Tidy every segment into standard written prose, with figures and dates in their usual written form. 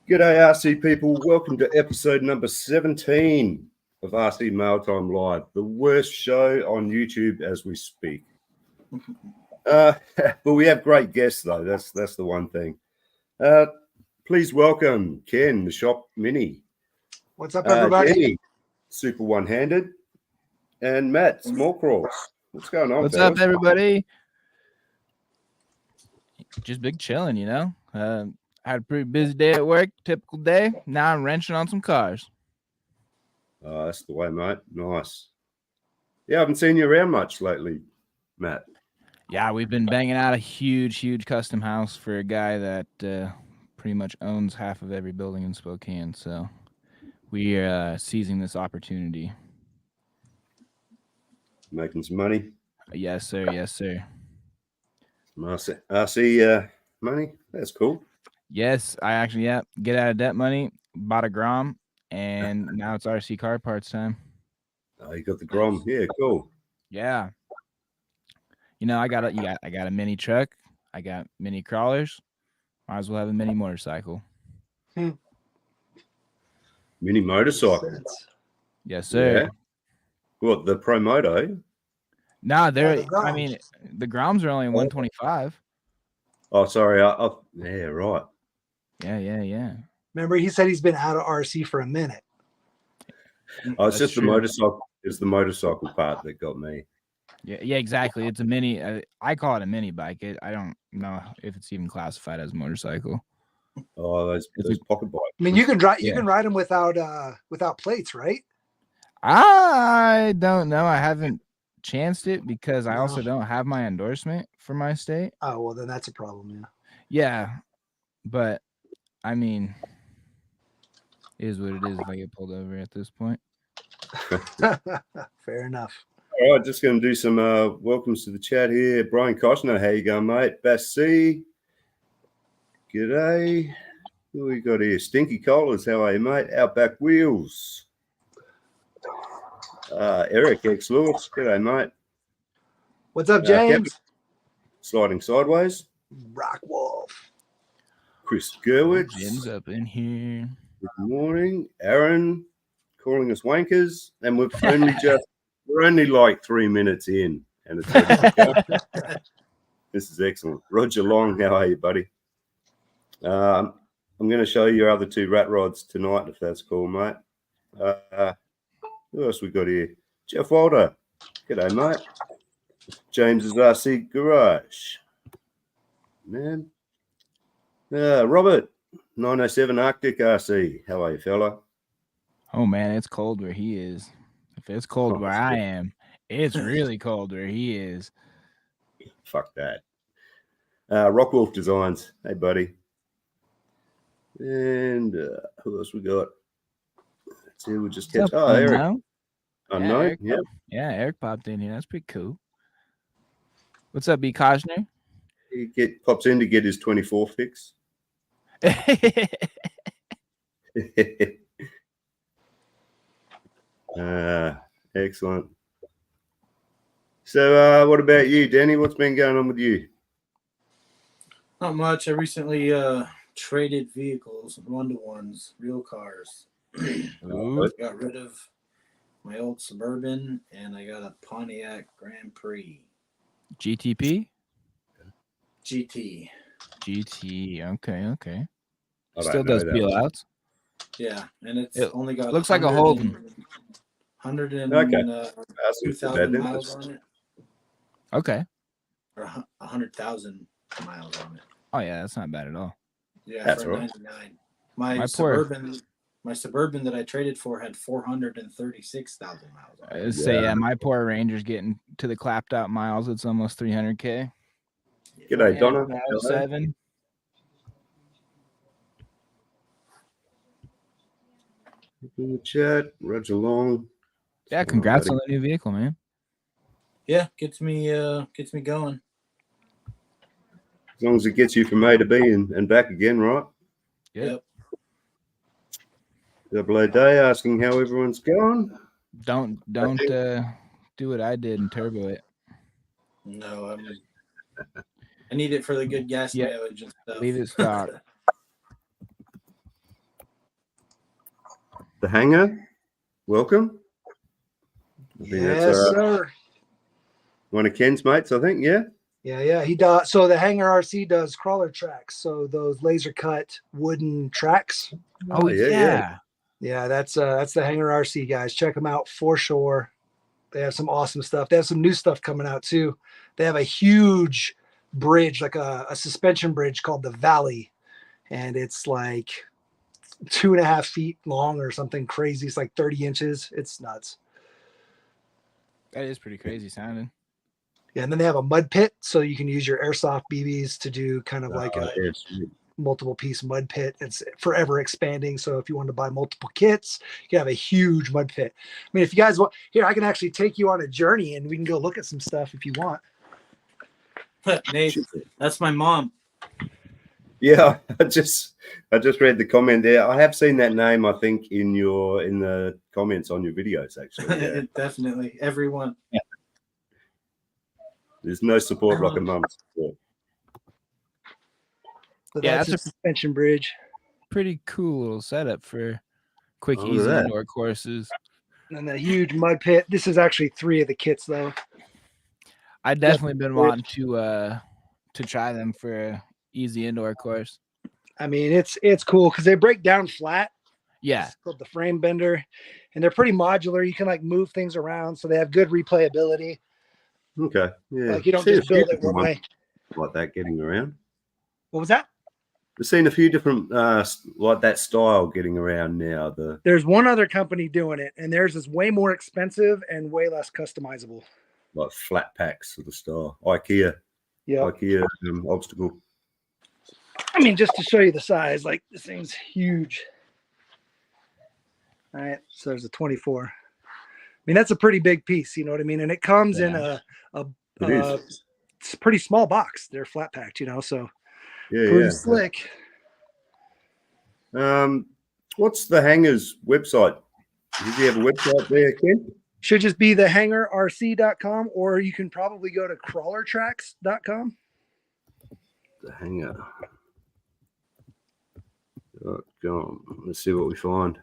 G'day, RC people. Welcome to episode number 17 of RC Mailtime Live, the worst show on YouTube as we speak. But we have great guests, though. That's the one thing. Please welcome Ken, the Shop Mini. What's up, everybody? Jenny, Super1handed, and Matt, SmallKrawlz. What's going on, What's fellas? up, everybody? Just big chilling, you know. Had a pretty busy day at work, typical day. Now I'm wrenching on some cars. Oh, that's the way, mate. Nice. Yeah, I haven't seen you around much lately, Matt. Yeah, we've been banging out a huge custom house for a guy that pretty much owns half of every building in Spokane. So we are seizing this opportunity. Making some money. Yes, sir. Yes, sir. Some RC money. That's cool. Yes, I actually, get out of debt money, bought a Grom, and now it's RC car parts time. Oh, you got the Grom. Yeah, cool. Yeah. You know, I got a mini truck. I got mini crawlers. Might as well have a mini motorcycle. Mini motorcycle. Yes, sir. Yeah. What, the Pro Moto? No, I mean, the Groms are only 125. Oh, sorry. Yeah, right. Yeah. Remember, he said he's been out of RC for a minute. Oh, it's just the motorcycle. It's the motorcycle part that got me. Yeah, exactly. It's a mini. I call it a mini bike. I don't know if it's even classified as a motorcycle. Oh, those pocket bikes. I mean, you can drive. You can ride them without plates, right? I don't know. I haven't chanced it because I also don't have my endorsement for my state. Oh, well, then that's a problem. Yeah. Yeah, but I mean, it is what it is if I get pulled over at this point. Fair enough. All right, just going to do some welcomes to the chat here. Brian Koshner, how you going, mate? Bass C, g'day. Who we got here? Stinky Collars, how are you, mate? Outback Wheels. Eric X Lewis, g'day, mate. What's up, James? Sliding Sideways. Rock Wolf. Chris Gerwitz. Jim's up in here. Good morning. Aaron calling us wankers. And we're only like 3 minutes in. And it's this is excellent. Roger Long, how are you, buddy? I'm going to show you your other two rat rods tonight, if that's cool, mate. Who else we got here? Jeff Walder. G'day, mate. James's RC Garage. Man. Robert, 907 Arctic RC. How are you, fella? Oh, man, it's cold where he is. If it's cold where I am, it's really cold where he is. Fuck that. Rockwolf Designs. Hey, buddy. And who else we got? Let's see. We'll just catch. Oh, Eric. Unknown. Yeah, Eric popped in here. That's pretty cool. What's up, B. Koshner? He pops in to get his 24 fix. Excellent. So what about you, Danny? What's been going on with you? Not much. I recently traded vehicles, 1-to-1s, real cars. Got rid of my old Suburban and I got a Pontiac Grand Prix. GTP? GT. Okay. Still does peel outs. Yeah, and it only got looks like a Holden. 2,000 miles on it. Okay. Or 100,000 miles on it. Oh yeah, that's not bad at all. Yeah, that's for right. 99. My Suburban that I traded for had 436,000 miles on it. Say my poor Ranger's getting to the clapped out miles. It's almost 300K. G'day, Donna. 7. In the chat, Roger Long. Yeah, congrats on the new vehicle, man. Yeah, gets me going. As long as it gets you from A to B and back again, right? Yep. Double A Day asking how everyone's going. Don't do what I did and turbo it. No, I need it for the good gas mileage and stuff. Leave it stock. the Hangar. Welcome. I think Yes, sir. one of Ken's mates, I think. Yeah. Yeah. He does. So the Hangar RC does crawler tracks. So those laser cut wooden tracks. Oh yeah. Yeah, that's the Hangar RC guys. Check them out for sure. They have some awesome stuff. They have some new stuff coming out too. They have a huge bridge, like a suspension bridge called the Valley, and it's like 2.5 feet long or something crazy. It's like 30 inches. It's nuts. That is pretty crazy sounding. Yeah, and then they have a mud pit, so you can use your airsoft BBs to do kind of like a multiple piece mud pit. It's forever expanding. So if you want to buy multiple kits, you can have a huge mud pit. I mean, if you guys want, here, I can actually take you on a journey and we can go look at some stuff if you want. Nate, that's my mom. Yeah, I just read the comment there. I have seen that name, I think, in the comments on your videos, actually. Yeah. Definitely. Everyone. Yeah. There's no support like a mum's support. So Yeah, that's a suspension bridge. Pretty cool little setup for quick, Oh, easy that. indoor courses. And a huge mud pit. This is actually 3 of the kits, though. I definitely been wanting to try them for a easy indoor course. I mean, it's cool because they break down flat. Yeah. It's called the frame bender, and they're pretty modular. You can like move things around, so they have good replayability. Okay. Yeah. Like you don't just build it one way. Like that getting around. What was that? We've seen a few different like that style getting around now. There's one other company doing it, and theirs is way more expensive and way less customizable. Like flat packs sort of style. IKEA. Yeah. IKEA obstacle. I mean, just to show you the size, like this thing's huge. All right, so there's a 24. I mean, that's a pretty big piece, you know what I mean? And it comes in it's a pretty small box. They're flat packed, so pretty slick. What's the Hangar's website? Does he have a website there, Ken? Should just be the hangarrc.com, or you can probably go to crawlertracks.com. The Hangar. Go on. Let's see what we find.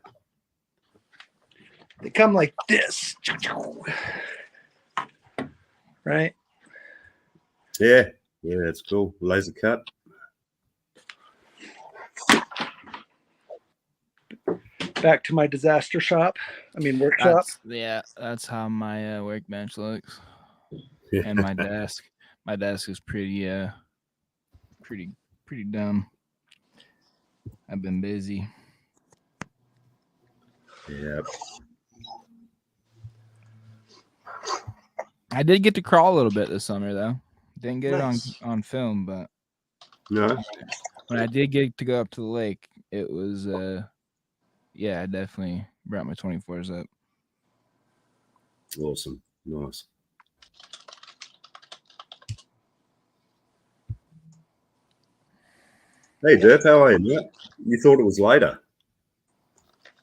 They come like this. Right? Yeah, that's cool. Laser cut. Back to my disaster shop. Workshop. That's how my workbench looks. Yeah. And my desk. My desk is pretty dumb. I've been busy. Yeah. I did get to crawl a little bit this summer though. Didn't get Nice. it on film, but No. when I did get to go up to the lake, it was I definitely brought my 24s up. Awesome. Nice. Hey, Derp, how are you, mate? You thought it was later.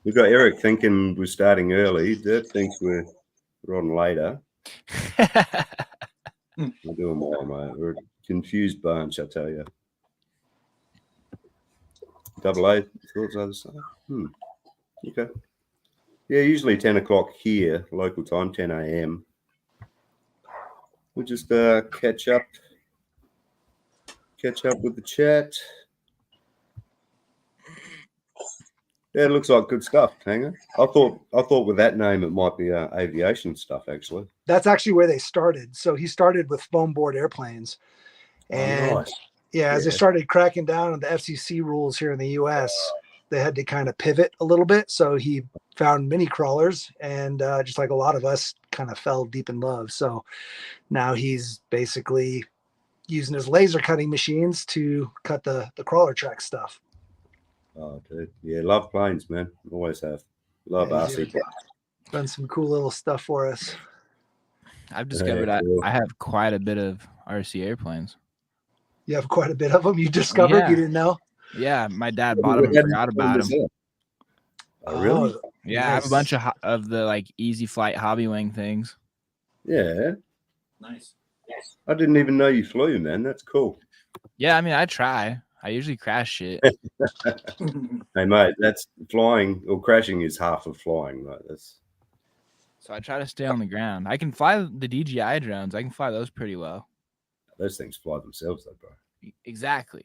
We've got Eric thinking we're starting early. Derp thinks we're on later. We're doing well, mate. We're a confused bunch, I tell you. Double A, thoughts other stuff? Okay. Yeah, usually 10 o'clock here, local time, 10 a.m. We'll just catch up with the chat. Yeah, it looks like good stuff, Hangar. I thought with that name it might be aviation stuff, actually. That's actually where they started. So he started with foam board airplanes. And nice. as they started cracking down on the FCC rules here in the US, they had to kind of pivot a little bit. So he found mini crawlers and just like a lot of us kind of fell deep in love. So now he's basically using his laser cutting machines to cut the crawler track stuff. Oh, dude. Yeah, love planes, man. Always have. Love RC planes. Done some cool little stuff for us. I've discovered I have quite a bit of RC airplanes. You have quite a bit of them. You discovered you didn't know? Yeah, my dad bought them and forgot about them. Oh, really? Yeah, nice. I have a bunch of the like easy flight hobby wing things. Yeah. Nice. I didn't even know you flew, man. That's cool. Yeah, I mean, I try. I usually crash shit. Hey, mate, that's flying or crashing is half of flying, right? So I try to stay on the ground. I can fly the DJI drones. I can fly those pretty well. Those things fly themselves, though, bro. Exactly.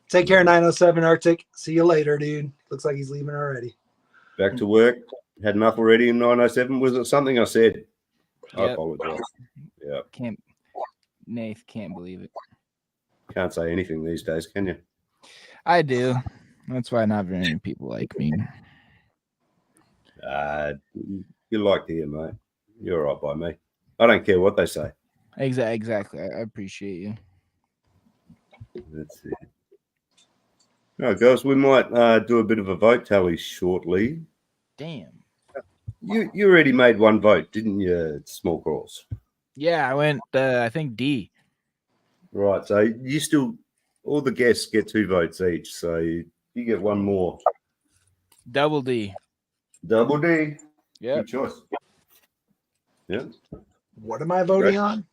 Take care, 907 Arctic. See you later, dude. Looks like he's leaving already. Back to work. Had enough already in 907. Was it something I said? I Yep. apologize. Yeah. Nath can't believe it. Can't say anything these days, can you? I do. That's why not very many people like me. You like to hear, mate. You're all right by me. I don't care what they say. Exactly. I appreciate you. That's it. All right, guys, we might do a bit of a vote tally shortly. Damn. You already made one vote, didn't you, SmallKrawlz? Yeah, I went, I think D. Right, so you still, all the guests get 2 votes each, so you get one more. Double D. Double D. Yeah. Good choice. Yeah. What am I voting on?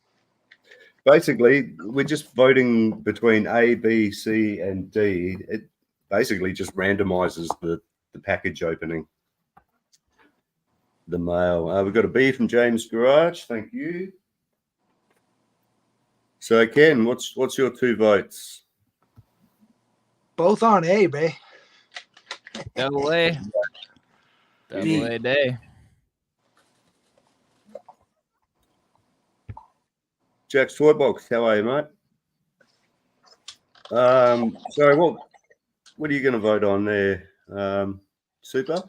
Basically, we're just voting between A, B, C, and D. It basically just randomizes the package opening. The mail. We've got a B from James Garage. Thank you. So, Ken, what's your 2 votes? Both on A, bae. Double A. Double A day. Jack's Toy Box, how are you, mate? Sorry, what are you going to vote on there? Super?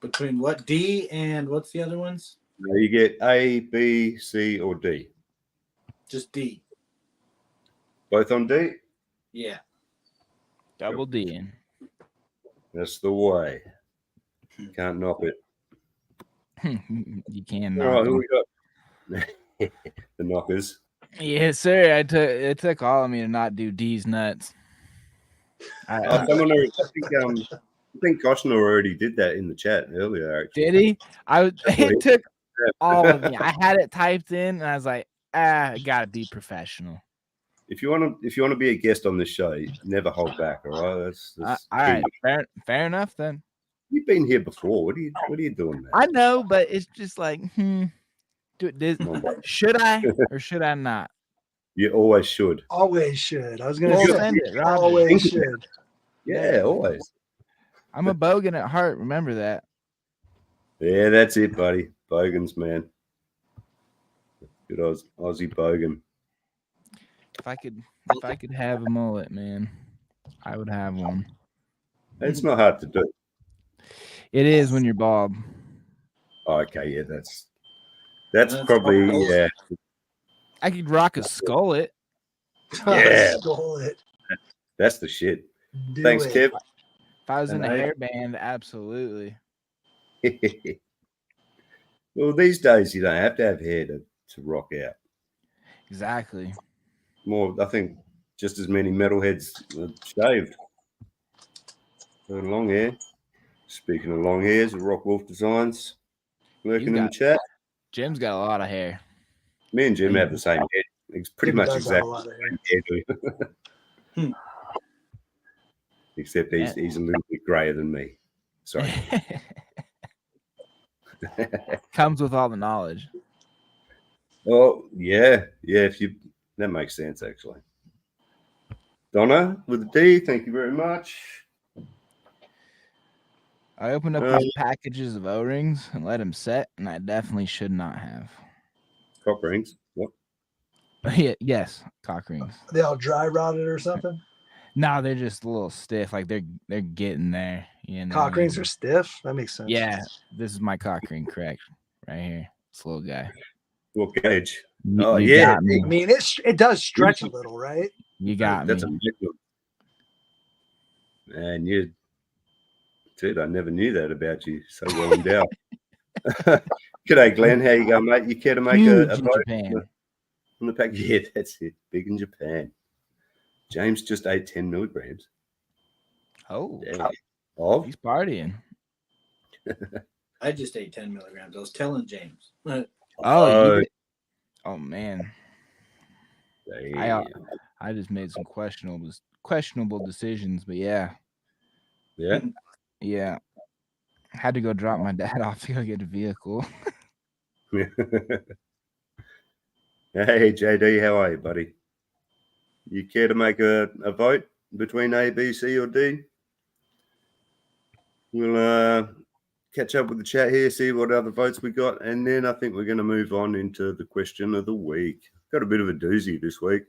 Between what, D and what's the other ones? You get A, B, C, or D. Just D. Both on D? Yeah. Double D. That's the way. Can't knock it. You can All right, knock who 'em. we got? The knockers. Yes, sir. It took all of me to not do D's nuts. Someone already, I think Koshner already did that in the chat earlier. Actually, Did he? It took all of me. I had it typed in, and I was like, I gotta be professional. If you want to be a guest on this show, never hold back. All right, that's All right, fair enough then. You've been here before. What are you doing, man? I know, but it's just like, should I or should I not? You always should. Always should. I was going Well, to say, send it, Roger. always should. Yeah, always. I'm a bogan at heart. Remember that. Yeah, that's it, buddy. Bogans, man. Good Aussie bogan. If I could have a mullet, man, I would have one. It's not hard to do. It is when you're bald. Oh, okay, yeah, that's probably yeah. I could rock a skullet. Yeah. Stole it. That's the shit. Do Thanks, it. Kev. If I was in a And hairband, absolutely. Well, these days you don't have to have hair to rock out. Exactly. More, I think, just as many metalheads are shaved. Got long hair. Speaking of long hairs, Rock Wolf Designs lurking in the chat. Jim's got a lot of hair. Me and Jim have the same head. It's pretty Jim much does have a exactly lot of the same hairdo. Except he's a little bit grayer than me. Sorry. Comes with all the knowledge. Oh, yeah. That makes sense, actually. Donna with a D, thank you very much. I opened up these packages of O-rings and let them set, and I definitely should not have. Cock rings. What? Yes, cock rings. They all dry rotted or something? No, they're just a little stiff. Like they're getting there. You know? Cock rings are stiff? That makes sense. Yeah, this is my cock ring, correct? Right here. This little guy. What gauge? You Oh, yeah. got me. I mean, it does stretch a little, right? You got That's me. a big one. And dude, I never knew that about you. So well endowed. G'day, Glenn. How you going, mate? You care to make Huge a in vote Japan. on the pack? Yeah, that's it. Big in Japan. James just ate 10 milligrams. Oh, Damn. Of? he's partying. I just ate 10 milligrams. I was telling James. Oh, you did- oh man. I just made some questionable decisions, but yeah. Had to go drop my dad off to go get a vehicle. Hey, JD, how are you, buddy? You care to make a vote between A, B, C, or D? We'll catch up with the chat here, see what other votes we got, and then I think we're going to move on into the question of the week. Got a bit of a doozy this week.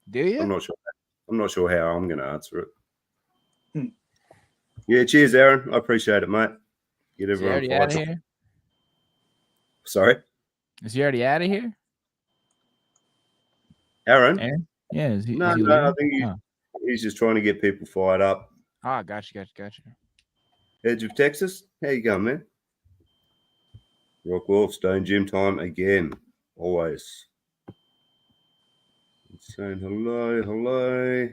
Do you? I'm not sure how I'm going to answer it. Yeah, cheers, Aaron. I appreciate it, mate. Get everyone Is he already out of here? Sorry? Is he already out of here? Aaron? Yeah, is he? No, is he I leaving? think he's just trying to get people fired up. Ah, gotcha. Edge of Texas, how you going, man? Rock Wolf, Stone Gym time again, always. Saying hello.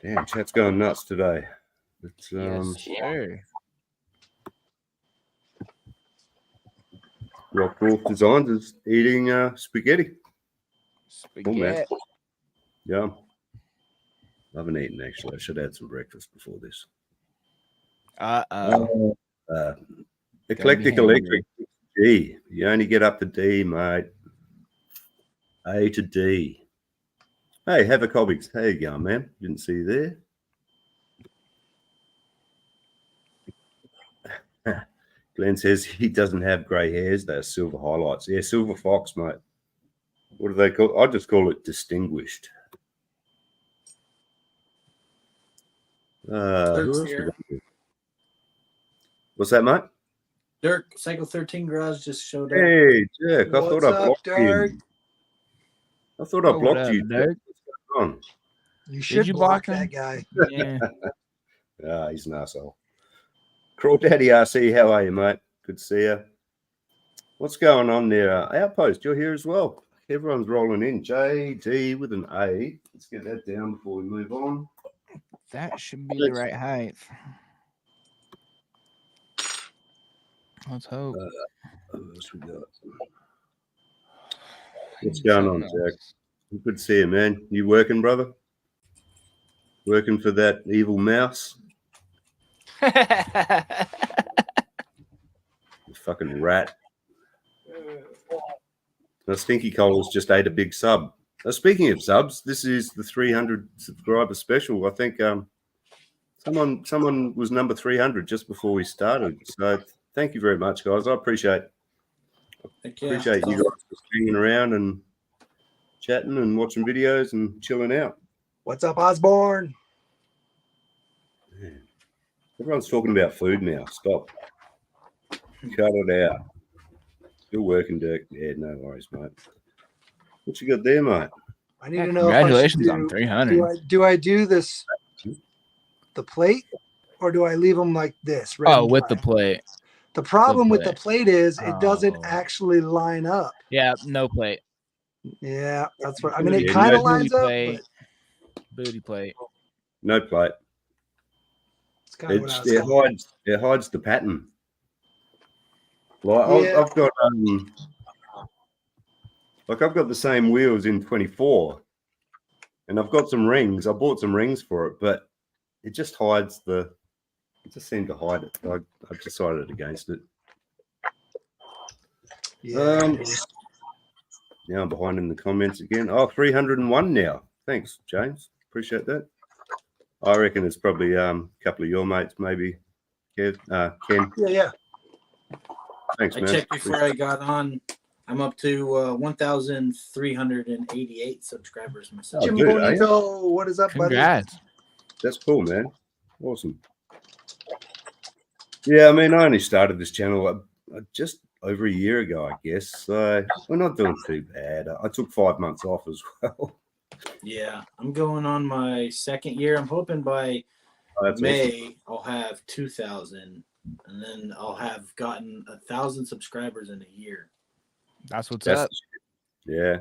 Damn, chat's going nuts today. It's, Yes, sir. Rock Wolf Designs is eating spaghetti. Oh, man. Yeah. I haven't eaten, actually. I should have had some breakfast before this. Eclectic Electric D. You only get up to D, mate. A to D. Hey, have a Hobbies. How you going, man? Didn't see you there. Glenn says he doesn't have grey hairs. They're silver highlights. Yeah, silver fox, mate. What do they call? I just call it distinguished. Who else we got here? What's that, mate? Dirk, Cycle 13 Garage just showed up. What's Hey, Dirk. I thought I up, blocked Dirk? you. I thought I blocked you, Dirk. What's going on? You should you block block that him? guy. Yeah. He's an asshole. Crawdaddy RC, how are you, mate? Good to see you. What's going on there? Outpost, you're here as well. Everyone's rolling in. JD with an A. Let's get that down before we move on. That should be the right height. Let's hope. What else we got? What's going on, Jack? Good to see you, man. You working, brother? Working for that evil mouse? You fucking rat. Now, Stinky Colas just ate a big sub. Speaking of subs, this is the 300 subscriber special. I think someone was number 300 just before we started. So thank you very much, guys. I appreciate you guys hanging around and chatting and watching videos and chilling out. What's up, Osborne? Man. Everyone's talking about food now. Stop. Cut it out. Still working, Dirk. Yeah, no worries, mate. What you got there, mate? I need to know. Congratulations on 300. Do I do this the plate, or do I leave them like this? With the plate. The problem with the plate is it doesn't Oh. actually line up. Yeah, no plate. Yeah, that's what I mean. It kind of lines up, but Booty plate. No plate. it's kind of what I was It hides the pattern. Like Yeah. I've got I've got the same wheels in 24, and I've got some rings. I bought some rings for it, but it just hides the. It just seemed to hide it. I've decided against it. Yeah. Now I'm behind in the comments again. Oh, 301 now. Thanks, James. Appreciate that. I reckon it's probably a couple of your mates, maybe. Ken. Yeah. Thanks, I man. checked before I got on. I'm up to 1,388 subscribers myself. Oh, Jim good, Bonito, what is up, buddy? Congrats. That's cool, man. Awesome. Yeah, I mean, I only started this channel just over a year ago, I guess. So we're not doing too bad. I took 5 months off as well. Yeah, I'm going on my second year. I'm hoping by May I'll have 2,000, and then I'll have gotten 1,000 subscribers in a year. That's what's up. Yeah,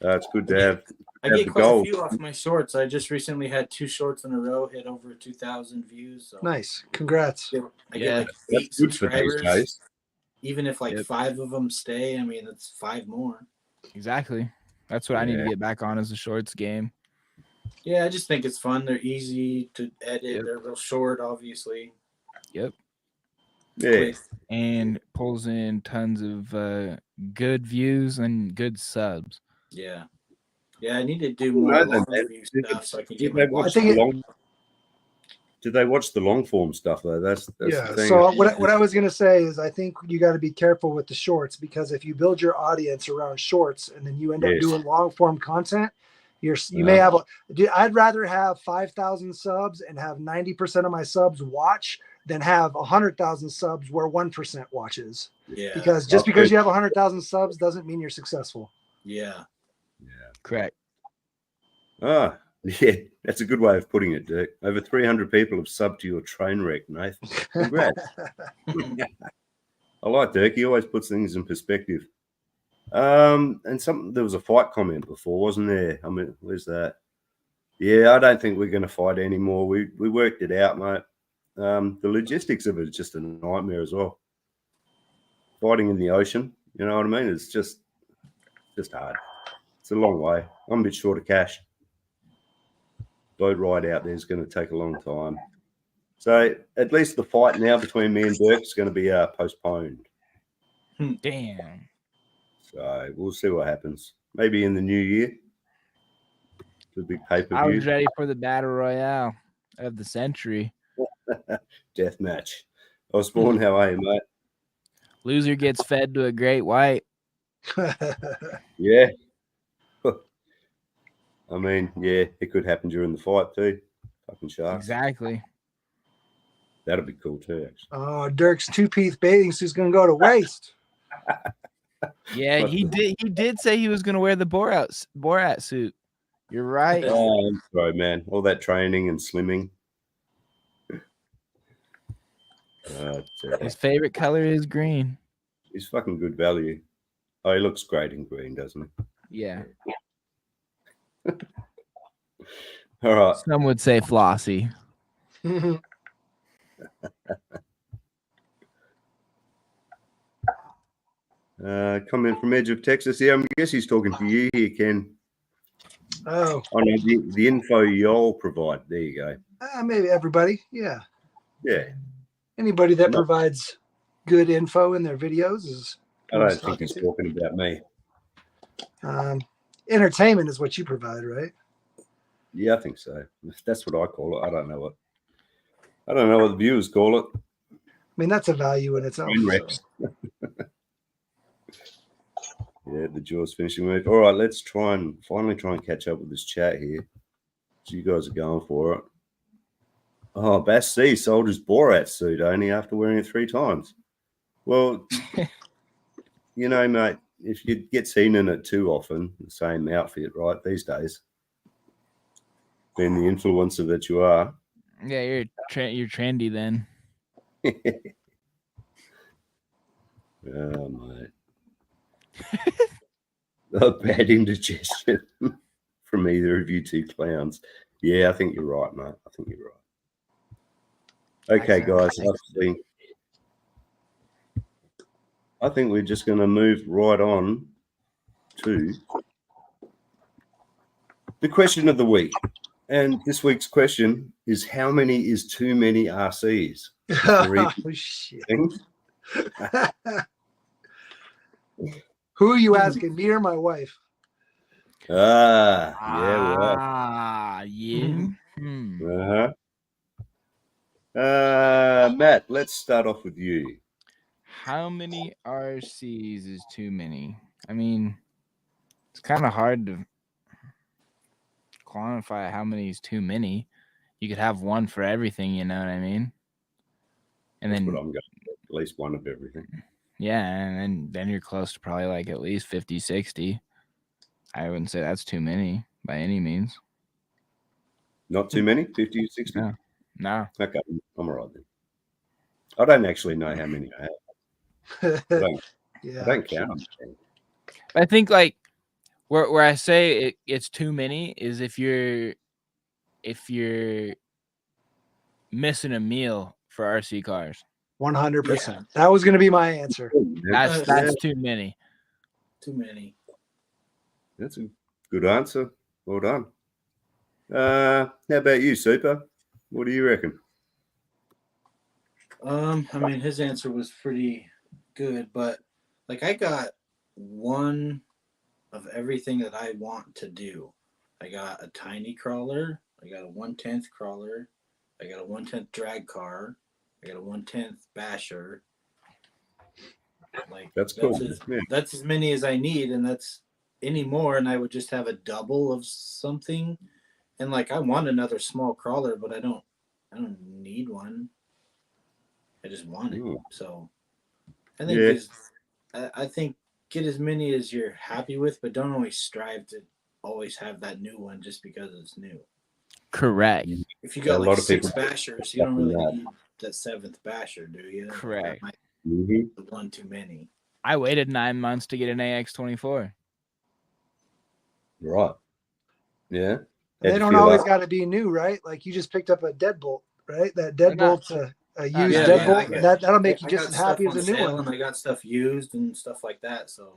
it's good to have. I get quite a few off my shorts. I just recently had 2 shorts in a row hit over 2,000 views. So Nice. Congrats. I get like 8 good for these subscribers. days. Even if like 5 of them stay, I mean, that's 5 more. Exactly. That's what I need to get back on, is the shorts game. Yeah, I just think it's fun. They're easy to edit. Yep. They're real short, obviously. Yep. Yeah. Quick. And pulls in tons of good views and good subs. Yeah. Yeah, I need to do more long review stuff so I can get my watch. Did they watch the long form stuff though? That's Yeah. the thing. So what I was gonna say is I think you got to be careful with the shorts, because if you build your audience around shorts and then you end up doing long form content, you may have I'd rather have 5,000 subs and have 90% of my subs watch than have 100,000 subs where 1% watches. Yeah. Because just because you have 100,000 subs doesn't mean you're successful. Yeah. Correct. Ah, yeah, that's a good way of putting it, Dirk. Over 300 people have subbed to your train wreck, Nathan. Congrats. I like Dirk. He always puts things in perspective. And there was a fight comment before, wasn't there? I mean, where's that? Yeah, I don't think we're going to fight anymore. We worked it out, mate. The logistics of it is just a nightmare as well. Fighting in the ocean, you know what I mean? It's just hard. It's a long way. I'm a bit short of cash. Boat ride out there is going to take a long time. So at least the fight now between me and Dirk is going to be postponed. Damn. So we'll see what happens. Maybe in the new year. The big pay-per-view. I was ready for the battle royale of the century. Death match. Osborne, how are you, mate? Loser gets fed to a great white. Yeah. I mean, yeah, it could happen during the fight too. Fucking sharks. Exactly. That'd be cool too, actually. Oh, Dirk's two-piece bathing suit's gonna go to waste. Yeah, he did say he was going to wear the Borat suit. You're right. Oh, I'm sorry, man. All that training and slimming. His favorite color is green. He's fucking good value. Oh, he looks great in green, doesn't he? Yeah. All right. Some would say flossy. Comment from Edge of Texas. Yeah, I guess he's talking to you here, Ken. Oh no, the info y'all provide. There you go. Maybe everybody. Yeah. Yeah. Anybody that provides good info in their videos is. I don't think he's talking about me. Entertainment is what you provide, right? Yeah, I think so. That's what I call it. I don't know what the viewers call it. I mean, that's a value in its own. So. Yeah, the Jaws finishing move. All right, let's finally try and catch up with this chat here. So you guys are going for it. Oh, Bass C sold his Borat suit only after wearing it 3 times. Well, you know, mate, if you get seen in it too often, the same outfit, right, these days, being the influencer that you are. Yeah, you're trendy then. Oh, mate. A bad indigestion from either of you two clowns. Yeah, I think you're right, mate. I think you're right. Okay, guys. I think we're just going to move right on to the question of the week. And this week's question is, how many is too many RCs? Oh, shit. Who are you asking, me or my wife? Yeah. Yeah. Matt, let's start off with you. How many RCs is too many? I mean, it's kind of hard to quantify how many is too many. You could have one for everything, you know what I mean? And That's then what I'm going to at least one of everything. Yeah, and then you're close to probably like at least 50, 60. I wouldn't say that's too many by any means. Not too many? 50 or 60? No. Okay, I'm all right then. I don't actually know how many I have. I don't count them. I think like where I say it's too many is if you're missing a meal for RC cars. 100%. That was going to be my answer. That's too many. Too many. That's a good answer. Well done. How about you, Super? What do you reckon? I mean, his answer was pretty good, but like I got one of everything that I want to do. I got a tiny crawler. I got a 1/10 crawler. I got a 1/10 drag car. I got a 1/10 basher. Like That's cool. That's as many as I need, and that's any more, and I would just have a double of something. And like I want another small crawler, but I don't need one. I just want it. So I think I think get as many as you're happy with, but don't always strive to always have that new one just because it's new. Correct. If you got like 6 bashers, you don't really need that 7th basher, do you? Correct. The one too many. I waited 9 months to get an AX24. Right. Yeah. They don't always got to be new, right? Like you just picked up a deadbolt, right? That deadbolt's a used deadbolt. That'll make you just as happy as a new one. And I got stuff used and stuff like that. So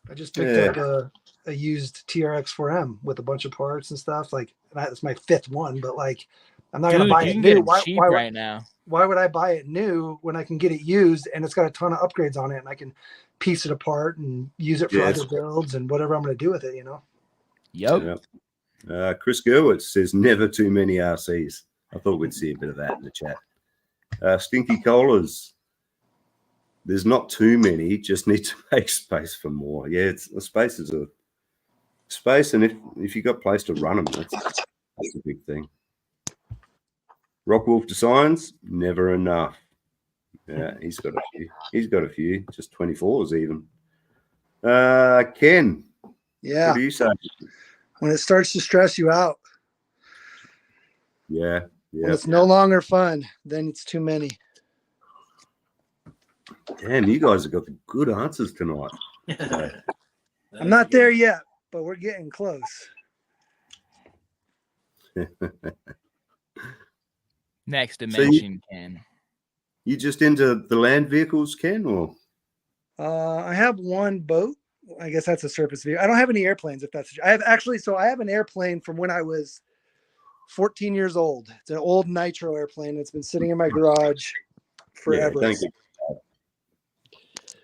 I just picked up a used TRX4M with a bunch of parts and stuff. Like that's my 5th one, but like I'm not gonna buy it new. Why right now? Why would I buy it new when I can get it used and it's got a ton of upgrades on it and I can piece it apart and use it for other builds and whatever I'm gonna do with it, you know? Yep. Chris Gerwitz says never too many RCs. I thought we'd see a bit of that in the chat. Stinky Colas. There's not too many, just need to make space for more. Yeah, space is a space, and if you got place to run them, that's a big thing. Rockwolf Designs, never enough. Yeah, he's got a few. He's got a few, just 24s even. Ken. Yeah. What do you say? When it starts to stress you out. Yeah. When it's no longer fun, then it's too many. Damn, you guys have got the good answers tonight. I'm not there yet, but we're getting close. Next dimension, Ken. You just into the land vehicles, Ken, or? I have one boat. I guess that's a surface vehicle. I don't have any airplanes. If that's, I have actually. So I have an airplane from when I was 14 years old. It's an old nitro airplane. It's been sitting in my garage forever. Yeah, thank you.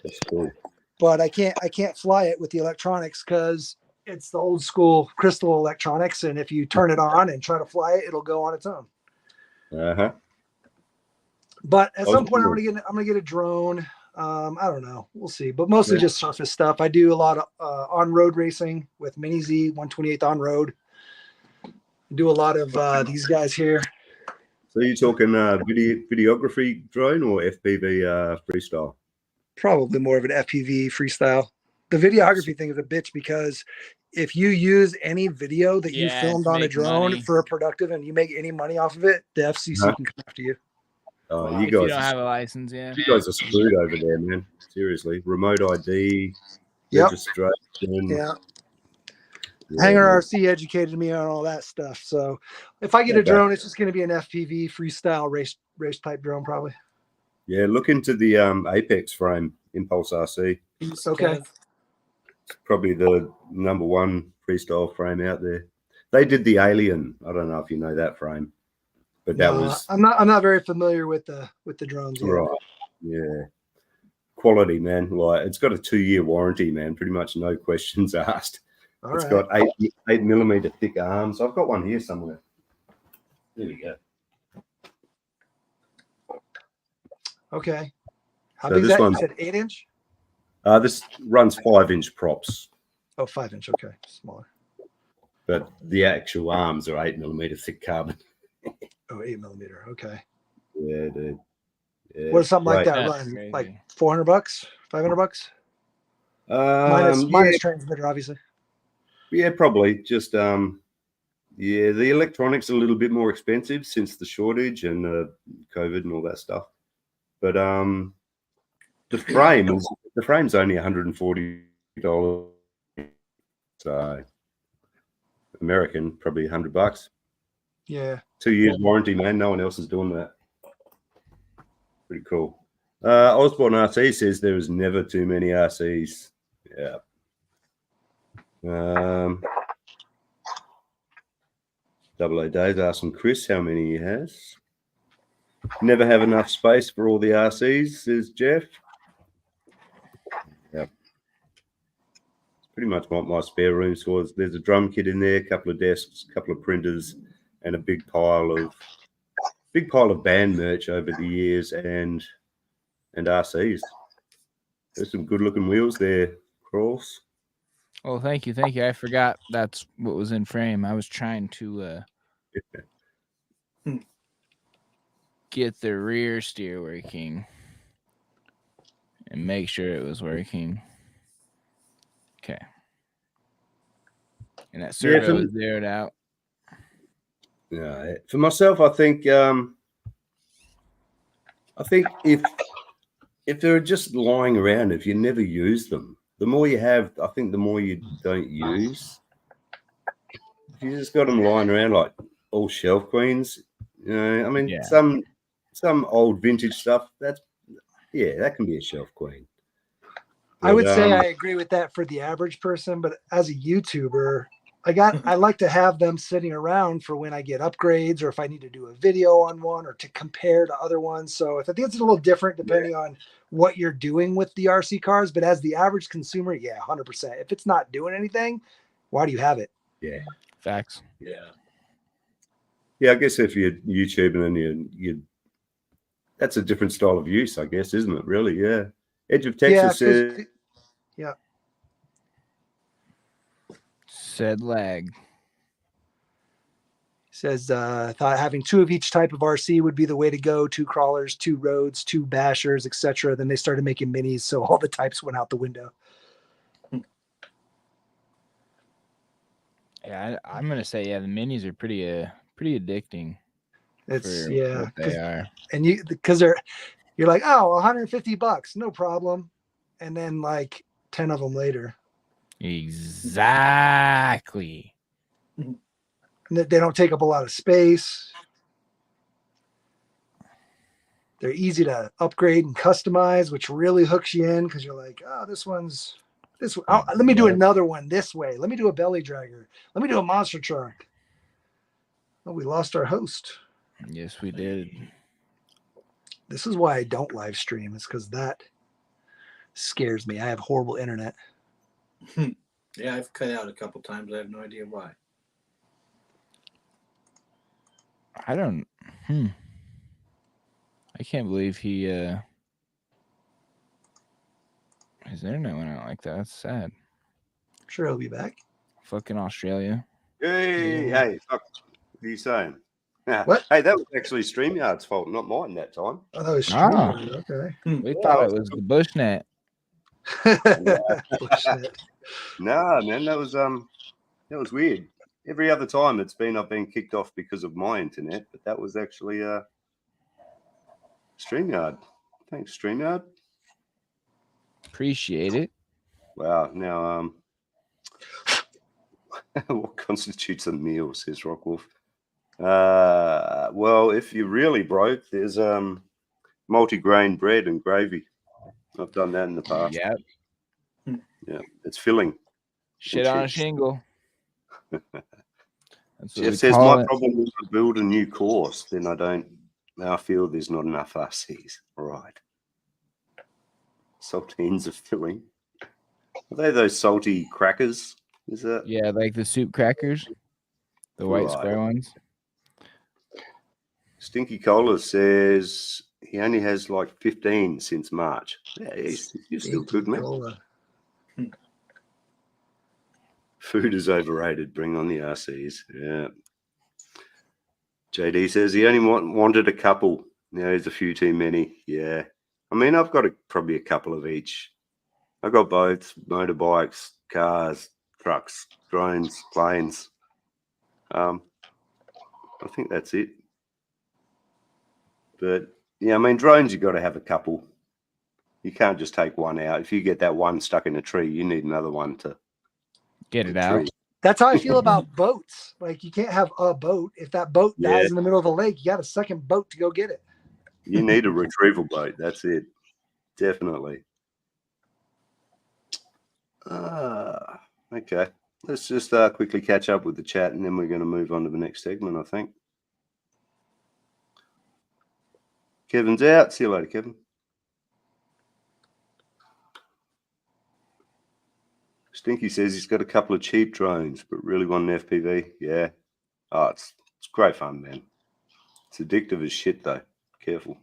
That's cool. But I can't fly it with the electronics because it's the old school crystal electronics. And if you turn it on and try to fly it, it'll go on its own. But at some point, I'm gonna get a drone. I don't know. We'll see. But mostly just surface stuff. I do a lot of on-road racing with Mini Z 128th on road. Do a lot of these guys here. So you're talking videography drone or FPV freestyle? Probably more of an FPV freestyle. The videography thing is a bitch because if you use any video that you filmed on a drone for a productive and you make any money off of it, the FCC can come after you. Oh, you if guys you don't have a license, you guys are screwed over there, man. Seriously, remote ID, registration. Yeah. Hangar RC educated me on all that stuff. So if I get a drone, it's just going to be an FPV freestyle race type drone, probably. Yeah, look into the Apex frame, Impulse RC. Okay. It's probably the #1 freestyle frame out there. They did the Alien. I don't know if you know that frame, but that was. I'm not very familiar with the drones. Right. Yeah. Quality, man. Like it's got a 2-year warranty, man. Pretty much no questions asked. It's got 8mm thick arms. I've got one here somewhere. There we go. Okay. How big is that? You said 8-inch? This runs 5-inch props. Oh, 5-inch. Okay. Smaller. But the actual arms are 8mm thick carbon. Oh, 8mm. Okay. Yeah, dude. Yeah, what does something like that run? Like $400? $500? Minus transmitter, obviously. Yeah, probably. Just the electronics are a little bit more expensive since the shortage and COVID and all that stuff. But the frame's only $140. So American, probably $100. Yeah. 2 years warranty, man. No one else is doing that. Pretty cool. Osborne RC says there is never too many RCs. Yeah. Double O Dave asking Chris how many he has. Never have enough space for all the RCs, says Jeff. Yeah. It's pretty much what my spare room's for. There's a drum kit in there, a couple of desks, a couple of printers, and a big pile of band merch over the years and RCs. There's some good looking wheels there, Krawlz. Oh, thank you. I forgot that's what was in frame. I was trying to get the rear steer working and make sure it was working. Okay. And that servo is zeroed out. Yeah, for myself, I think if they're just lying around, if you never use them, the more you have, I think the more you don't use. If you just got them lying around like all shelf queens, you know, I mean, some old vintage stuff, that can be a shelf queen. But, I would say I agree with that for the average person, but as a YouTuber, I like to have them sitting around for when I get upgrades or if I need to do a video on one or to compare to other ones. So I think it's a little different depending on what you're doing with the RC cars. But as the average consumer, 100%. If it's not doing anything, why do you have it? Yeah. Facts. Yeah. Yeah, I guess if you're YouTubing and you that's a different style of use, I guess, isn't it? Really, yeah. Edge of Texas says, said lag. Says thought having 2 of each type of RC would be the way to go. 2 crawlers, 2 roads, 2 bashers, etc. Then they started making minis, so all the types went out the window. Yeah, I'm gonna say the minis are pretty addicting. It's what they are, and because you're like, oh, $150, no problem, and then like 10 of them later. Exactly. They don't take up a lot of space. They're easy to upgrade and customize, which really hooks you in because you're like, oh, this one's this. Let me do another one this way. Let me do a belly dragger. Let me do a monster truck. Oh, we lost our host. Yes, we did. This is why I don't live stream. It's because that scares me. I have horrible internet. Yeah, I've cut out a couple times. I have no idea why. I don't. I can't believe he. His internet went out like that. That's sad. I'm sure he'll be back. Fucking Australia. Hey, fuck. What are you saying? What? Hey, that was actually StreamYard's fault, not mine that time. Oh, that was StreamYard. Okay. We thought it was the Bushnet. Bullshit. No, man, that was weird. Every other time I've been kicked off because of my internet, but that was actually StreamYard. Thanks, StreamYard. Appreciate it. Wow. Now, what constitutes a meal, says Rockwolf. Well, if you're really broke, there's multi-grain bread and gravy. I've done that in the past. Yep. Yeah, it's filling. Shit on a shingle. Jeff says my problem is to build a new course, then I feel there's not enough RCs. Right. Saltines are filling. Are they those salty crackers? Is that? Yeah, like the soup crackers, the white square ones. Stinky Cola says he only has like 15 since March. Yeah, you're still good, man. Food is overrated. Bring on the RCs. Yeah. JD says he only wanted a couple. Now there's a few too many. Yeah. I mean, I've got probably a couple of each. I've got boats, motorbikes, cars, trucks, drones, planes. I think that's it. But yeah, I mean, drones, you've got to have a couple. You can't just take one out. If you get that one stuck in a tree, you need another one to get it out. That's how I feel about boats. Like, you can't have a boat. If that boat dies in the middle of a lake, you got a second boat to go get it. You need a retrieval boat. That's it. Definitely. Okay. let's just quickly catch up with the chat, and then we're going to move on to the next segment, I think. Kevin's out. See you later, Kevin. Stinky says he's got a couple of cheap drones, but really want an FPV. Yeah. Oh, it's great fun, man. It's addictive as shit, though. Careful.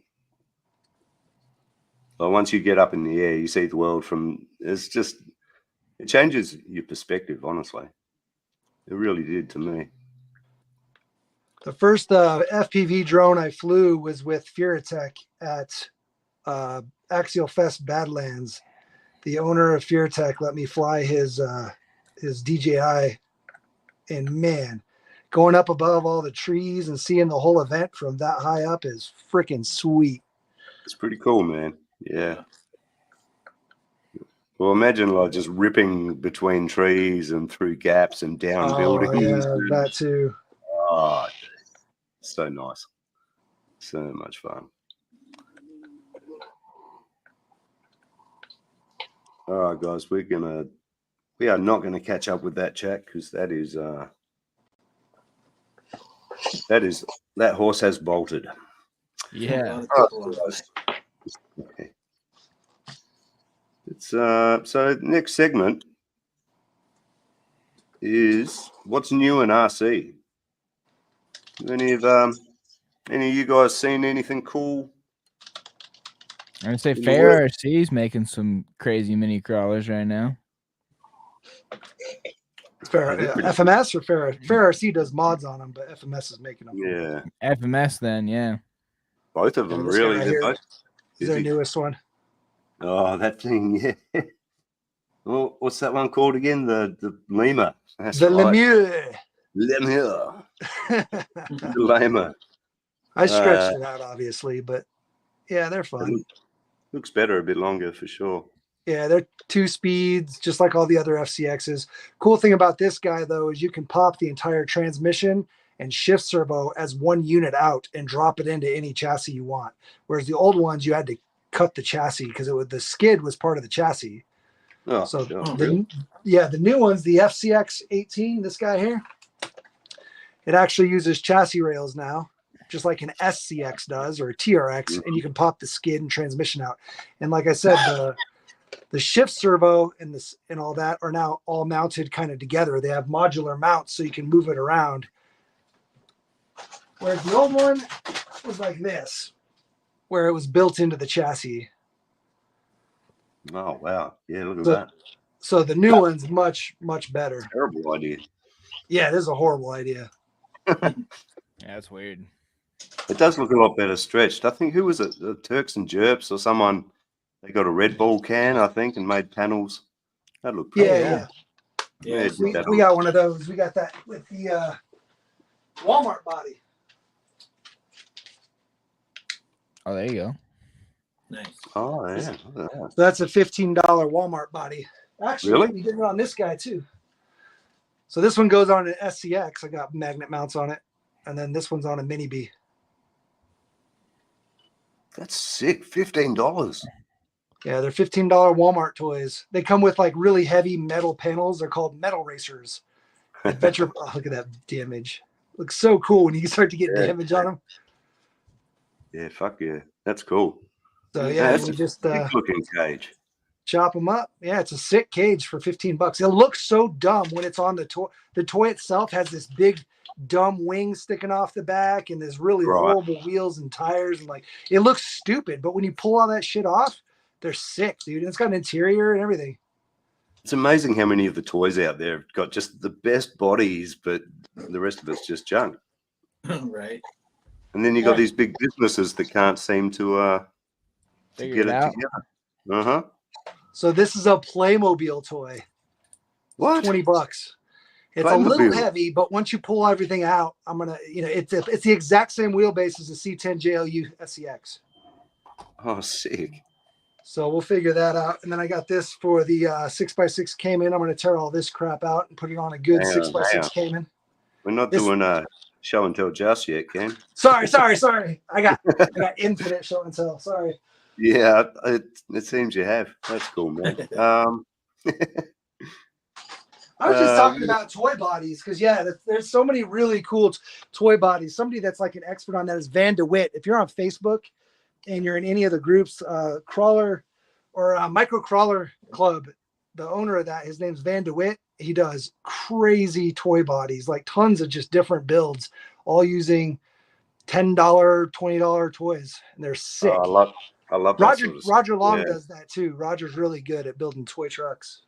But once you get up in the air, you see the world from. It changes your perspective, honestly. It really did to me. The first FPV drone I flew was with Furatech at Axial Fest Badlands. The owner of Furatech let me fly his DJI, and man, going up above all the trees and seeing the whole event from that high up is freaking sweet. It's pretty cool, man. Yeah. Well, imagine like just ripping between trees and through gaps and down buildings. Yeah, that too. Oh, so nice. So much fun. All right, guys, we are not gonna catch up with that chat because that horse has bolted. Yeah. Okay. It's so next segment is what's new in RC. Any of you guys seen anything cool? I'm gonna say Fair RC is making some crazy mini crawlers right now. FMS or Fair RC does mods on them, but FMS is making them. Yeah. FMS then, yeah. Both of them, really. They're both their newest one. Oh, that thing, yeah. Well, what's that one called again? The lemur. That's the right. Lemur. The lemur. I stretched it out, obviously, but yeah, they're fun. Looks better, a bit longer for sure. Yeah, they're 2 speeds, just like all the other FCXs. Cool thing about this guy, though, is you can pop the entire transmission and shift servo as one unit out and drop it into any chassis you want. Whereas the old ones, you had to cut the chassis because the skid was part of the chassis. Oh, so sure. the new ones, the FCX 18, this guy here, it actually uses chassis rails now, just like an SCX does or a TRX, and you can pop the skid and transmission out. And like I said, the shift servo and all that are now all mounted kind of together. They have modular mounts so you can move it around. Whereas the old one was like this, where it was built into the chassis. Oh, wow. Yeah, look at that. So the new one's much, much better. Terrible idea. Yeah, this is a horrible idea. Yeah, that's weird. It does look a lot better stretched. I think, who was it? The Turks and Jerps or someone, they got a Red Bull can, I think, and made panels. That looked pretty Yeah. We got one of those. We got that with the Walmart body. Oh, there you go. Nice. Oh, yeah. So that's a $15 Walmart body. Actually, Really? we did it on this guy too. So this one goes on an SCX. I got magnet mounts on it. And then this one's on a Mini B. That's sick. $15. Yeah, they're $15 Walmart toys. They come with like really heavy metal panels. They're called metal racers. Adventure. Oh, look at that damage. Looks so cool when you start to get damage on them. Yeah, fuck yeah. That's cool. So yeah, that's we just looking cage. chop them up. Yeah, it's a sick cage for $15. It looks so dumb when it's on the toy. The toy itself has this big dumb wing sticking off the back and this really horrible wheels and tires, and like it looks stupid, but when you pull all that shit off, they're sick, dude. And it's got an interior and everything. It's amazing how many of the toys out there have got just the best bodies, but the rest of it's just junk. Right. And then you got these big businesses that can't seem to get it together. Uh-huh. So this is a Playmobil toy. What? $20. It's a little heavy, but once you pull everything out, I'm gonna, it's the exact same wheelbase as the C10 JLU SCX. Oh, sick. So we'll figure that out. And then I got this for the 6x6 Cayman. I'm gonna tear all this crap out and put it on a good 6x6 Cayman. We're not doing a show and tell just yet, Ken. Sorry. I got infinite show and tell. Sorry. Yeah, it seems you have. That's cool, man. I was just talking about toy bodies because there's so many really cool toy bodies. Somebody that's like an expert on that is Van DeWitt. If you're on Facebook and you're in any of the groups, Crawler or Micro Crawler Club, the owner of that, his name's Van DeWitt. He does crazy toy bodies, like tons of just different builds, all using $10, $20 toys, and they're sick. I love that sort of stuff. Roger Long does that too. Roger's really good at building toy trucks.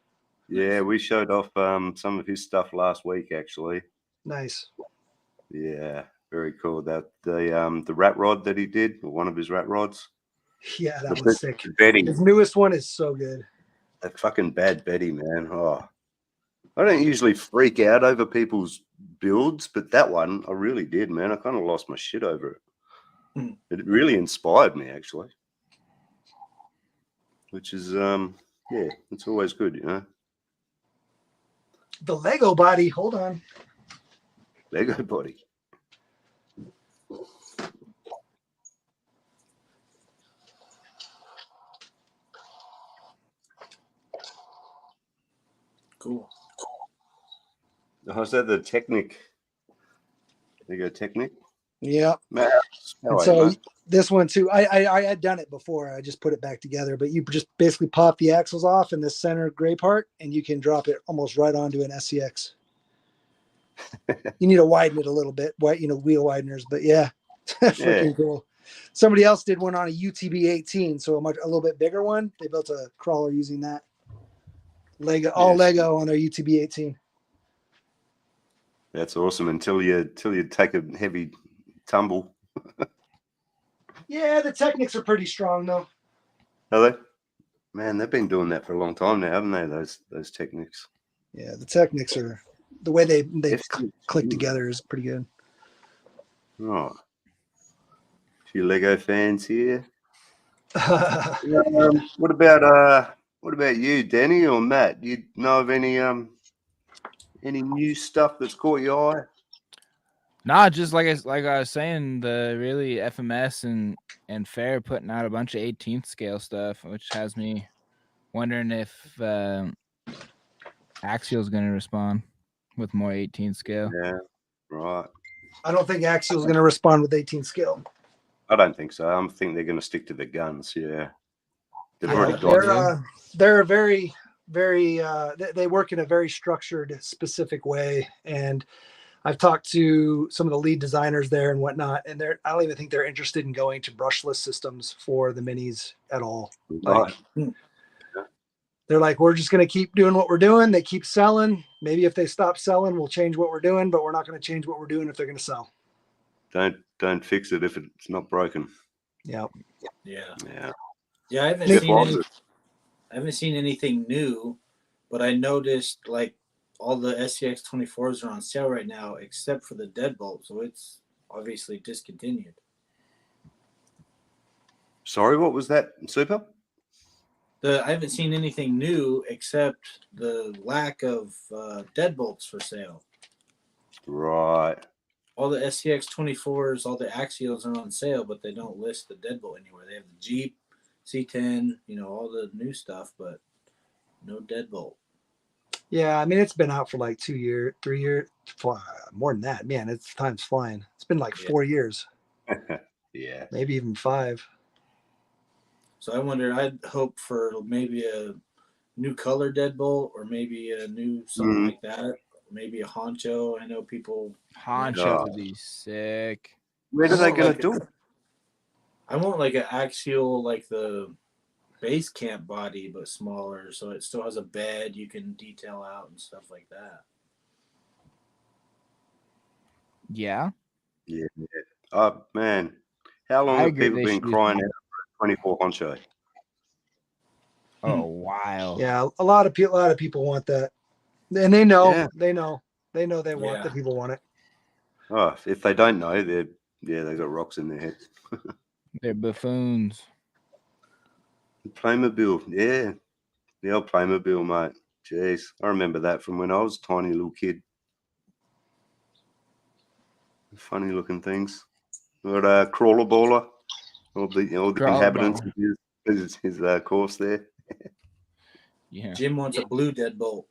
Yeah, we showed off some of his stuff last week, actually. Nice. Yeah, very cool. That the rat rod that he did, or one of his rat rods. Yeah, that was sick. Betty. His newest one is so good. That fucking Bad Betty, man. Oh, I don't usually freak out over people's builds, but that one I really did, man. I kind of lost my shit over it. It really inspired me, actually. Which is, it's always good, you know. The Lego body. Hold on. Lego body. Cool. How's that the Technic? Lego Technic? Yeah. Man, so this one too, I had done it before. I just put it back together, but you just basically pop the axles off in the center gray part and you can drop it almost right onto an SCX. You need to widen it a little bit, wheel wideners, but freaking cool. Somebody else did one on a UTB 18, so a little bit bigger one. They built a crawler using that. Lego on their UTB 18. That's awesome until you take a heavy tumble. Yeah, the Technics are pretty strong though. Are they? Man, they've been doing that for a long time now, haven't they? Those Technics. Yeah, the Technics are the way they click together is pretty good. Oh, a few Lego fans here. What about you, Danny or Matt? Do you know of any new stuff that's caught your eye? Nah, just like I was saying, the really FMS and Fair putting out a bunch of 18th scale stuff, which has me wondering if Axial's going to respond with more 18th scale. Yeah, right. I don't think Axial's going to respond with 18th scale. I don't think so. I think they're going to stick to the guns. Yeah, they've already got them. They're very, very. They work in a very structured, specific way, and I've talked to some of the lead designers there and whatnot, and I don't even think they're interested in going to brushless systems for the minis at all. Right. They're like, we're just going to keep doing what we're doing. They keep selling. Maybe if they stop selling, we'll change what we're doing, but we're not going to change what we're doing if they're going to sell. Don't fix it if it's not broken. Yeah. I haven't seen anything new, but I noticed like all the SCX 24s are on sale right now, except for the deadbolt, so it's obviously discontinued. Sorry, what was that, Super? I haven't seen anything new except the lack of deadbolts for sale. Right. All the SCX 24s, all the Axials are on sale, but they don't list the deadbolt anywhere. They have the Jeep, C10, all the new stuff, but no deadbolt. Yeah, I mean, it's been out for like 2 years, 3 years, more than that. Man, time's flying. It's been like 4 years. Yeah. Maybe even 5. So I wonder, I'd hope for maybe a new color deadbolt or maybe a new something like that. Maybe a honcho. I know people. Honcho would be sick. Where are they going to do it? I want like an axial, like the base camp body, but smaller, so it still has a bed you can detail out and stuff like that. Yeah. Oh man, how long have people been crying out for a 24 honcho? Oh wow. Yeah, a lot of people want that, and they know they want that people want it. Oh, if they don't know, they got rocks in their heads. They're buffoons. Playmobil, yeah. The old Playmobil, mate. Jeez, I remember that from when I was a tiny little kid. Funny looking things. Got a crawler baller. All the inhabitants of his course there. Yeah. Jim wants a blue deadbolt.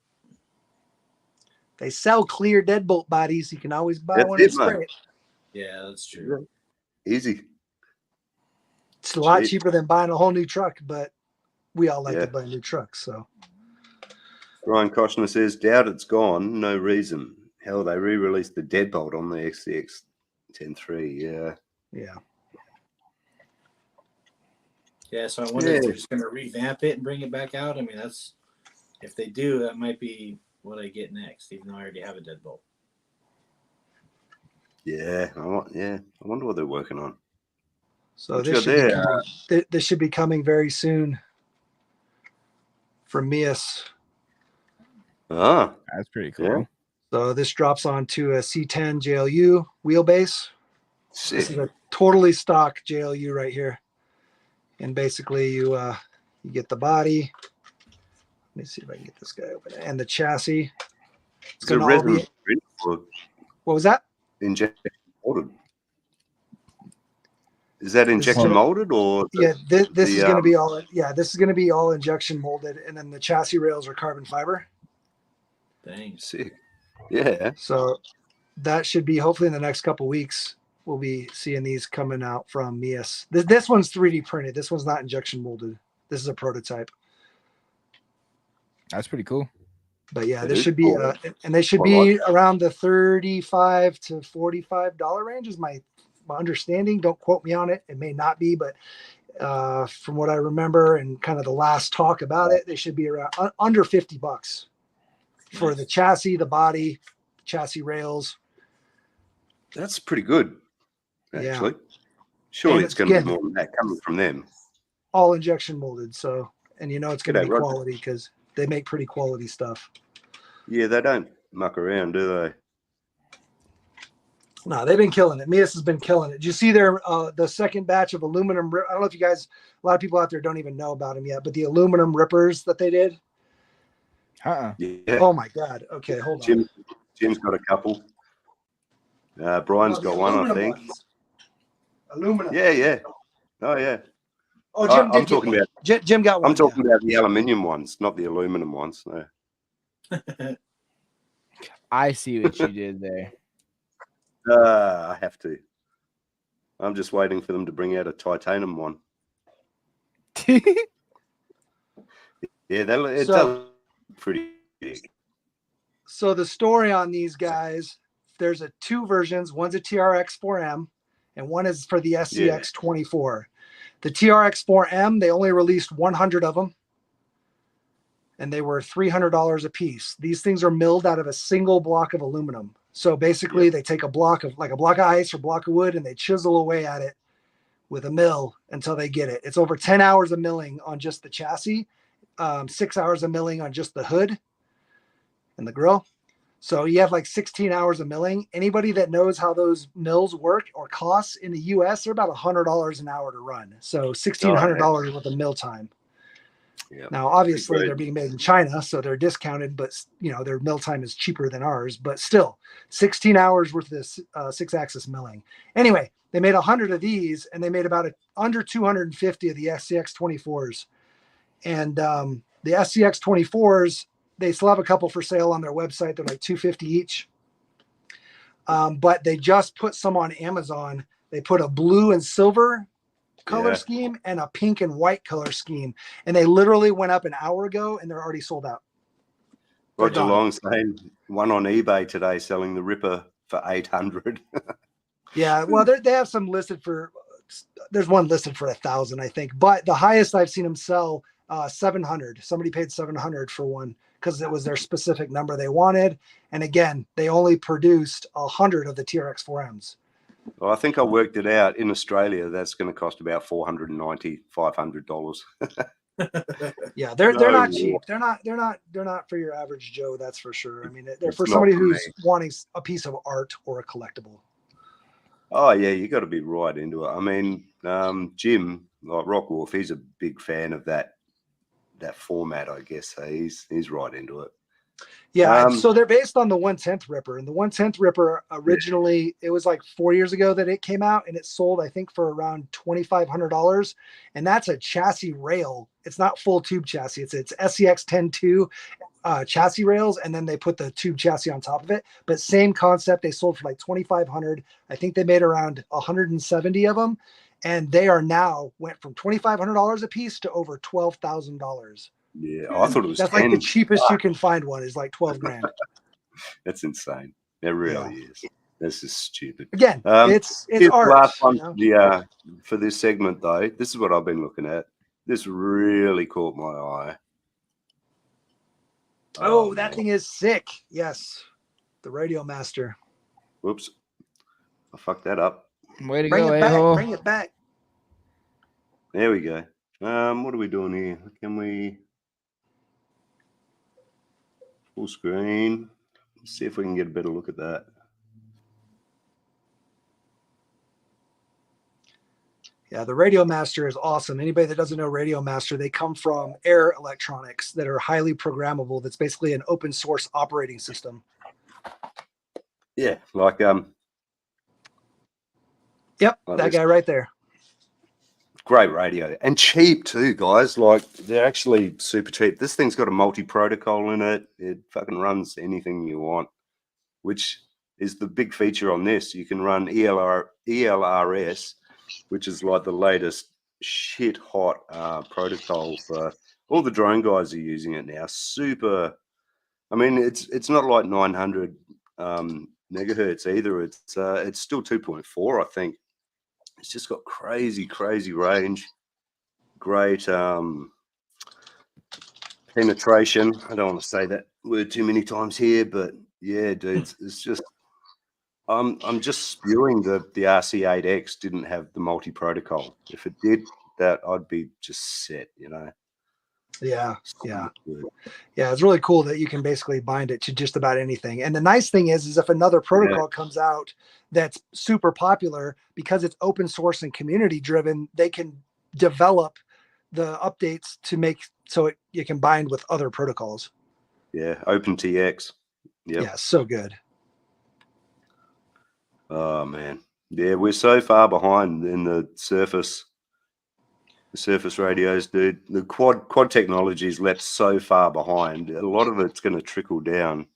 They sell clear deadbolt bodies. You can always buy That's one it, and spray mate. it. Yeah, that's true. Easy. It's a lot Cheap. cheaper than buying a whole new truck, but we all like Yeah. to buy new trucks. So Ryan Koshner says, doubt it's gone. No reason. Hell, they re-released the deadbolt on the XCX 10.3. Yeah. yeah. Yeah, so I wonder if they're just going to revamp it and bring it back out. I mean, that's if they do, that might be what I get next, even though I already have a deadbolt. Yeah. I wonder what they're working on. So What this you should, got be there? coming, this should be coming very soon from Mias. Ah, That's pretty cool. Yeah. So this drops onto a C10 JLU wheelbase. This is sick. a totally stock JLU right here. And basically you get the body. Let me see if I can get this guy open. And the chassis. It's Is it going to all resin be. print or What was that? injection molded? Is that injection gonna- molded or? Yeah, this is going to um, be all. Yeah, this is going to be all injection molded, and then the chassis rails are carbon fiber. Dang. Sick. Yeah. So that should be hopefully in the next couple weeks. We'll be seeing these coming out from Mias. This one's 3D printed. This one's not injection molded. This is a prototype. That's pretty cool. But yeah, That this is should be, cool. and they should I be around the $35 to $45 range. Is my understanding. Don't quote me on it. It may not be, but from what I remember and kind of the last talk about it, they should be around under $50 for the chassis, the body, chassis rails. That's pretty good, Yeah. actually. Surely And it's going to be again- more than that coming from them. All injection molded. So, and you know it's going to G'day, be Roger. quality because they make pretty quality stuff. Yeah, they don't muck around, do they? No, they've been killing it. Mias has been killing it. Did you see their the second batch of aluminum? I don't know if you guys, a lot of people out there don't even know about them yet, but the aluminum rippers that they did. Yeah. Oh my God. Okay, hold on. Jim's got a couple. Brian's Oh, the got one, I aluminum think. ones. Aluminum. Yeah. Oh, yeah. Oh, Jim I'm did get talking one. about. Jim got one. I'm talking about the aluminium ones, not the aluminum ones. No. I see what you did there. I have to. I'm just waiting for them to bring out a titanium one. Yeah, it does pretty big. So the story on these guys, there's two versions. One's a TRX 4M, and one is for the SCX 24. The TRX 4M, they only released 100 of them, and they were $300 a piece. These things are milled out of a single block of aluminum. So basically, they take a block of ice or block of wood, and they chisel away at it with a mill until they get it. It's over 10 hours of milling on just the chassis, 6 hours of milling on just the hood and the grill. So you have like 16 hours of milling. Anybody that knows how those mills work or costs in the US, they're about $100 an hour to run. So $1,600 worth of mill time. Yeah. Now, obviously they're being made in China, so they're discounted, but you know, their mill time is cheaper than ours, but still 16 hours worth of this 6-axis milling. Anyway, they made 100 of these and they made about under 250 of the SCX 24s. And the SCX 24s, they still have a couple for sale on their website. They're like $250 each. But they just put some on Amazon. They put a blue and silver color scheme and a pink and white color scheme. And they literally went up an hour ago and they're already sold out. Roger Long saying one on eBay today selling the Ripper for 800. Yeah, well, they have some listed for. There's one listed for 1,000, I think. But the highest I've seen them sell 700. Somebody paid 700 for one because it was their specific number they wanted. And again, they only produced 100 of the TRX 4Ms. Well, I think I worked it out in Australia. That's going to cost about $490, $500. Yeah, they're not cheap. They're not for your average Joe. That's for sure. I mean, they're for somebody who's wanting a piece of art or a collectible. Oh yeah, you got to be right into it. I mean, Jim, like Rockwolf, he's a big fan of that format, I guess. So he's right into it. Yeah, so they're based on the 1/10 Ripper, and the 1/10 Ripper originally it was like 4 years ago that it came out, and it sold I think for around $2,500, and that's a chassis rail. It's not full tube chassis. It's SEX 10.2 chassis rails, and then they put the tube chassis on top of it. But same concept. They sold for like 2,500. I think they made around 170 of them, and they are now went from $2,500 a piece to over $12,000. Yeah, I thought it was that's 10. like the cheapest you can find one is like 12 grand. That's insane. It really is. This is stupid. Again, it's art. Last one for this segment though. This is what I've been looking at. This really caught my eye. Oh, that thing is sick. Yes, the Radio Master. Whoops, I fucked that up. Way to Bring go, it back. a-hole. Bring it back. There we go. What are we doing here? Can we full screen? Let's see if we can get a better look at that. Yeah, the Radio Master is awesome. Anybody that doesn't know Radio Master, they come from Air Electronics that are highly programmable. That's basically an open source operating system. Yeah, like Yep, like that this. guy right there. Great radio and cheap too, guys. Like they're actually super cheap. This thing's got a multi-protocol in it. It fucking runs anything you want, which is the big feature on this. You can run ELRS, which is like the latest shit hot protocol for all the drone guys are using it now. Super. I mean, it's not like 900 megahertz either. It's still 2.4, I think. It's just got crazy range, great penetration. I don't want to say that word too many times here, but yeah, dude, it's just I'm just spewing the RC8X didn't have the multi-protocol. If it did, that I'd be just set, you know. Yeah. It's really cool that you can basically bind it to just about anything. And the nice thing is if another protocol comes out that's super popular, because it's open source and community driven, they can develop the updates to make so you can bind with other protocols. Yeah, OpenTX. Yep. Yeah, so good. Oh man, yeah, we're so far behind in the surface radios, dude. The quad technology's left so far behind. A lot of it's going to trickle down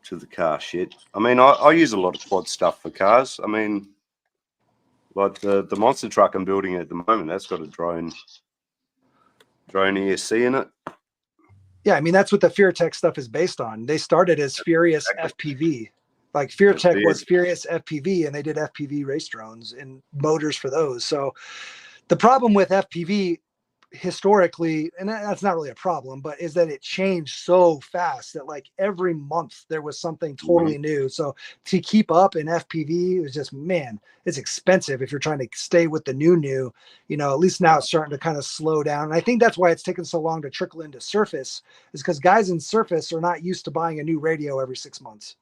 to the car shit. I mean, I use a lot of quad stuff for cars. I mean, like the monster truck I'm building at the moment, that's got a drone ESC in it. Yeah, I mean, that's what the FearTech stuff is based on. They started as Furious FPV. Like FearTech was Furious FPV, and they did FPV race drones and motors for those. So the problem with FPV historically, and that's not really a problem, but is that it changed so fast that like every month there was something totally new. So to keep up in FPV, it was just, man, it's expensive if you're trying to stay with the new, you know. At least now it's starting to kind of slow down. And I think that's why it's taken so long to trickle into surface, is because guys in surface are not used to buying a new radio every 6 months,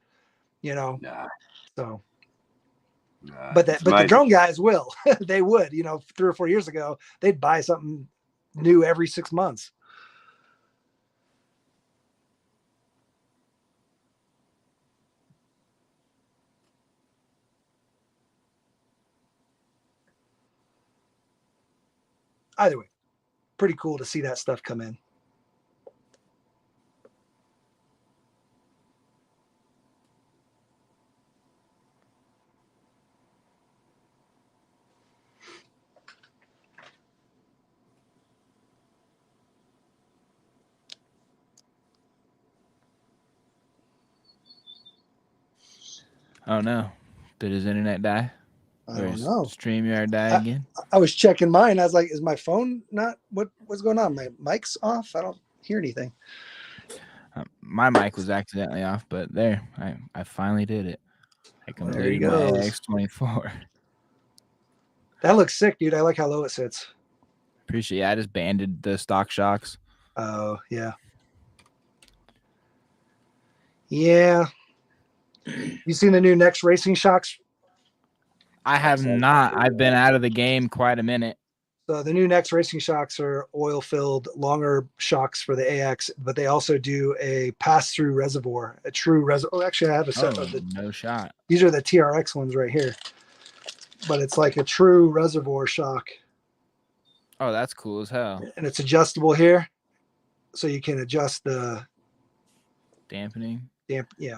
you know. So but the drone guys will. They would, you know, 3 or 4 years ago, they'd buy something new every 6 months. Either way, pretty cool to see that stuff come in. Oh no. Did his internet die? I don't know. StreamYard die again? I was checking mine. I was like, is my phone not, what's going on? My mic's off. I don't hear anything. My mic was accidentally off, but there, I finally did it. I completed my X24. That looks sick, dude. I like how low it sits. Appreciate it. I just banded the stock shocks. Oh, yeah. Yeah. You seen the new Next Racing shocks? I have not. I've been out of the game quite a minute. So the new Next racing shocks are oil-filled, longer shocks for the AX, but they also do a pass-through reservoir, a true reservoir. Oh, actually, I have a set of the. No shot. These are the TRX ones right here, but it's like a true reservoir shock, Oh, that's cool as hell. and it's adjustable here, so you can adjust the Dampening.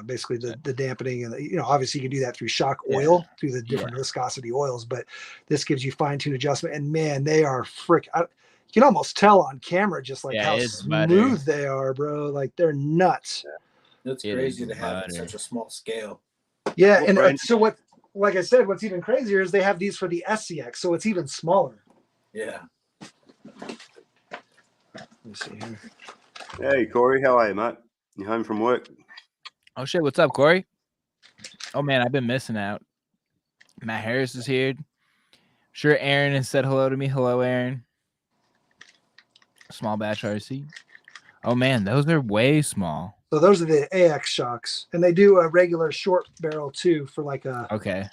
basically the dampening, and obviously you can do that through shock oil, through the different viscosity oils, but this gives you fine-tune adjustment. And man, they are you can almost tell on camera just like how smooth they are, bro. Like they're nuts. It's crazy to have it such a small scale. Yeah, and so like I said, what's even crazier is they have these for the SCX, so it's even smaller. Yeah. Let me see here. Hey, Corey, how are you, mate? You home from work? Oh shit, what's up, Corey? Oh man, I've been missing out. Matt Harris is here. Sure, Aaron has said hello to me. Hello, Aaron. Small batch RC. Oh man, those are way small. So those are the AX shocks, and they do a regular short barrel too for like a. Okay.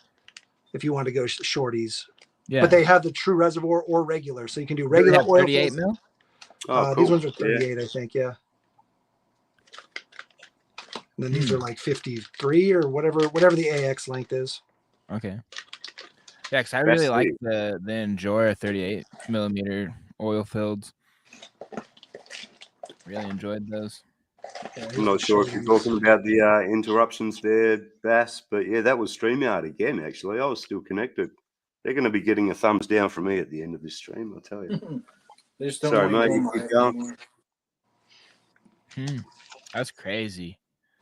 If you want to go shorties. Yeah. But they have the true reservoir or regular, so you can do regular oil. 38 mil. Oh, cool. These ones are 38, I think. Yeah. And then these are like 53 or whatever the AX length is. Okay. Yeah, because I really like the Enjoyer 38 millimeter oil filled. Really enjoyed those. Yeah, I'm not sure if you're talking about the interruptions there, Bass, but yeah, that was StreamYard again, actually. I was still connected. They're going to be getting a thumbs down from me at the end of this stream, I'll tell you. Sorry, mate, you keep going. That's crazy.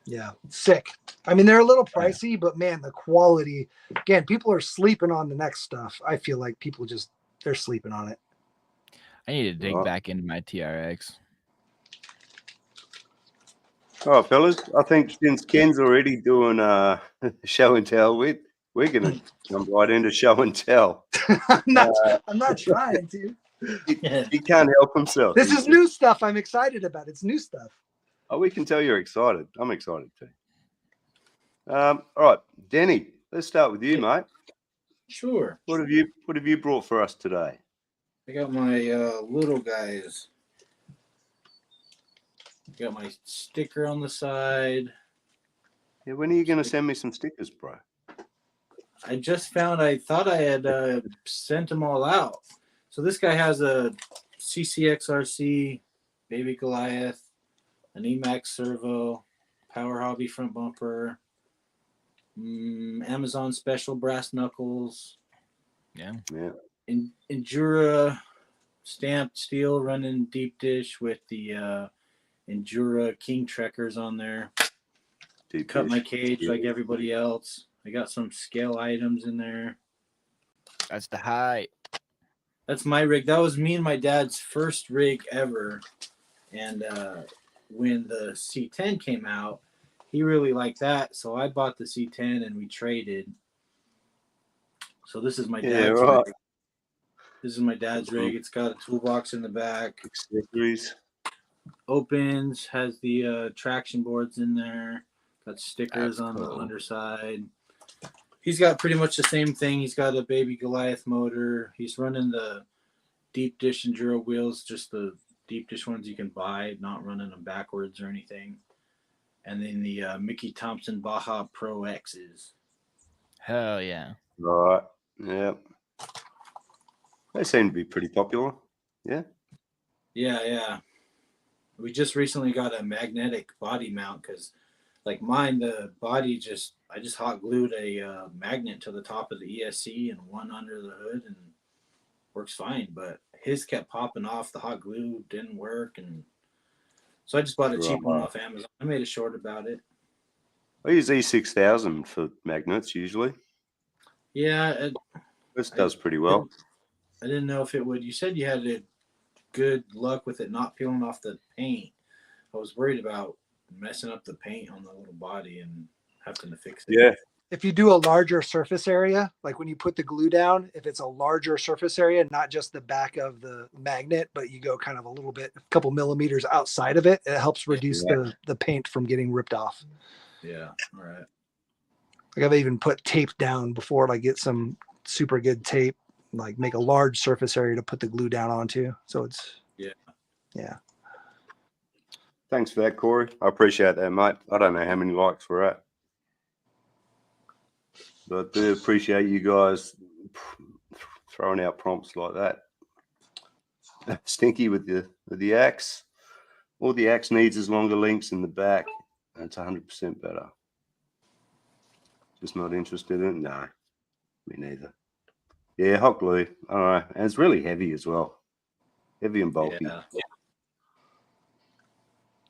Yeah, sick. I mean, they're a little pricey, but man, the quality. Again, people are sleeping on the next stuff. I feel like people they're sleeping on it. I need to dig back into my TRX. All right, fellas. I think since Ken's already doing show and tell, we're going to jump right into show and tell. I'm not trying to. He can't help himself. This is new stuff I'm excited about. It's new stuff. Oh, we can tell you're excited. I'm excited too. All right, Denny, let's start with you, mate. Sure. What have you brought for us today? I got my little guys. Got my sticker on the side. Yeah, when are you going to send me some stickers, bro? I just found. I thought I had sent them all out. So this guy has a CCXRC Baby Goliath, an Emax servo, Power Hobby front bumper, Amazon special brass knuckles. Yeah. Endura stamped steel running deep dish with the Endura King Trekkers on there. Cut my cage like everybody else. I got some scale items in there. That's the height. That's my rig. That was me and my dad's first rig ever. And when the C10 came out, he really liked that. So I bought the C10 and we traded. So this is my dad's rig. This is my dad's rig. It's got a toolbox in the back. Accessories. Opens, has the traction boards in there. Got stickers on the underside. He's got pretty much the same thing. He's got a Baby Goliath motor. He's running the deep dish Enduro wheels, just the deep dish ones you can buy, not running them backwards or anything. And then the Mickey Thompson Baja Pro X's. Hell yeah. Right. Yeah. They seem to be pretty popular. Yeah. Yeah. We just recently got a magnetic body mount because, like mine, the body I just hot glued a magnet to the top of the ESC and one under the hood and works fine. But his kept popping off. The hot glue didn't work, and so I just bought a cheap one off Amazon. I made a short about it. I use E6000 for magnets usually. Yeah, This does pretty well. I didn't know if it would. You said you had good luck with it not peeling off the paint. I was worried about messing up the paint on the little body and having to fix it. Yeah. If you do a larger surface area, like when you put the glue down, if it's a larger surface area, not just the back of the magnet, but you go kind of a couple millimeters outside of it, it helps reduce the paint from getting ripped off. Yeah. All right. Like I've even put tape down before, like get some super good tape like make a large surface area to put the glue down onto. So it's yeah. Thanks for that, Corey. I appreciate that, mate. I don't know how many likes we're at, but I do appreciate you guys throwing out prompts like that. Stinky with the axe. All the axe needs is longer links in the back, and it's 100% better. Just not interested in it? No, me neither. Yeah, hot glue. I don't know. And it's really heavy as well. Heavy and bulky. Yeah.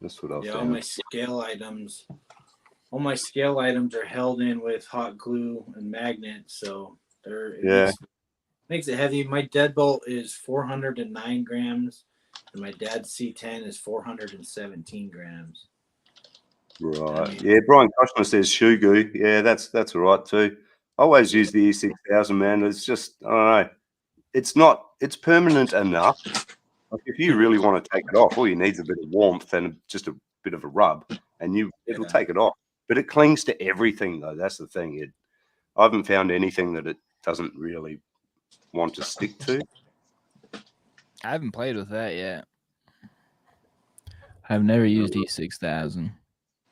That's what I've Yeah, found. all my scale items are held in with hot glue and magnets, so makes it heavy. My deadbolt is 409 grams, and my dad's C10 is 417 grams. Right. Yeah, Brian Kushner says shoe goo. Yeah, that's all right too. I always use the E6000, man. It's just, I don't know. It's permanent enough. Like if you really want to take it off, all you need is a bit of warmth and just a bit of a rub, and it'll take it off. But it clings to everything, though. That's the thing. I haven't found anything that it doesn't really want to stick to. I haven't played with that yet. I've never used E6000.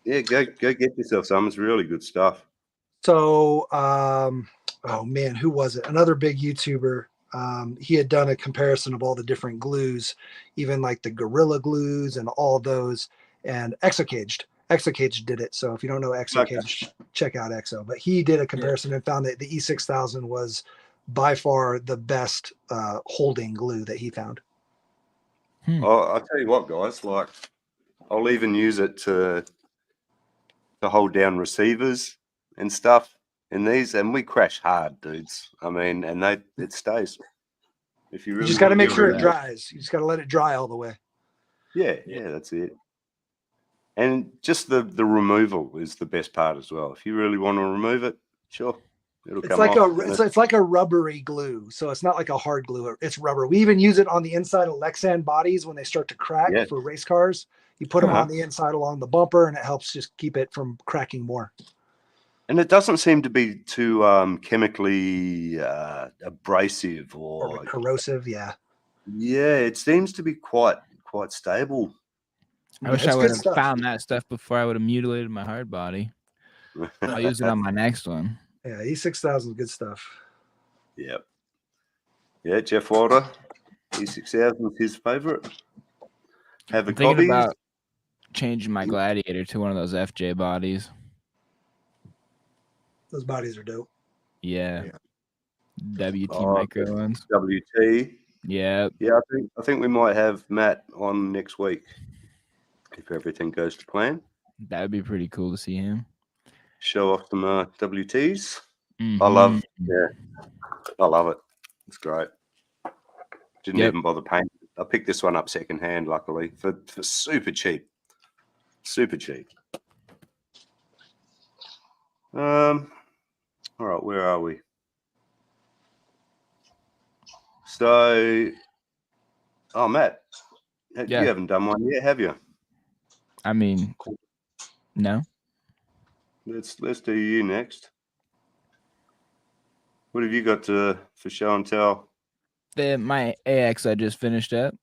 Yeah, go get yourself some. It's really good stuff. So, oh man, who was it? Another big YouTuber. He had done a comparison of all the different glues, even like the Gorilla glues and all those, and Exocaged. Exocaged did it. So if you don't know Exocaged, check out Exo. But he did a comparison and found that the E6000 was by far the best holding glue that he found. I'll tell you what, guys. Like, I'll even use it to hold down receivers and stuff in these, and we crash hard, dudes. I mean, and it stays. If you really just got to make sure it dries. You just got to let it dry all the way. Yeah, that's it. And just the removal is the best part as well. If you really want to remove it, sure, it'll come off. It's like a rubbery glue, so it's not like a hard glue. It's rubber. We even use it on the inside of Lexan bodies when they start to crack for race cars. You put them on the inside along the bumper, and it helps just keep it from cracking more. And it doesn't seem to be too chemically abrasive or corrosive. Yeah. Yeah, it seems to be quite stable. I wish I would have found that stuff before I would have mutilated my hard body. I'll use it on my next one. Yeah, E6000 is good stuff. Yep. Yeah, Jeff Wilder, E6000 is his favorite. I'm thinking about changing my Gladiator to one of those FJ bodies. Those bodies are dope. Yeah. WT micro ones. WT. Yeah. Yeah, I think we might have Matt on next week if everything goes to plan. That would be pretty cool to see him. Show off some WTs. Mm-hmm. I love it. It's great. Didn't even bother paying. I picked this one up secondhand, luckily, for super cheap. Super cheap. All right, where are we? So, Matt, you haven't done one yet, have you? I mean, no. Let's do you next. What have you got for show and tell? My AX I just finished up.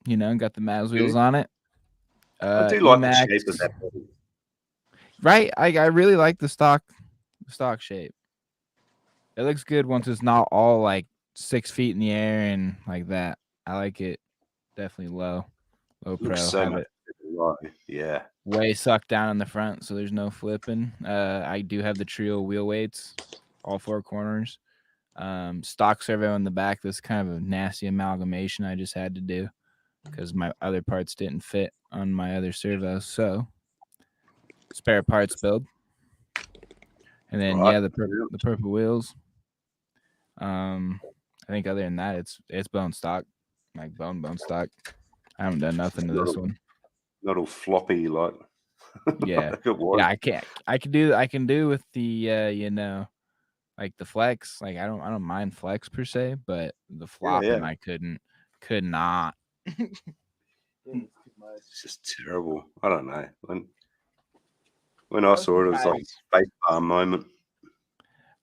Got the Mavs wheels on it. I do like the shape of that body. Right, I really like the stock shape. It looks good once it's not all like 6 feet in the air and like that. I like it. Definitely low pro. So much low. Yeah. Way sucked down in the front, so there's no flipping. I do have the trio wheel weights, all 4 corners. Stock servo in the back. That's kind of a nasty amalgamation I just had to do because my other parts didn't fit on my other servos. So spare parts build. And then the purple wheels. I think other than that, it's bone stock, like bone stock. I haven't done nothing to this one. Not all floppy like. Yeah, I can do with the like the flex. Like I don't mind flex per se, but the flopping I could not. It's just terrible. I don't know. When I saw it, it was like a space bar moment.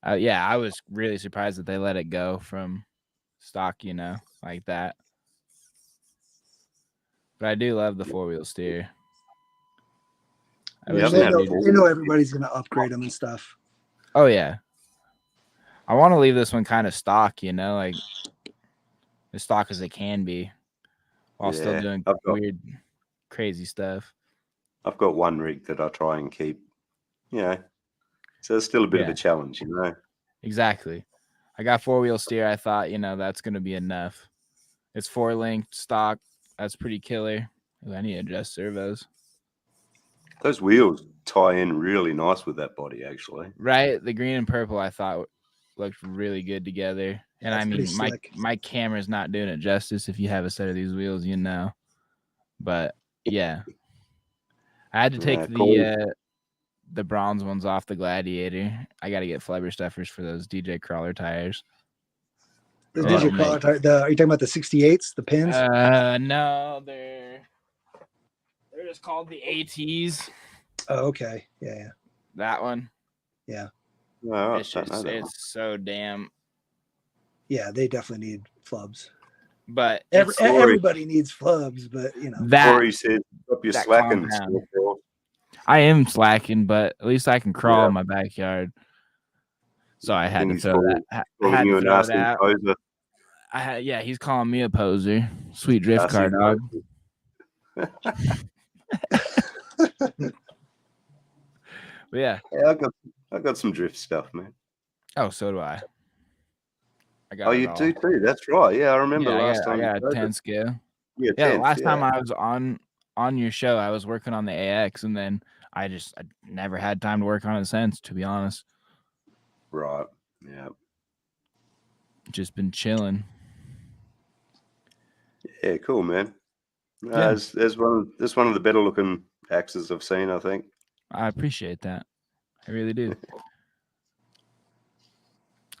I was really surprised that they let it go from stock, you know, like that. But I do love the 4-wheel steer. I Yeah, wish I've They had know, four. they know everybody's going to upgrade them and stuff. Oh yeah. I want to leave this one kind of stock, you know, like as stock as it can be, while still Yeah, doing I've got weird, crazy stuff. one rig that I try and keep. You know, so it's still a bit of Yeah. a challenge, you know. Exactly. I got 4-wheel steer. I thought, you know, that's going to be enough. It's 4-linked stock. That's pretty killer. Ooh, I need to adjust servos. Those wheels tie in really nice with that body, actually. Right, the green and purple I thought looked really good together. And That's I pretty mean, slick. my camera's not doing it justice. If you have a set of these wheels, you know. But yeah, I had to take the bronze ones off the Gladiator. I got to get flubber stuffers for those DJ Crawler tires. The Right. Digit Crawler tire, are you talking about the 68s, the pins? No, they're just called the ATs. Oh, okay. Yeah. That one. Yeah. No, It's just it's so damn. Yeah, they definitely need flubs. But Everybody needs flubs, but you know. that Corey said, "Stop your that slacking." compound. SmallKrawlz. I am slacking, but at least I can crawl Yeah. in my backyard. So I had think to he's throw that. I calling had you to an throw it nasty out. poser. Yeah, he's calling me a poser. Sweet drift Nasty car dog. But yeah. Yeah, I got some drift stuff, man. Oh, so do I. I got Oh, it you all. do too. That's right. Yeah, I remember Yeah, last time. I you got a showed 10 us. scale. Yeah, Yeah, the 10th, last time yeah. I was on your show, I was working on the AX, and then I never had time to work on it since, to be honest. Right. Yeah. Just been chilling. Yeah, cool, man. Yeah. There's one of the better looking axes I've seen, I think. I appreciate that. I really do.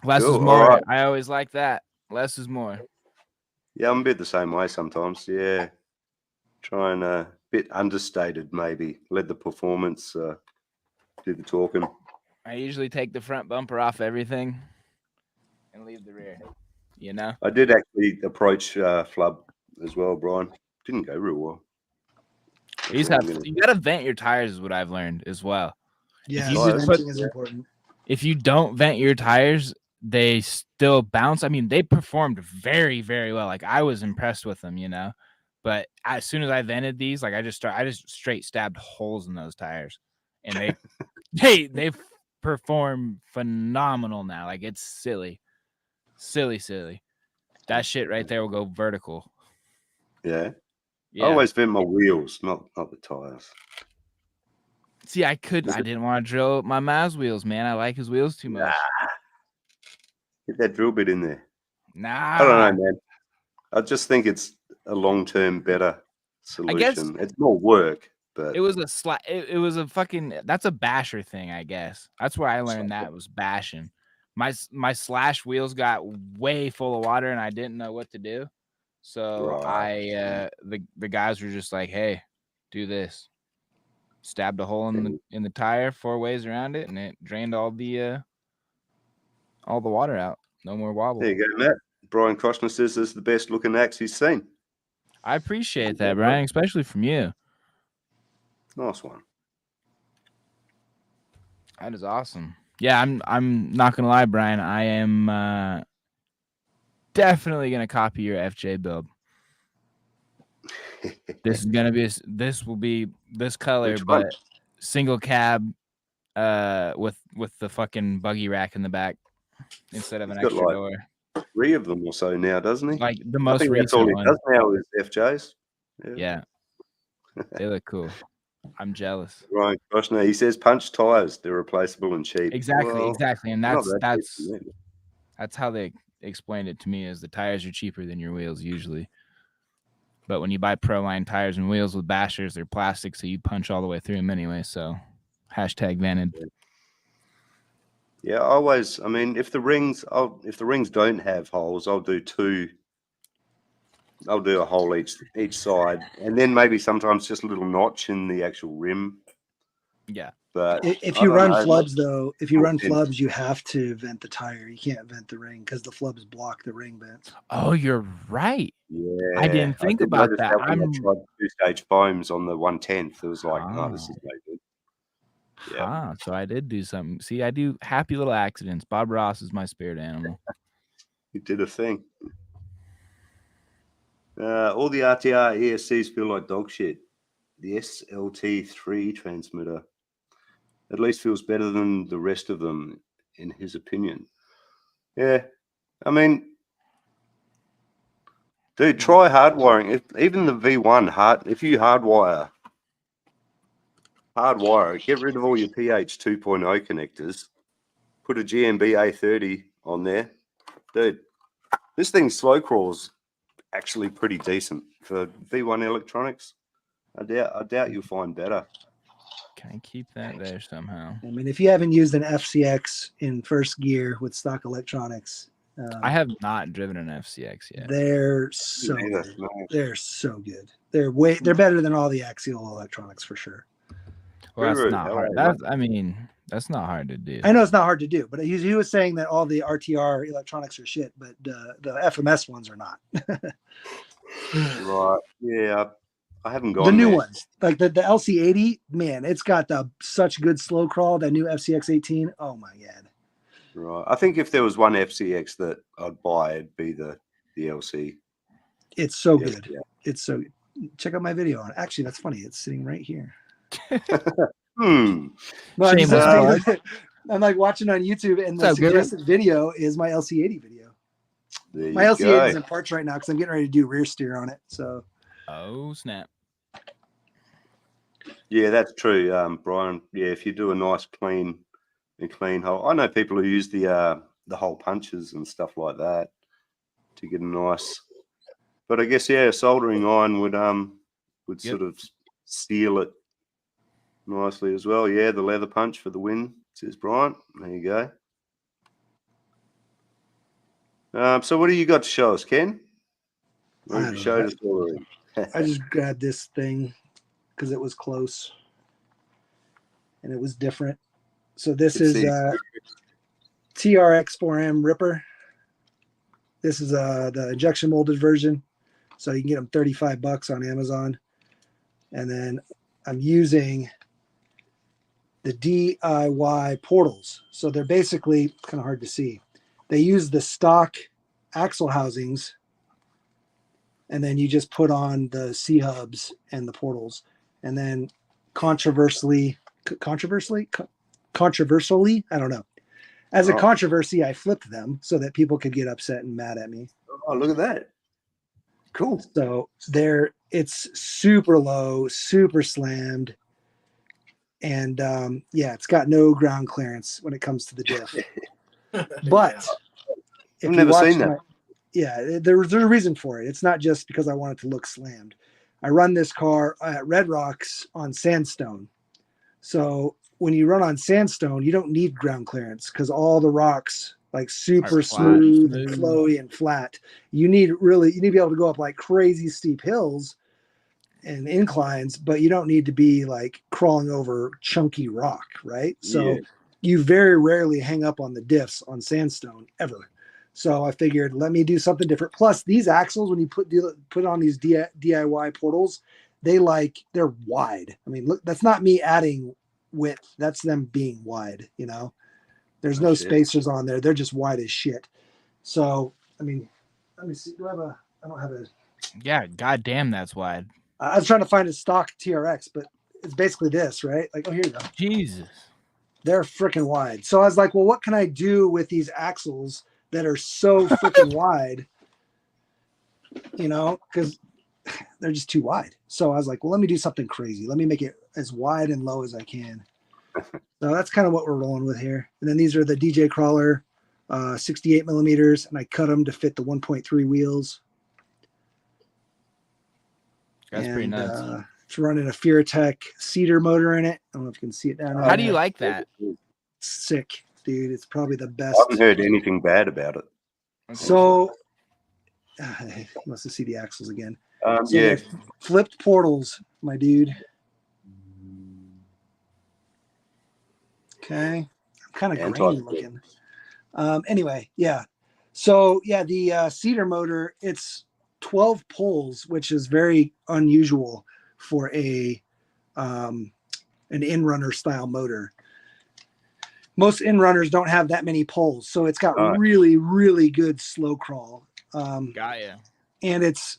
Less Cool, is more. alright. I always like that. Less is more. Yeah, I'm a bit the same way sometimes. Yeah. Try and bit understated, maybe. Let the performance do the talking. I usually take the front bumper off everything and leave the rear. You know? I did actually approach Flub as well, Brian. Didn't go real well. You gotta vent your tires, is what I've learned as well. Yeah, If you just put- venting is important. If you don't vent your tires, they still bounce. I mean, they performed very, very well. Like I was impressed with them, you know. But as soon as I vented these, like I just straight stabbed holes in those tires, and they perform phenomenal now. Like it's silly. That shit right there will go vertical. Yeah. Yeah. I always vent my wheels, not the tires. See, I didn't want to drill my Maz wheels, man. I like his wheels too much. Get that drill bit in there. Nah. I don't know, man. I just think it's a long-term better solution. It's more work, but it was it was a fucking, that's a basher thing, I guess. That's where I learned that was bashing. My slash wheels got way full of water and I didn't know what to do. So Right. the guys were just like, hey, do this. Stabbed a hole in the tire 4 ways around it, and it drained all the water out. No more wobble. There you go, Matt. Brian Koshner says this is the best looking axe he's seen. I appreciate that, Brian, especially from you. Nice one. That is awesome. Yeah, I'm not gonna lie, Brian. I am definitely gonna copy your FJ build. This will be this color, but single cab with the fucking buggy rack in the back instead of an extra door. 3 of them or so now, doesn't he? Like the I most think that's all recent he one. does now is FJs. Yeah. They look cool. I'm jealous. Ryan Koshner, he says punch tires, they're replaceable and cheap. Exactly, Well, exactly. And not that cheap to me. that's how they explained it to me, is the tires are cheaper than your wheels usually. But when you buy Proline tires and wheels with bashers, they're plastic, so you punch all the way through them anyway. So #vented. Yeah, I mean, if the rings don't have holes, I'll do 2. I'll do a hole each side, and then maybe sometimes just a little notch in the actual rim. Yeah. But If I you don't run know, flubs, though, if you run content. flubs, you have to vent the tire. You can't vent the ring because the flubs block the ring vents. Oh, you're right. Yeah, I didn't think did about notice that. when I tried 2-stage foams on the 110th. It was like, no, this is no good. Yeah. So I did do something. See, I do happy little accidents. Bob Ross is my spirit animal. You did a thing. All the RTR ESCs feel like dog shit. The SLT3 transmitter at least feels better than the rest of them, in his opinion. Yeah, I mean, dude, try hardwiring. Even the V1 if you hardwire, get rid of all your PH 2.0 connectors, put a GMB A30 on there, dude. This thing's slow crawls actually pretty decent for V1 electronics. I doubt you'll find better. Can I keep that there somehow? I mean, if you haven't used an FCX in first gear with stock electronics, I have not driven an FCX yet. they're so Neither, good. no. They're so good. They're better than all the axial electronics for sure. Well, that's Rude. not How hard. are you, That's not hard to do. I know it's not hard to do, but he was saying that all the RTR electronics are shit, but the FMS ones are not. Right. Yeah. I haven't gone The new there. ones, like the LC80, man, it's got such good slow crawl. That new FCX 18, oh my god! Right. I think if there was one FCX that I'd buy, it'd be the LC. It's so Yeah, good. yeah. It's so. Check out my video on it. Actually, that's funny. It's sitting right here. Hmm. No, Shameless I'm like watching on YouTube, and the What's up, Gilbert? suggested video is my LC80 video. There My you LC80 go. is in parts right now because I'm getting ready to do rear steer on it. So Oh snap! Yeah, that's true, Brian. Yeah, if you do a nice clean hole, I know people who use the hole punches and stuff like that to get a nice. But I guess a soldering iron would Yep. sort of seal it nicely as well. Yeah, the leather punch for the win, says Brian. There you go. So what do you got to show us, Ken? What I have you don't showed know. us already? I just grabbed this thing because it was close and it was different. So this Let's is see. TRX4M Ripper. This is the injection molded version. So you can get them $35 on Amazon. And then I'm using the DIY portals. So they're basically kind of hard to see. They use the stock axle housings, and then you just put on the C hubs and the portals. And then controversially, I don't know. As a controversy, I flipped them so that people could get upset and mad at me. Oh, look at that. Cool. So it's super low, super slammed. And it's got no ground clearance when it comes to the diff. But if I've never seen that. there's a reason for it. It's not just because I want it to look slammed. I run this car at Red Rocks on sandstone. So when you run on sandstone, you don't need ground clearance because all the rocks like super smooth and flowy and flat. You need to be able to go up like crazy steep hills and inclines, but you don't need to be like crawling over chunky rock, right? So you very rarely hang up on the diffs on sandstone ever. So I figured, let me do something different. Plus, these axles, when you put on these DIY portals, they're wide. I mean, look, that's not me adding width. That's them being wide. You know, there's no spacers on there. They're just wide as shit. So, I mean, let me see. I don't have a. Yeah, goddamn, that's wide. I was trying to find a stock TRX, but it's basically this, right? Like, oh, here you go. Jesus. They're freaking wide. So I was like, well, what can I do with these axles that are so freaking wide? You know, because they're just too wide. So I was like, well, let me do something crazy. Let me make it as wide and low as I can. So that's kind of what we're rolling with here. And then these are the DJ Crawler 68 millimeters, and I cut them to fit the 1.3 wheels. That's pretty nuts. It's running a Furatech Cedar motor in it. I don't know if you can see it down there. How do you like that? Sick, dude. It's probably the best. I haven't heard anything bad about it. So, you must have seen the axles again. Flipped portals, my dude. Okay. I'm kind of And grainy type. looking. Anyway, yeah. So yeah, the cedar motor, it's 12 poles, which is very unusual for a an in-runner style motor. Most in-runners don't have that many poles, so it's got really, really good slow crawl. Got ya. And it's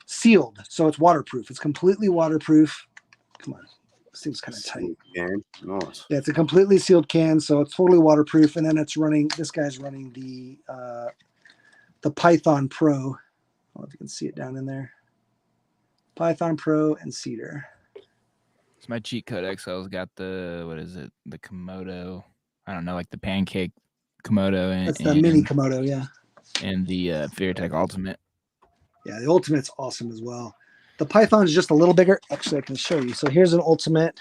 sealed, so it's waterproof. It's completely waterproof. Come on, this thing's kind of tight. Nice. Yeah, it's a completely sealed can, so it's totally waterproof. And then it's running. This guy's running the Python Pro. I don't know if you can see it down in there. Python Pro and cedar. So my cheat code XL's got the, what is it? The Komodo. I don't know, like the pancake Komodo. And, That's the mini Komodo, yeah. And the Feartech Ultimate. Yeah, the Ultimate's awesome as well. The Python is just a little bigger. Actually, I can show you. So here's an Ultimate.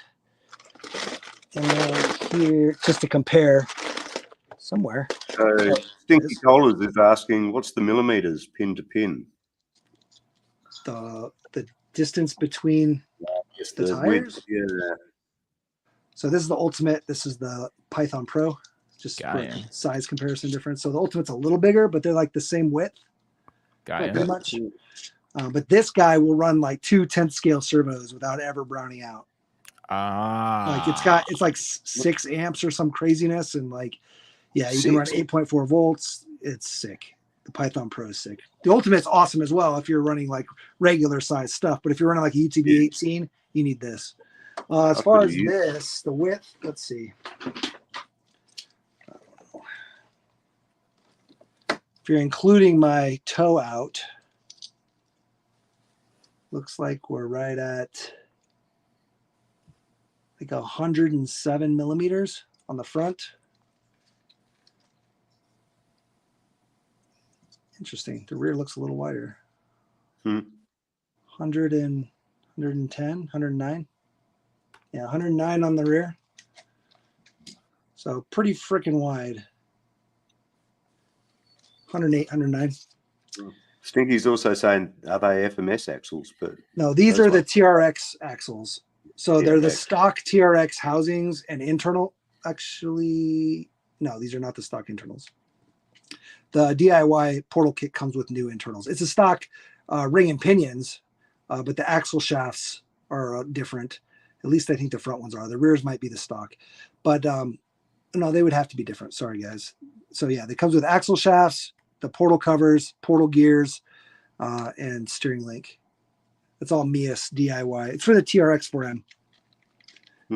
And then here, just to compare somewhere. Stinky Collars is asking, what's the millimeters pin to pin? The distance between the tires. Yeah. So this is the Ultimate. This is the Python Pro. Just for size comparison difference. So the Ultimate's a little bigger, but they're like the same width. Pretty much. But this guy will run like 2 10th scale servos without ever browning out. Like it's like 6 amps or some craziness, and like, yeah, you can run 8.4 volts. It's sick. The Python Pro is sick. The Ultimate's awesome as well if you're running like regular size stuff. But if you're running like a UTV 18, you need this. As far as this, the width, let's see. If you're including my toe out, looks like we're right at like 107 millimeters on the front. Interesting. The rear looks a little wider. 100 and 110, 109. Yeah, 109 on the rear. So pretty freaking wide. 108, 109. Stinky's also saying, are they FMS axles? But no, these are the TRX axles. So they're the stock TRX housings and internal. Actually, no, these are not the stock internals. The DIY portal kit comes with new internals. It's a stock ring and pinions, but the axle shafts are different. At least I think the front ones are. The rears might be the stock. But no, they would have to be different. Sorry, guys. So yeah, it comes with axle shafts, the portal covers, portal gears, and steering link. It's all Mias DIY. It's for the TRX 4M.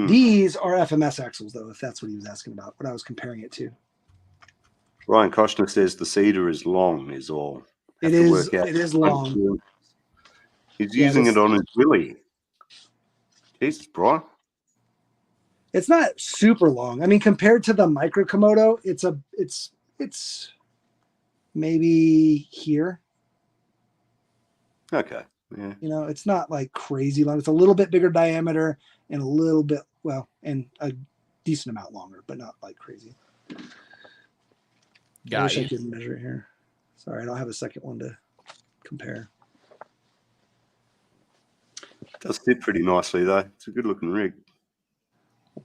These are FMS axles, though, if that's what he was asking about, what I was comparing it to. Ryan Koshner says the cedar is long, is all. It is long. He's using it on his Willy. Jesus, Brian. It's not super long. I mean, compared to the Micro Komodo, it's maybe here. Okay. Yeah. You know, it's not like crazy long. It's a little bit bigger diameter and a little bit, and a decent amount longer, but not like crazy. I wish I could measure it here. Sorry, I don't have a second one to compare. It does fit pretty nicely, though. It's a good looking rig.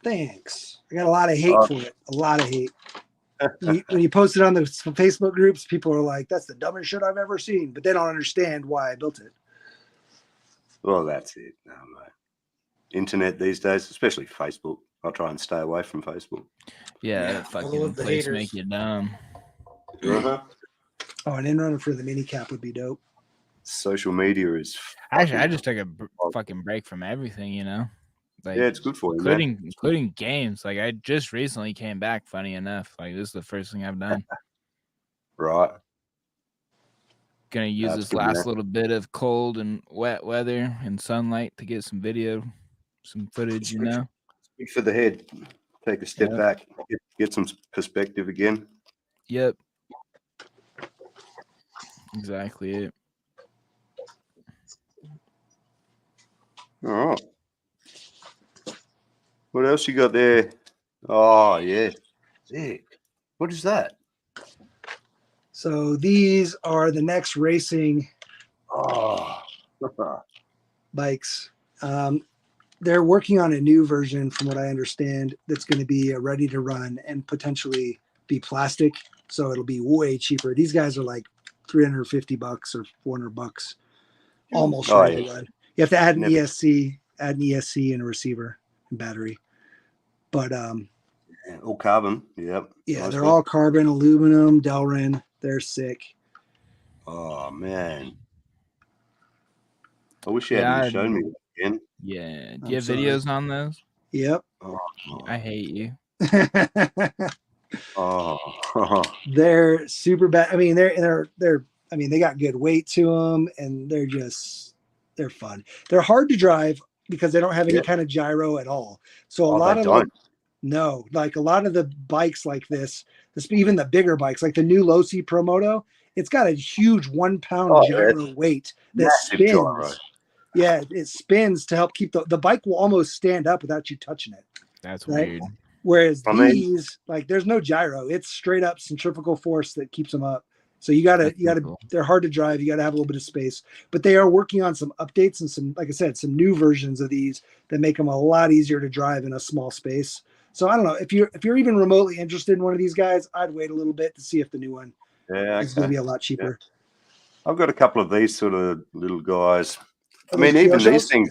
Thanks. I got a lot of hate for it. A lot of hate. When you post it on the Facebook groups, people are like, that's the dumbest shit I've ever seen. But they don't understand why I built it. Well, that's it. No. Internet these days, especially Facebook. I'll try and stay away from Facebook. Yeah, that fucking place make you dumb. Uh-huh. Oh, an in-runner for the mini cap would be dope. Social media is... Actually, I just took a fucking break from everything, you know? Like, yeah, it's good for you, including games. Like, I just recently came back, funny enough. Like, this is the first thing I've done. Right. Gonna use this last little bit of cold and wet weather and sunlight to get some video, some footage, you know? Speak for the head. Take a step back. Get some perspective again. Yep. Exactly it. All right. What else you got there? Oh, yeah. Sick. What is that? So these are the next racing Oh. bikes. they're working on a new version, from what I understand, that's going to be ready to run and potentially be plastic. So it'll be way cheaper. These guys are like $350 or $400, almost ready to run. You have to add an ESC, and a receiver and battery. But all carbon. Yep. yeah, nice they're one. all carbon, aluminum, Delrin. They're sick. Oh man, I wish you hadn't shown me that again. Yeah. Do you have videos on those? Yep. Oh, I hate you. oh. They're super bad. I mean, they got good weight to them, and they're fun. They're hard to drive because they don't have any kind of gyro at all. So a lot of them, no, like a lot of the bikes like this, even the bigger bikes, like the new Losi Pro Moto, it's got a huge 1 pound gyro weight that spins. Gyro. Yeah, it spins to help keep the bike will almost stand up without you touching it. That's weird. Whereas these, like, there's no gyro. It's straight up centrifugal force that keeps them up. So you gotta, they're hard to drive. You gotta have a little bit of space, but they are working on some updates and some, like I said, some new versions of these that make them a lot easier to drive in a small space. So I don't know if you're even remotely interested in one of these guys, I'd wait a little bit to see if the new one is going to be a lot cheaper. Yeah. I've got a couple of these sort of little guys. I mean, even these things,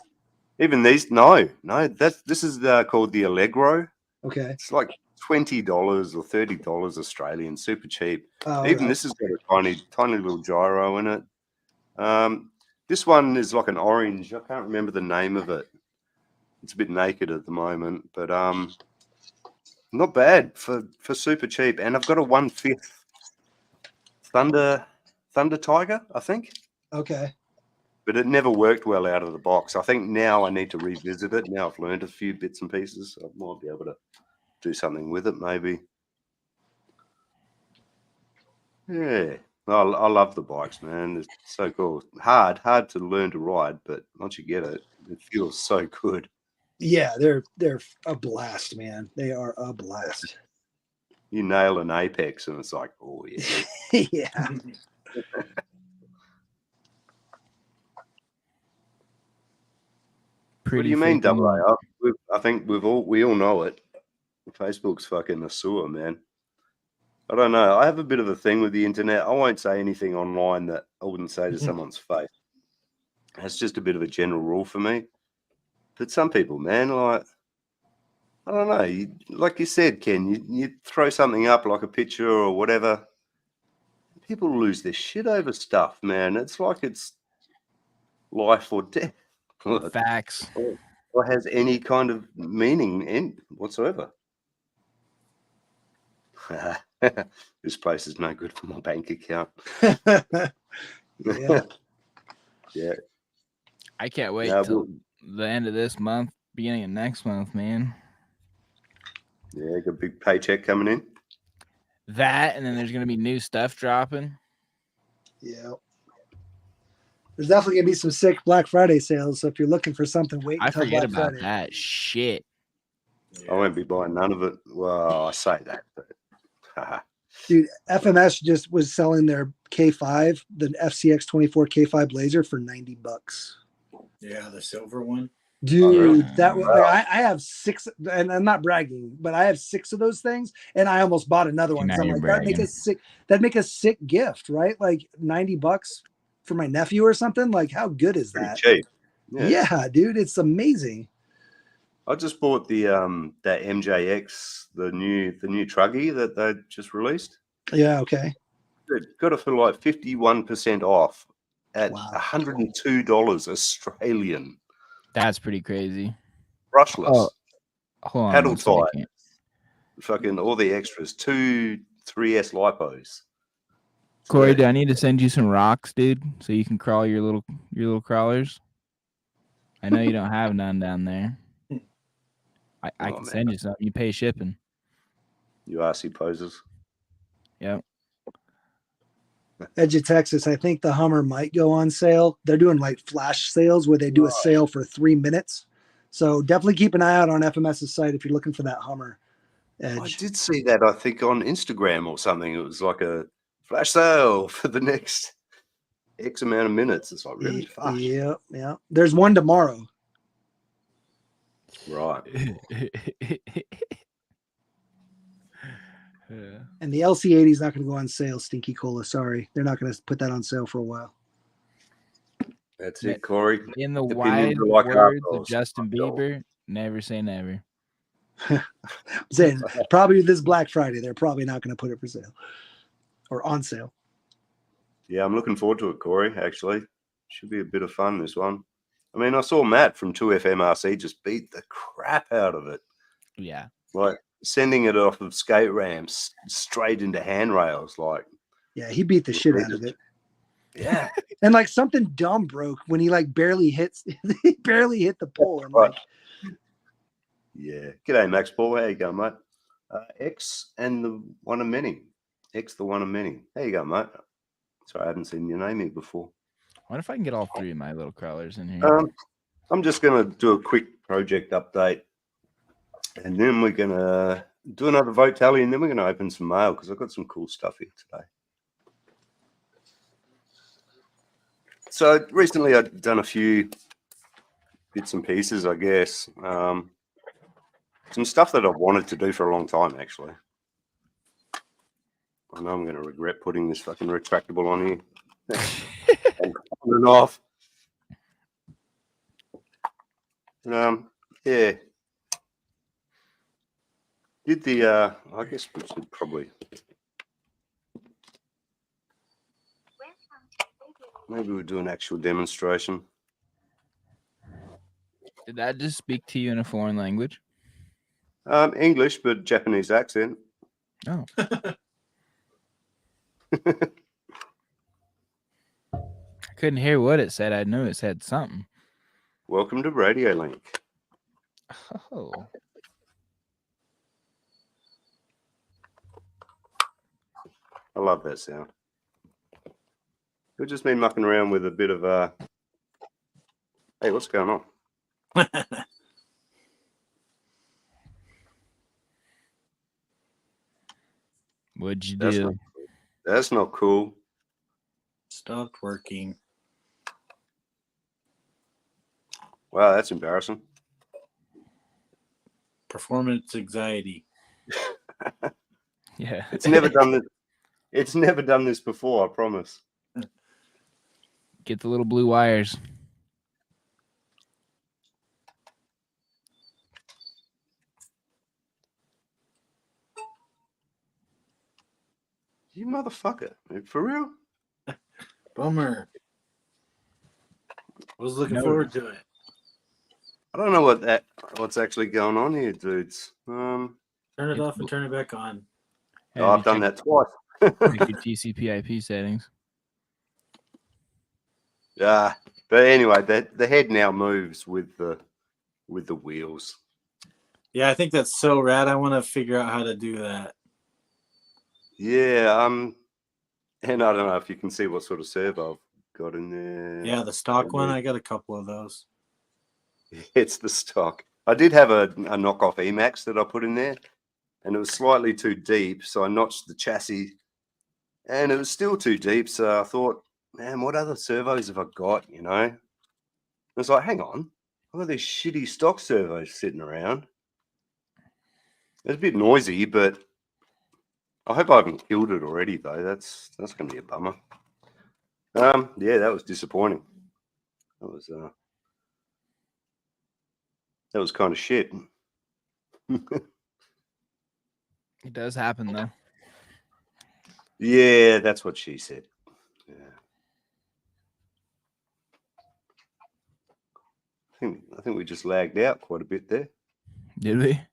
this is called the Allegro. Okay. It's like $20 or $30 Australian, super cheap. Oh, even this has got a tiny little gyro in it. This one is like an orange. I can't remember the name of it. It's a bit naked at the moment, but not bad for super cheap. And I've got a 1/5 Thunder Tiger, I think. Okay. But it never worked well out of the box. I think now I need to revisit it. Now I've learned a few bits and pieces. I might be able to do something with it, maybe. Yeah. I love the bikes, man. It's so cool. Hard to learn to ride, but once you get it, it feels so good. Yeah, they're a blast, man. They are a blast. You nail an apex and it's like, oh yeah. Yeah. What do you mean, double A? I think we all know it. Facebook's fucking a sewer, man. I don't know. I have a bit of a thing with the internet. I won't say anything online that I wouldn't say to someone's face. That's just a bit of a general rule for me. But some people, man, like, I don't know. Like you said, Ken, you throw something up like a picture or whatever. People lose their shit over stuff, man. It's like it's life or death. Facts. Or has any kind of meaning in whatsoever. This place is no good for my bank account. Yeah. Yeah. I can't wait till the end of this month, beginning of next month, man. Yeah, got a big paycheck coming in. That, and then there's gonna be new stuff dropping. Yeah. There's definitely gonna be some sick Black Friday sales. So if you're looking for something, wait until I forget Black about Friday. that shit. Yeah. I won't be buying none of it. Well, I say that, but dude, FMS just was selling their K5, the FCX 24 K5 Blazer for $90. Yeah, the silver one. Dude, that was I have 6, and I'm not bragging, but I have 6 of those things, and I almost bought another one. So I'm like, that'd make a sick gift, right? Like $90 for my nephew or something. Like, how good is that? Pretty cheap. Yeah, dude, it's amazing. I just bought the that MJX, the new truggy that they just released. Yeah, okay. Got it for like 51% off at $102 Australian. That's pretty crazy. Brushless. Oh, hold on. Paddle tight. Fucking all the extras. 2 3S lipos. Corey, do I need to send you some rocks, dude, so you can crawl your little crawlers? I know you don't have none down there. I can send you some. You pay shipping. You RC poses. Yep. Edge of Texas, I think the Hummer might go on sale. They're doing like flash sales where they do a sale for 3 minutes. So definitely keep an eye out on FMS's site if you're looking for that Hummer Edge. I did see that, I think, on Instagram or something. It was like a flash sale for the next X amount of minutes. It's like, really? Fuck. Yeah. There's one tomorrow. Right. Yeah. And the LC80 is not going to go on sale, Stinky Cola. Sorry. They're not going to put that on sale for a while. That's it, Corey. In the Opinions wide are like words of alcohols. Justin Bieber, never say never. I'm saying probably this Black Friday, they're probably not going to put it for sale or on sale. Yeah, I'm looking forward to it, Corey, actually. Should be a bit of fun, this one. I mean, I saw Matt from 2FMRC just beat the crap out of it. Yeah. Like, sending it off of skate ramps straight into handrails. Like, Yeah, he beat the shit out of it. yeah. And like something dumb broke when he like barely hit the pole. I'm Right. like, Yeah. G'day, Max Paul. How you going, mate? X and the one of many. X, the one of many. How you going, mate? Sorry, I haven't seen your name here before. I wonder if I can get all three of my little crawlers in here. I'm just going to do a quick project update. And then we're going to do another vote tally, and then we're going to open some mail because I've got some cool stuff here today. So recently I've done a few bits and pieces, I guess. Some stuff that I've wanted to do for a long time, actually. I know I'm going to regret putting this fucking retractable on here. And on and off. Yeah. Did the, I guess we should probably. Maybe we'll do an actual demonstration. Did that just speak to you in a foreign language? English, but Japanese accent. Oh. I couldn't hear what it said. I knew it said something. Welcome to Radio Link. Oh. I love that sound. We've just been mucking around with a bit of hey, what's going on? What'd you That's do? not, that's not cool. Stopped working. Wow, that's embarrassing. Performance anxiety. Yeah. It's never done this. It's never done this before, I promise. Get the little blue wires. You motherfucker. For real? Bummer. I was looking forward to it. I don't know what's actually going on here, dudes. Turn it off and turn it back on. Oh, I've done that twice. Check your TCP/IP settings. Yeah, but anyway, the head now moves with the wheels. Yeah, I think that's so rad. I want to figure out how to do that. Yeah, and I don't know if you can see what sort of servo I've got in there. Yeah, the stock one. I got a couple of those. It's the stock. I did have a knockoff Emax that I put in there, and it was slightly too deep, so I notched the chassis, and it was still too deep. So I thought, man, what other servos have I got? You know, I was like, hang on, I've got these shitty stock servos sitting around. It's a bit noisy, but I hope I haven't killed it already, though. That's going to be a bummer. Yeah, that was disappointing. That was kind of shit. It does happen though. Yeah, that's what she said. Yeah. I think we just lagged out quite a bit there. Did we? I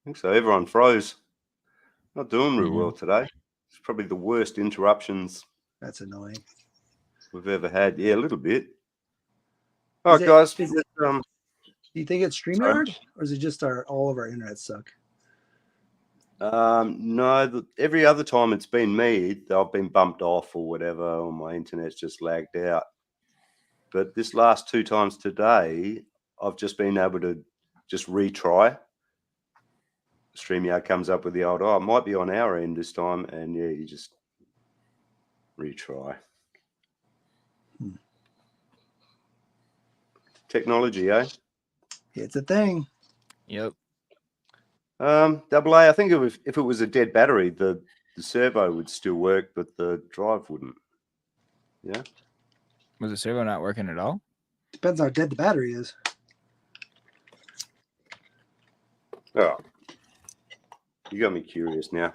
think so. Everyone froze. Not doing real well today. It's probably the worst interruptions that's annoying. we've ever had. Yeah, a little bit. All right, guys. Do you think it's StreamYard, or is it just all of our internet suck? No, every other time it's been me, I've been bumped off or whatever, or my internet's just lagged out. But this last 2 times today, I've just been able to just retry. StreamYard comes up with the old, it might be on our end this time, and yeah, you just retry. Technology, eh? It's a thing. Yep. Double A, I think if it was a dead battery, the servo would still work, but the drive wouldn't. Yeah. Was the servo not working at all? Depends how dead the battery is. Oh, you got me curious now.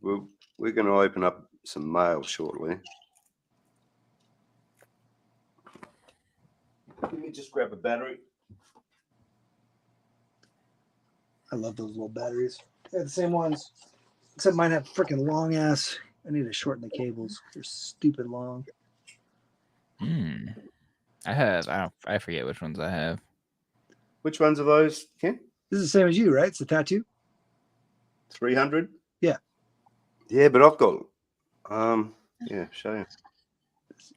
We're going to open up some mail shortly. Let me just grab a battery. I love those little batteries. They're the same ones. Except mine have freaking long ass. I need to shorten the cables. They're stupid long. I forget which ones I have. Which ones are those, Ken? This is the same as you, right? It's the tattoo. 300? Yeah. Yeah, but I've got, yeah, show you.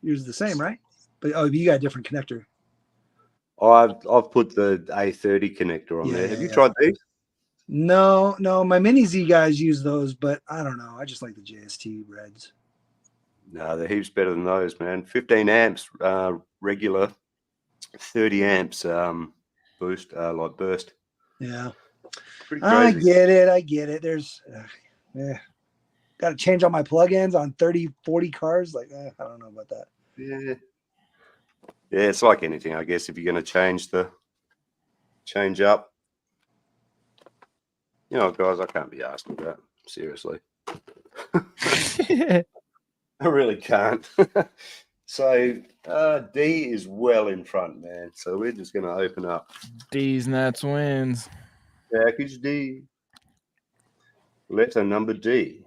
Yours is the same, right? But you got a different connector. I've put the A30 connector on there. Have you tried these? No, my Mini Z guys use those, but I don't know. I just like the JST Reds. No, they're heaps better than those, man. 15 amps regular, 30 amps boost, like burst. Yeah. Pretty I crazy. get it. There's, got to change all my plugins on 30, 40 cars. Like, I don't know about that. Yeah. Yeah, it's like anything, I guess. If you're going to change up, you know, guys, I can't be asked with that. Seriously. I really can't. So D is well in front, man. So we're just going to open up. D's nuts wins. Package D. Letter number D.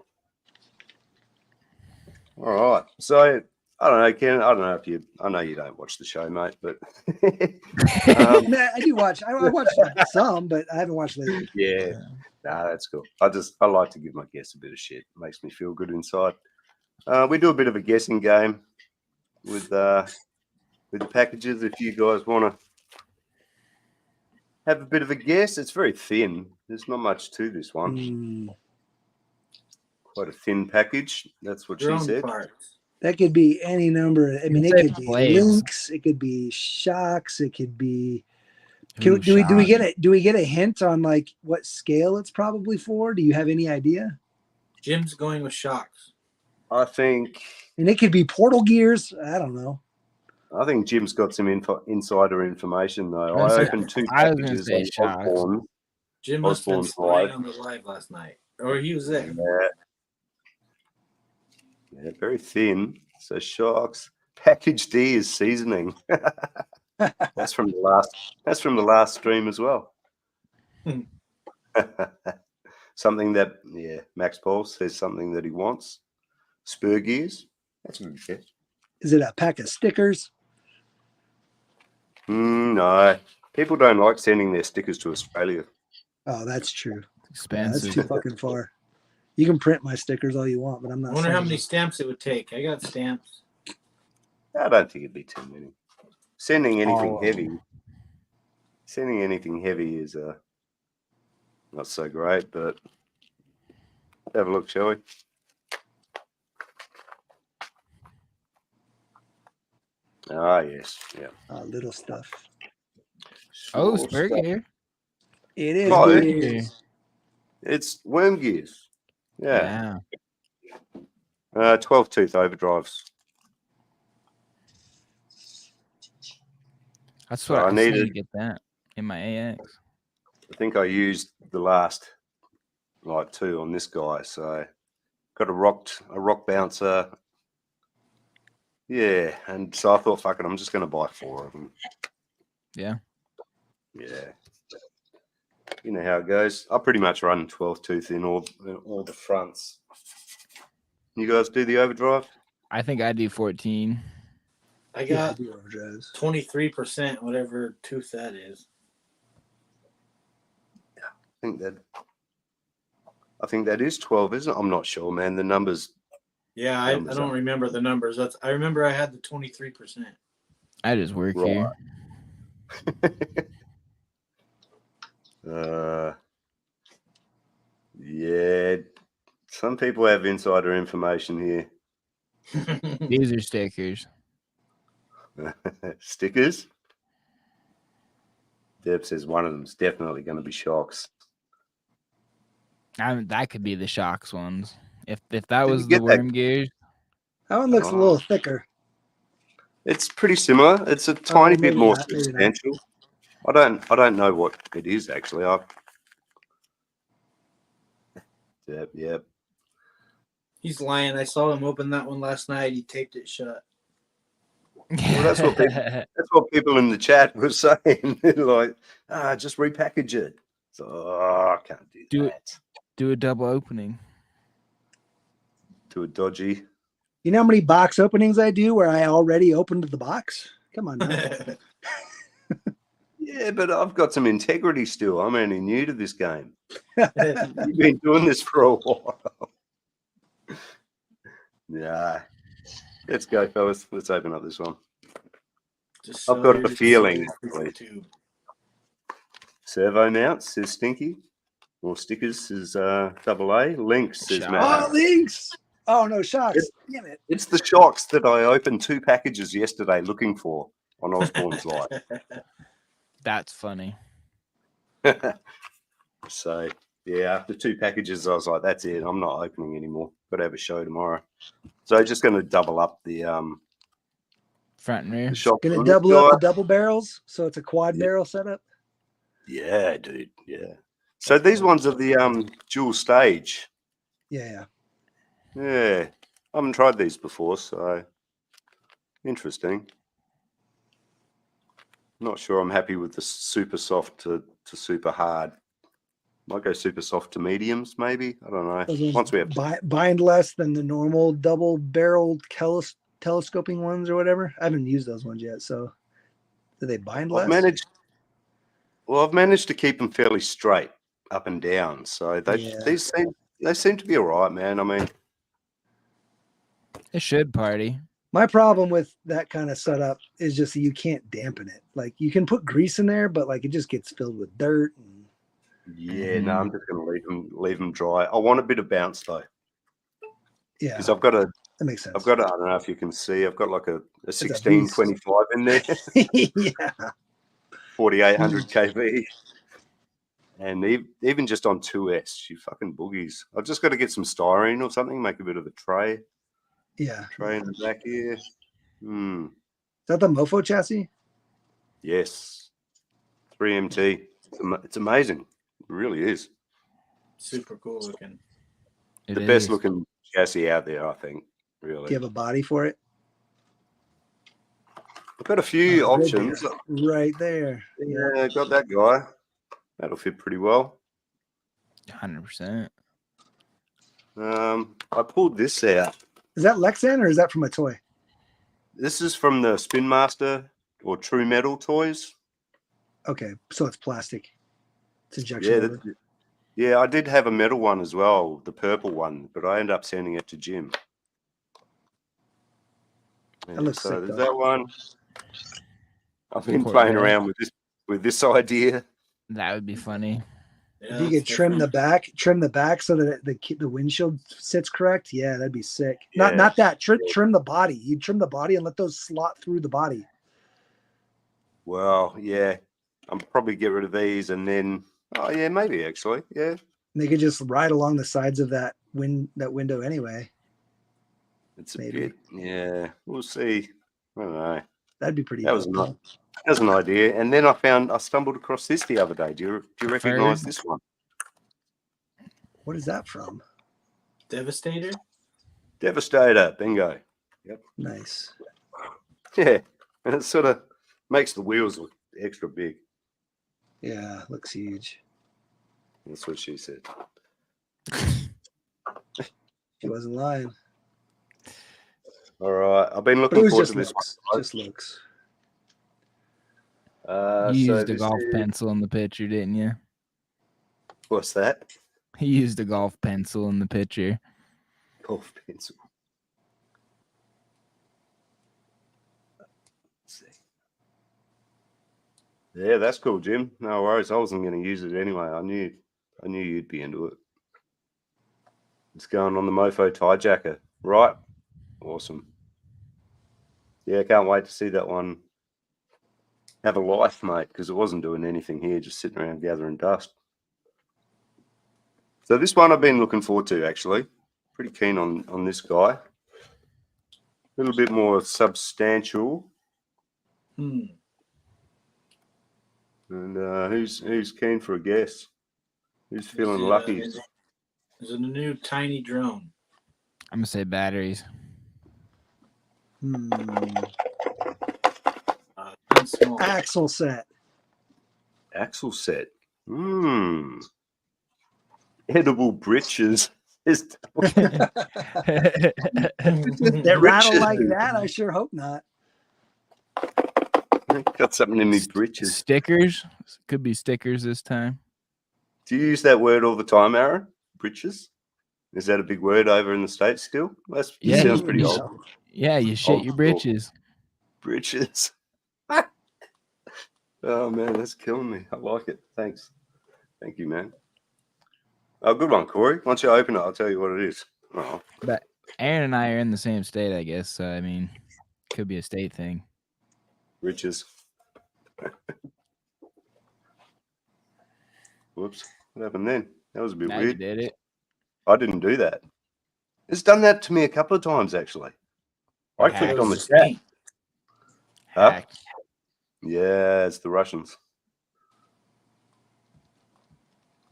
All right. So I don't know, Ken. I don't know if I know you don't watch the show, mate, but I do watch. I watch some, but I haven't watched lately. yeah. Nah, that's cool. I like to give my guests a bit of shit. It makes me feel good inside. We do a bit of a guessing game with the packages. If you guys want to have a bit of a guess, it's very thin. There's not much to this one. Quite a thin package. That's what she said. That could be any number. I mean, it could be blades. links. It could be shocks. It could be. Do we get a hint on like what scale it's probably for? Do you have any idea? Jim's going with shocks. I think. And it could be portal gears. I don't know. I think Jim's got some insider information though. I opened two packages on Osborne. Jim must have been spying on the live last night, or he was there. Yeah, very thin. So shocks. Package D is seasoning. That's from the last stream as well. Something that Max Paul says something that he wants. Spur gears. That's a good guess. Is it a pack of stickers? No. People don't like sending their stickers to Australia. Oh, that's true. Expensive. That's too fucking far. You can print my stickers all you want, but I'm not. I wonder how many stamps it would take. I got stamps. I don't think it'd be too many. Sending anything heavy is not so great, but have a look, shall we? Ah, yes, yeah. Little stuff. Oh, spur gear. It is. Oh, gears. It's worm gears. Yeah. 12-tooth overdrives. That's what I needed to get that in my AX. I think I used the last two on this guy, so got a rock bouncer. Yeah, and so I thought, fuck it, I'm just going to buy 4 of them. Yeah. Yeah. You know how it goes. I pretty much run 12-tooth in all the fronts. You guys do the overdrive? I think I do 14. I got 23%, whatever tooth that is. I think that is 12, isn't it? I'm not sure, man. The numbers. Yeah, I don't remember the numbers. I remember I had the 23%. I just work here. Yeah. Some people have insider information here. These are stickers. Stickers? Deb says one of them's definitely going to be Shocks. That could be the Shocks ones. If that Did was you the get that? worm gears, That one looks a little thicker. It's pretty similar. It's a tiny bit maybe more not, maybe not. substantial. I don't know what it is actually. Yep. He's lying. I saw him open that one last night. He taped it shut. Well, that's what people in the chat were saying. They're like, just repackage it. So I can't do that. Do a double opening. Do a dodgy. You know how many box openings I do where I already opened the box? Come on now. Yeah, but I've got some integrity still. I'm only new to this game. You've been doing this for a while. Yeah. Let's go, fellas. Let's open up this one. I've got a feeling. Servo mounts says Stinky. More stickers says Double A. Links says Matt. Oh, links. Oh, no, Shocks. Damn it. It's the Shocks that I opened 2 packages yesterday looking for on Osborne's Live. That's funny. So, yeah, after 2 packages, I was like, that's it. I'm not opening anymore. Got to have a show tomorrow. So, just going to double up the Front and rear. the Shocks. Going to double up the double barrels, so it's a quad barrel setup. Yeah, dude. Yeah. So, these ones are the dual stage. Yeah. Yeah. I haven't tried these before, so interesting. Not sure I'm happy with the super soft to super hard. Might go super soft to mediums, maybe. I don't know. Once we have bind less than the normal double barreled telescoping ones or whatever. I haven't used those ones yet. So do they bind less? I've managed to keep them fairly straight up and down. So they seem to be all right, man. I mean, It should party. my problem with that kind of setup is just that you can't dampen it. Like you can put grease in there, but like it just gets filled with dirt. yeah, no, I'm just going to leave them dry. I want a bit of bounce though. Yeah, Because I've got a, that makes sense. I don't know if you can see, I've got like a 1625 in there, Yeah, 4800 kV. And even just on 2S, you fucking boogies. I've just got to get some styrene or something, make a bit of a tray. yeah. Tray in the back here. Is that the Mofo chassis? Yes. 3MT. It's amazing. It really is. Super cool looking. The best looking chassis out there, I think. Really. Do you have a body for it? I've got a few options. Right there. Yeah, got that guy. That'll fit pretty well. 100%. I pulled this out. Is that Lexan or is that from a toy? This is from the Spin Master or True Metal toys. Okay, so it's plastic. It's injection. Yeah, I did have a metal one as well, the purple one, but I ended up sending it to Jim. Yeah, That looks so sick, there's though. that one. I've been playing around with this idea. That would be funny. Yeah, If you could trim the back so that the windshield sits correct. Yeah, that'd be sick. Yeah. Not that. Trim the body. You trim the body and let those slot through the body. Well, yeah, I'll probably get rid of these and then, oh yeah, maybe actually, yeah. And they could just ride along the sides of that window anyway. It's a bit, yeah. We'll see. I don't know. That'd be pretty. That was an idea. And then I stumbled across this the other day. Do you recognize this one? What is that from? Devastator. Devastator. Bingo. Yep. Nice. Yeah. And it sort of makes the wheels look extra big. Yeah, looks huge. That's what she said. She wasn't lying. All right. I've been But it looking was forward just to this looks. one. Just looks. You used a golf pencil in the picture, didn't you? What's that? He used a golf pencil in the picture. Golf pencil. Let's see. Yeah, that's cool, Jim. No worries. I wasn't going to use it anyway. I knew you'd be into it. It's going on the Mofo tie jacker, right? Awesome. Yeah, can't wait to see that one have a life, mate, because it wasn't doing anything here, just sitting around gathering dust. So this one I've been looking forward to, actually. Pretty keen on this guy. A little bit more substantial. And who's keen for a guess? Who's feeling lucky? Is it a new tiny drone? I'm gonna say batteries. Small. Axle set. Axle set. Edible britches. That rattle like that? I sure hope not. Got something in these britches. Stickers. Could be stickers this time. Do you use that word all the time, Aaron? Britches? Is that a big word over in the States still? That sounds pretty old. Yeah, you shit Old your school. britches. Britches. Oh, man, that's killing me. I like it. Thanks. Thank you, man. Oh, good one, Corey. Once you open it, I'll tell you what it is. Oh. But Aaron and I are in the same state, I guess. So, I mean, could be a state thing. Riches. Whoops. What happened then? That was a bit Now weird. you did it. I didn't do that. It's done that to me a couple of times, actually. I Hacked. clicked on the chat. Huh? Hacked. Yeah, it's the Russians.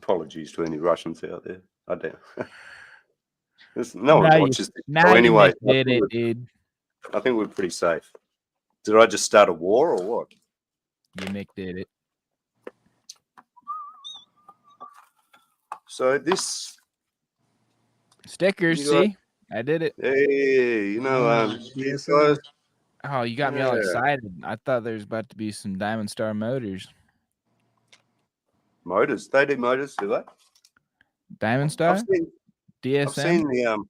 Apologies to any Russians out there. I doubt. No one Now you- watches this Now show you anyway. did it, dude. I think we're pretty safe. Did I just start a war or what? You Mick did it. So this, Stickers, You got- see? I did it. hey, these guys, Oh, you got me all Yeah. excited. I thought there was about to be some Diamond Star motors. motors. They do motors, do they? Diamond Star? I've seen DSM? the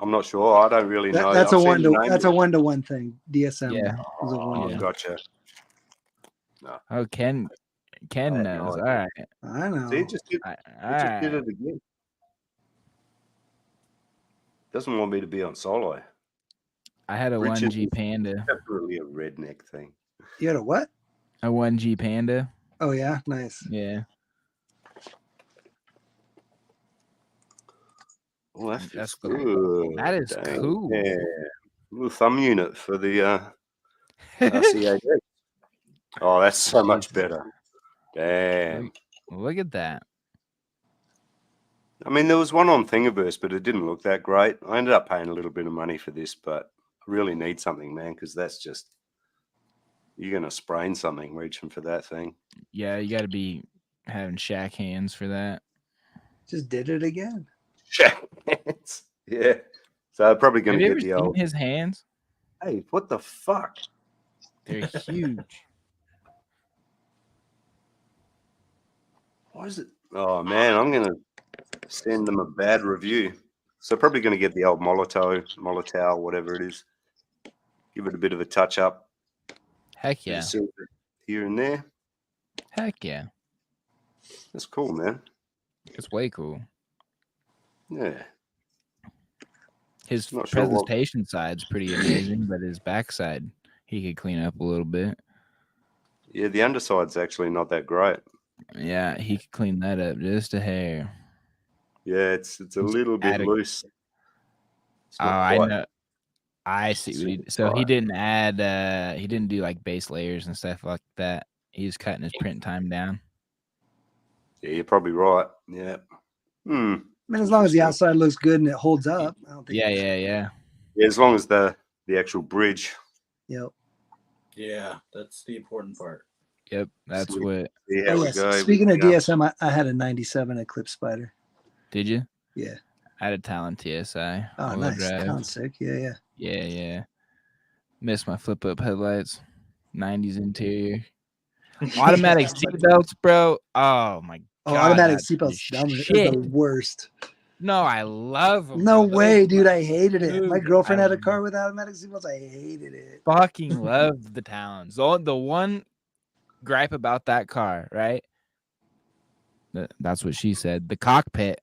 I'm not sure. I don't really know. That's I've a seen one the to name. that's a 1-to-1 thing. DSM Yeah. is a Oh, 1-to-1. gotcha. Oh, Ken I had no knows. All idea. right. I know. See, it just did All it again. Doesn't want me to be on solo. I had a Richard 1G is Panda. Definitely a redneck thing. You had a what? A 1G Panda. Oh yeah, nice. Yeah. Oh, that That's feels cool. good. That is Dang. cool. Yeah. Little thumb unit for the RCAD. Oh, that's so much better. Damn. Look at that. I mean, there was one on Thingiverse, but it didn't look that great. I ended up paying a little bit of money for this, but I really need something, man, because that's just, you're going to sprain something reaching for that thing. Yeah, you got to be having shack hands for that. Just did it again. Yeah. So I'm probably going Have to you get ever the seen old, his hands? hey, what the fuck? They're huge. Why is it? Oh, man, I'm going to send them a bad review. So probably going to get the old Molotov, whatever it is. Give it a bit of a touch up. Heck Bit of yeah. silver here and there. Heck yeah. That's cool, man. It's way cool. Yeah. His Not sure what- presentation side's pretty amazing, but his backside he could clean up a little bit. Yeah, the underside's actually not that great. Yeah, he could clean that up just a hair. Yeah, it's a little bit added- loose. It's Oh, not I quite- know. I see. What he, Super so he dry. didn't add. He didn't do like base layers and stuff like that. He's cutting his print time down. Yeah, you're probably right. Yeah. I mean, as long as the outside looks good and it holds up, I don't think. Yeah. Yeah, as long as the actual bridge. Yep. Yeah, that's the important part. Yep, that's Sweet. what. Yeah, Oh, we yes. go. Speaking of Yeah. DSM, I had a 97 Eclipse Spider. Did you? Yeah. I had a Talon TSI. Oh, all-wheel nice. drive. Sounds sick. Yeah. Yeah. Missed my flip up headlights. 90s interior. Automatic seatbelts, bro. Oh my Oh, god. automatic that's the seatbelts. That was shit. the worst. No, I love them. No way, dude. I hated it. My Dude, girlfriend I had a car with automatic seatbelts. I hated it. Fucking love the Talons. The one gripe about that car, right? That's what she said. The cockpit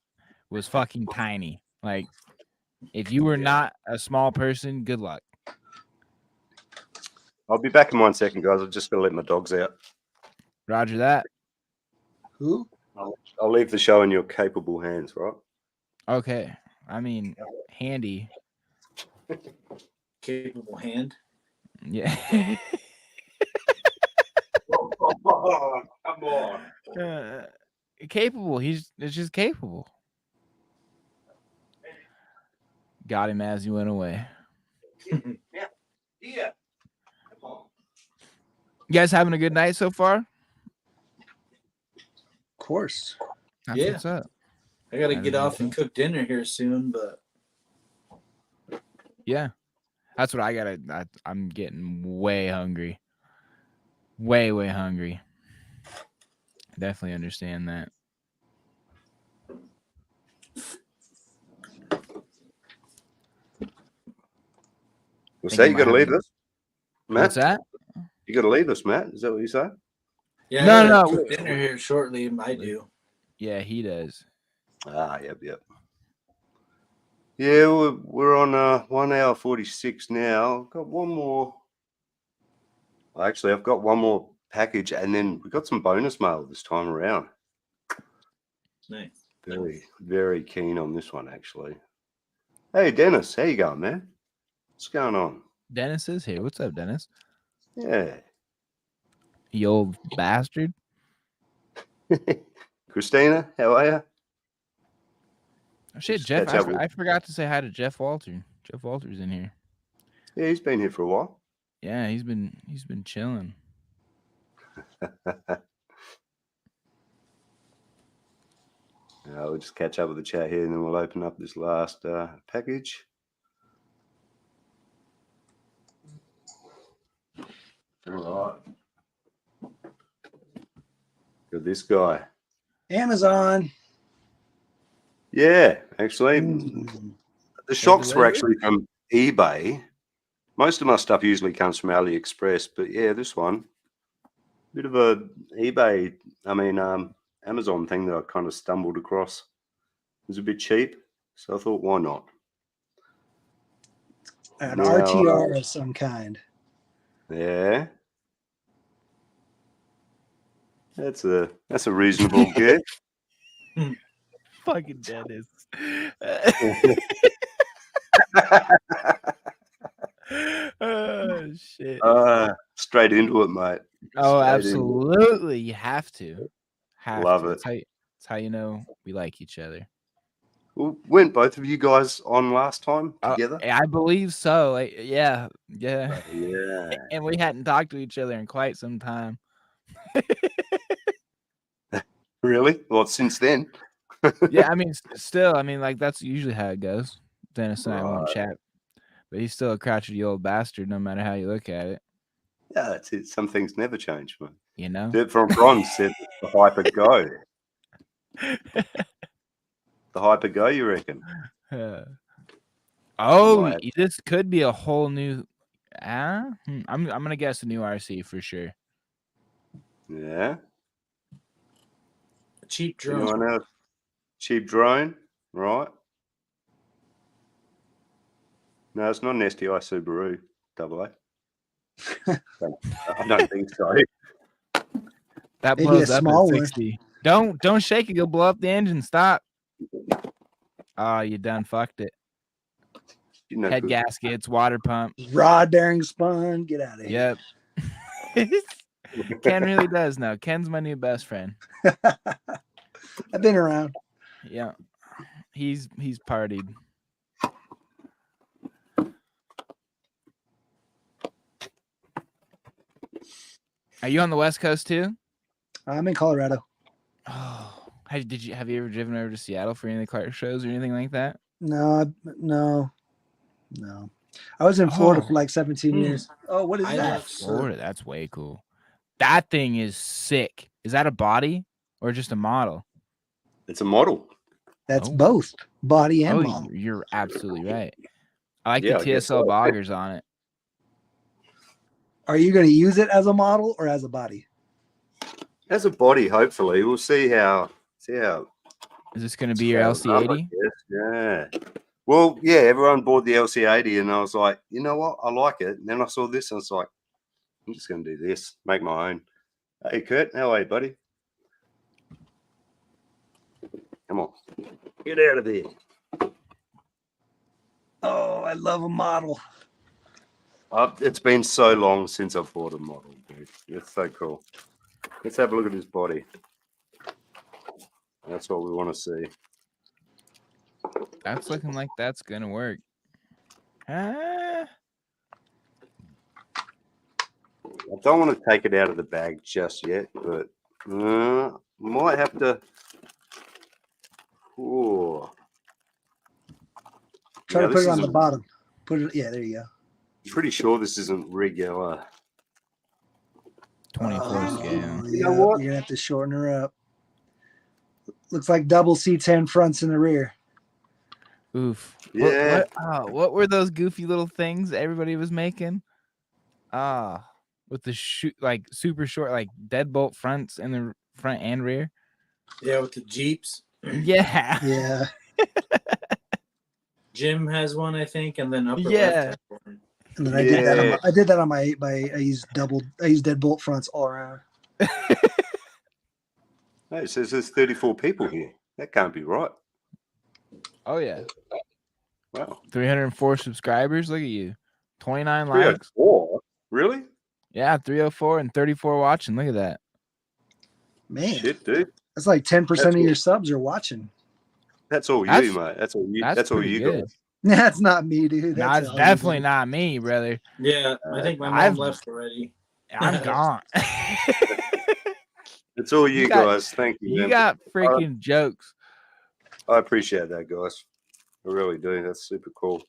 was fucking tiny. Like, if you were not a small person, good luck. I'll be back in 1 second, guys. I'm just going to let my dogs out. Roger that. Who? I'll leave the show in your capable hands, right? Okay. I mean, handy. Capable hand. Yeah. Come on. Capable. It's just capable. Got him as he went away. Yeah. You guys having a good night so far? Of course. That's Yeah. what's up. I gotta That get is off and awesome. cook dinner here soon, but Yeah. That's what I gotta. I'm getting way hungry. Way hungry. Definitely understand that. Well, Think say I you might got to have leave a- us, Matt. What's that? You got to leave us, Matt. Is that what you say? yeah, No, I gotta no. cook dinner here shortly. I do. Yeah, he does. Yep. Yeah, we're on 1 hour 46 now. I've got one more. Actually, I've got one more package, and then we got some bonus mail this time around. Nice. Very keen on this one, actually. Hey, Dennis, how you going, man? What's going on? Dennis is here. What's up, Dennis? Yeah. You old bastard. Christina, how are you? Oh, shit, Just Jeff. catch up with- I forgot to say hi to Jeff Walter. Jeff Walter's in here. Yeah, he's been here for a while. Yeah, he's been chilling. We'll just catch up with the chat here, and then we'll open up this last package. All right. Got this guy. Amazon. Yeah, actually, Mm. the shocks were delivered? actually from eBay. Most of my stuff usually comes from AliExpress, but yeah, this one, bit of a eBay, Amazon thing that I kind of stumbled across. It was a bit cheap, so I thought, why not? An Now, RTR of some kind. Yeah, that's a reasonable gift. Fucking Dennis. Oh shit. Straight into it, mate. Oh, Straight into it. absolutely. You have to. Love it. That's how you know we like each other. Well, weren't both of you guys on last time together? I believe so. Yeah. Yeah. And we hadn't talked to each other in quite some time. Really? Well, since then. Yeah, I mean, still, like that's usually how it goes. Dennis and I won't Right. chat, but he's still a crotchety old bastard, no matter how you look at it. Yeah, that's it. Some things never change, man. You know. From Ron said the hyper go. The hyper go, you reckon? Right. This could be a whole new. I'm gonna guess a new RC for sure. Yeah. A cheap drone. Anyone else? Cheap drone, right? No, it's not an STI Subaru AA. I don't think so. That Maybe blows a up small at one. 60. Don't shake it. You'll blow up the engine. Stop. Oh, you done fucked it. You know, Head gaskets, water pump. Rod bearing spun. Get out of here. Yep. Ken really does know. Ken's my new best friend. I've been around. Yeah. He's partied. Are you on the West Coast too? I'm in Colorado. Oh, have you ever driven over to Seattle for any of the car shows or anything like that? No. I was in Florida for like 17 Hmm. years. Oh, what is I that? love- Florida, that's way cool. That thing is sick. Is that a body or just a model? it's a model. That's Oh. both body and Oh, model. you're absolutely right. I like Yeah, the I guess TSL so. boggers on it. Are you going to use it as a model or as a body? As a body, hopefully. We'll see how Is this going to be your scales up, I LC80? guess. Yeah. Well, yeah, everyone bought the LC80 and I was like, you know what? I like it. And then I saw this and I was like, I'm just going to do this, make my own. Hey, Kurt, how are you, buddy? Come on, get out of there. Oh, I love a model. It's been so long since I've bought a model, dude. It's so cool. Let's have a look at his body. That's what we want to see. That's looking like that's going to work. Ah. I don't want to take it out of the bag just yet, but might have to. Ooh. Try Now, to put this it on the isn't- bottom. Put it. Yeah, there you go. Pretty sure this isn't regular. 24 scale. Yeah, You know what? You're gonna have to shorten her up. Looks like double C10 fronts in the rear. Oof. Yeah. What were those goofy little things everybody was making? With the like super short, like deadbolt fronts in the front and rear. Yeah, with the Jeeps. Yeah. Yeah. Jim has one, I think, and then upper Yeah. left has one. And then I did that on my 8x8. I used deadbolt fronts all around. Hey, it says there's 34 people here. That can't be right. Oh yeah. Wow. 304 subscribers. Look at you. 29 likes. 304? Really? Yeah, 304 and 34 watching. Look at that. Man, Shit, dude. that's like 10% That's of cool. your subs are watching. That's all That's- you, mate. That's all you. that's That's all pretty you good. guys. That's not me, dude. No, That's it's all definitely you, not me, brother. Yeah, I think my mom I've- left already. I'm gone. It's all you, You got- guys. Thank you. You man. got freaking jokes. I appreciate that, guys. I really do. That's super cool.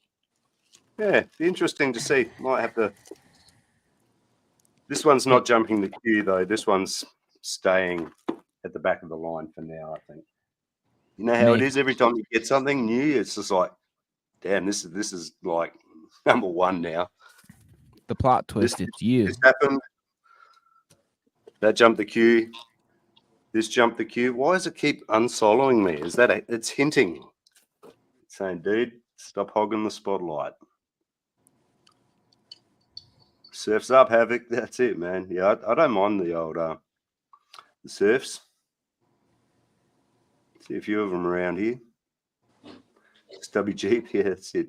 Yeah, be interesting to see. Might have to. This one's not jumping the queue though. This one's staying at the back of the line for now. I think. You know how it Me. is. Every time you get something new, it's just like, damn, this is like number one now. The plot twist, it's you. This happened. That jumped the queue. This jumped the queue. Why does it keep unsoloing me? Is that it's hinting? It's saying, dude, stop hogging the spotlight. Surf's up, Havoc. That's it, man. Yeah, I don't mind the old the surfs. See a few of them around here. Stubby Jeep, yeah, that's it.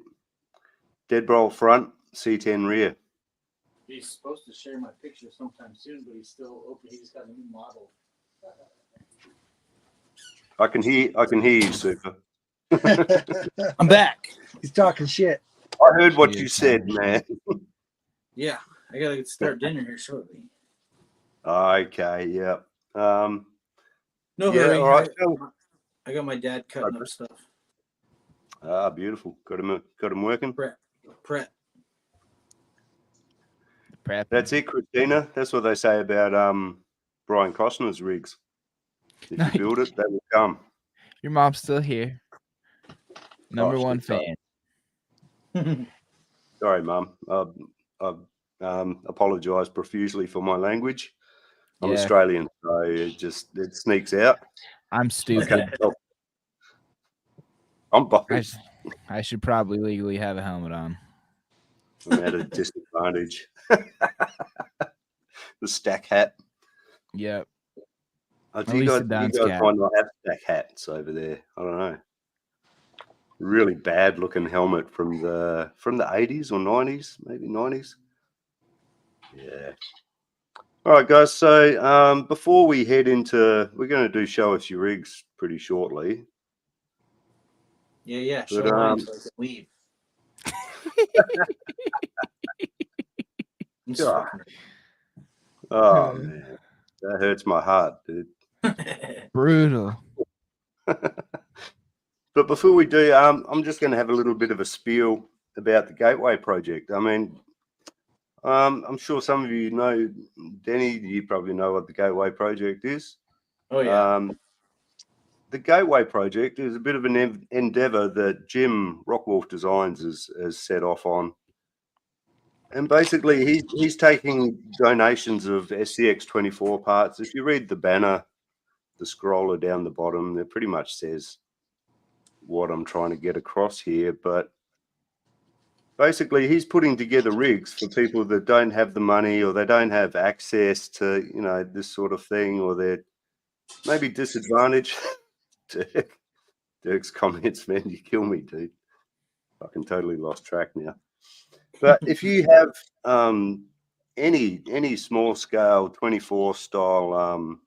Dead roll front, C10 rear. He's supposed to share my picture sometime soon, but he's still open. He just got a new model. I can hear you, Super. I'm back. He's talking shit. I heard what you said, man. Yeah, I gotta start dinner here shortly. Okay, yeah. No Yeah, hurry. all right. I got my dad cutting up stuff. Beautiful. Got him working. Prep. Prep. That's it, Christina. That's what they say about Brian Costner's rigs. If you build it, they will come. Your mom's still here. Number Oh, one shit, fan. Sorry, Mum. I apologise profusely for my language. I'm Yeah. Australian, so it sneaks out. I'm stupid. I'm biased. I should probably legally have a helmet on. I'm at a disadvantage. The stack hat. Yep. Do At you least guys, the dance you guys cap. might not have stack hats over there. I don't know. Really bad looking helmet from the 80s or 90s, maybe 90s. Yeah. All right, guys. So before we head into, we're going to do show us your rigs pretty shortly. Yeah. Show But, mine so I can leave. I'm just God. fucking Oh man, that hurts my heart, dude. Brutal. But before we do, I'm just going to have a little bit of a spiel about the Gateway project. I mean, I'm sure some of you know, Denny, you probably know what the Gateway project is. Oh yeah. The Gateway project is a bit of an endeavor that Jim Rockwolf Designs has set off on. And basically, he's taking donations of SCX24 parts. If you read the banner, the scroller down the bottom, it pretty much says what I'm trying to get across here. But basically he's putting together rigs for people that don't have the money or they don't have access to, you know, this sort of thing, or they're maybe disadvantaged. Dirk's comments, man, you kill me, dude. Fucking totally lost track now. But if you have any small scale 24 style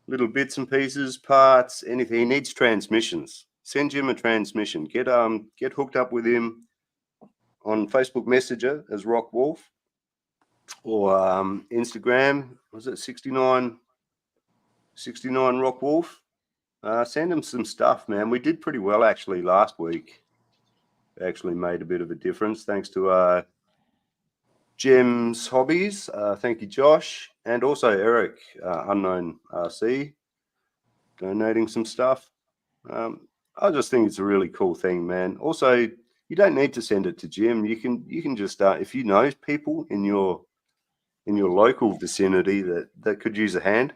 little bits and pieces, parts, anything, he needs transmissions. Send Jim a transmission. Get hooked up with him on Facebook Messenger as Rock Wolf, or Instagram. Was it 69 Rock Wolf? Send him some stuff, man. We did pretty well actually last week. Actually made a bit of a difference thanks to Jim's Hobbies. Thank you, Josh, and also Eric, Unknown RC, donating some stuff. I just think it's a really cool thing, man. Also, you don't need to send it to Jim. You can just if you know people in your local vicinity that could use a hand.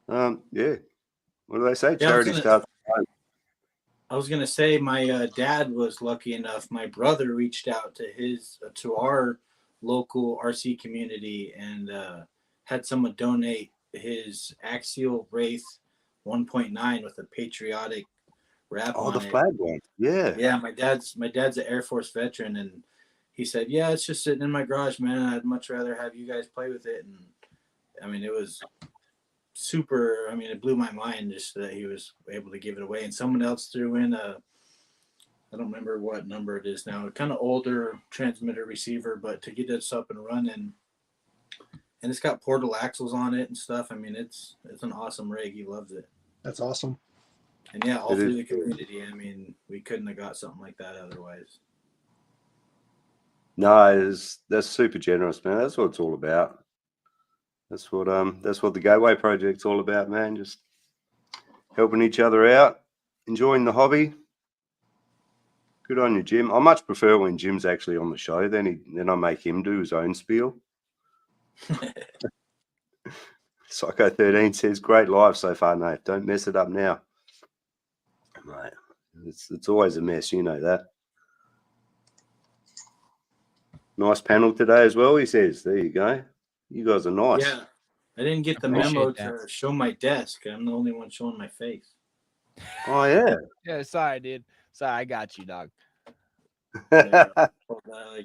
Yeah. What do they say? Charity starts. I was gonna say my dad was lucky enough. My brother reached out to our local RC community and had someone donate his Axial Wraith 1.9 with a patriotic wrap on the it. flag one. Yeah. Yeah, my dad's an Air Force veteran, and he said, "Yeah, it's just sitting in my garage, man. I'd much rather have you guys play with it." And I mean, it was super. I mean, it blew my mind just that he was able to give it away. And someone else threw in I don't remember what number it is now, a kind of older transmitter receiver, but to get this up and running, and it's got portal axles on it and stuff. I mean, it's an awesome rig. He loves it. That's awesome. And yeah, all through the community. I mean, we couldn't have got something like that otherwise. No, that's super generous, man. That's what it's all about. That's what the Gateway Project's all about, man. Just helping each other out, enjoying the hobby. Good on you, Jim. I much prefer when Jim's actually on the show. Then I make him do his own spiel. Psycho 13 says, "Great live so far, Nate. Don't mess it up now." Mate, it's always a mess, you know that. Nice panel today as well, he says. There you go. You guys are nice. Yeah, I didn't get the memo to show my desk. I'm the only one showing my face. Oh yeah. Yeah, sorry, dude. Sorry, I got you, dog. Yeah,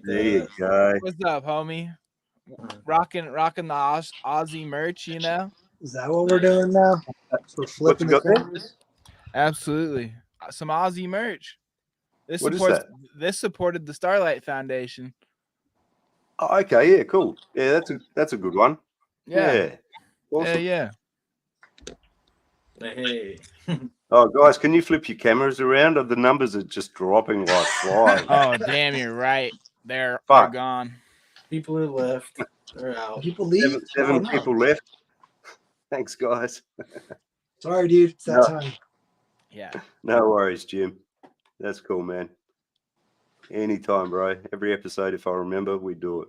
there you go. What's up, homie? Rocking the Aussie merch, you know? Is that what we're doing now? We're flipping the cameras? Absolutely. Some Aussie merch. This supported the Starlight Foundation. Oh, okay, yeah, cool. Yeah, that's a good one. Yeah. Awesome. Yeah. Hey. Oh, guys, can you flip your cameras around? The numbers are just dropping like flies. Oh, damn, you're right. They're gone. People are left. They're out. People leave? Seven people left. Thanks, guys. Sorry, dude. It's that time. Yeah. No worries, Jim. That's cool, man. Anytime, bro. Every episode, if I remember, we do it.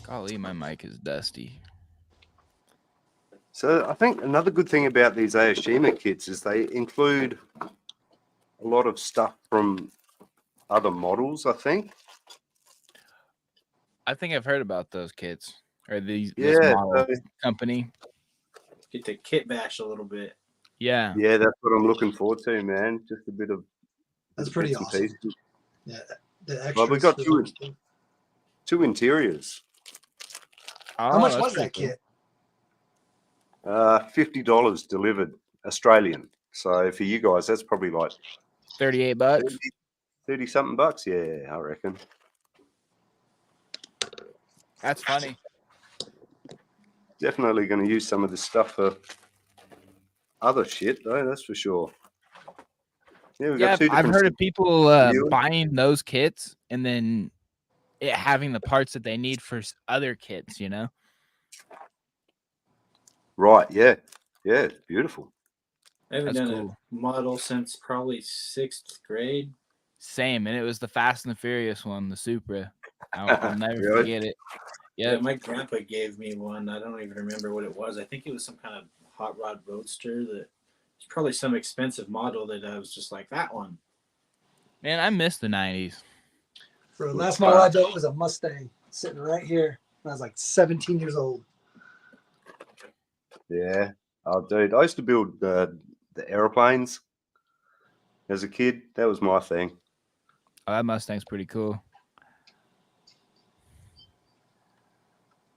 Golly, my mic is dusty. So I think another good thing about these Aoshima kits is they include a lot of stuff from other models, I think. I think I've heard about those kits or this model company. Get the kit bash a little bit. Yeah. Yeah, that's what I'm looking forward to, man. Just a bit of. That's pretty awesome. Pieces. Yeah, the extras. Well, we got two interiors. How much was that kit? $50 delivered Australian. So for you guys, that's probably like $38. 30 something bucks. Yeah, I reckon. That's funny. Definitely going to use some of this stuff for other shit, though. That's for sure. Yeah, I've heard of people buying those kits and then having the parts that they need for other kits, you know? Right, yeah. Yeah, it's beautiful. I haven't done a model since probably 6th grade. Same, and it was the Fast and the Furious one, the Supra. I'll never forget it. Yep. Yeah, my grandpa gave me one. I don't even remember what it was. I think it was some kind of hot rod roadster that it's probably some expensive model that I was just like, that one. Man, I miss the 90s. Bro, last model I built was a Mustang sitting right here. I was like 17 years old. Yeah. Oh, dude, I used to build the airplanes as a kid. That was my thing. Oh, that Mustang's pretty cool.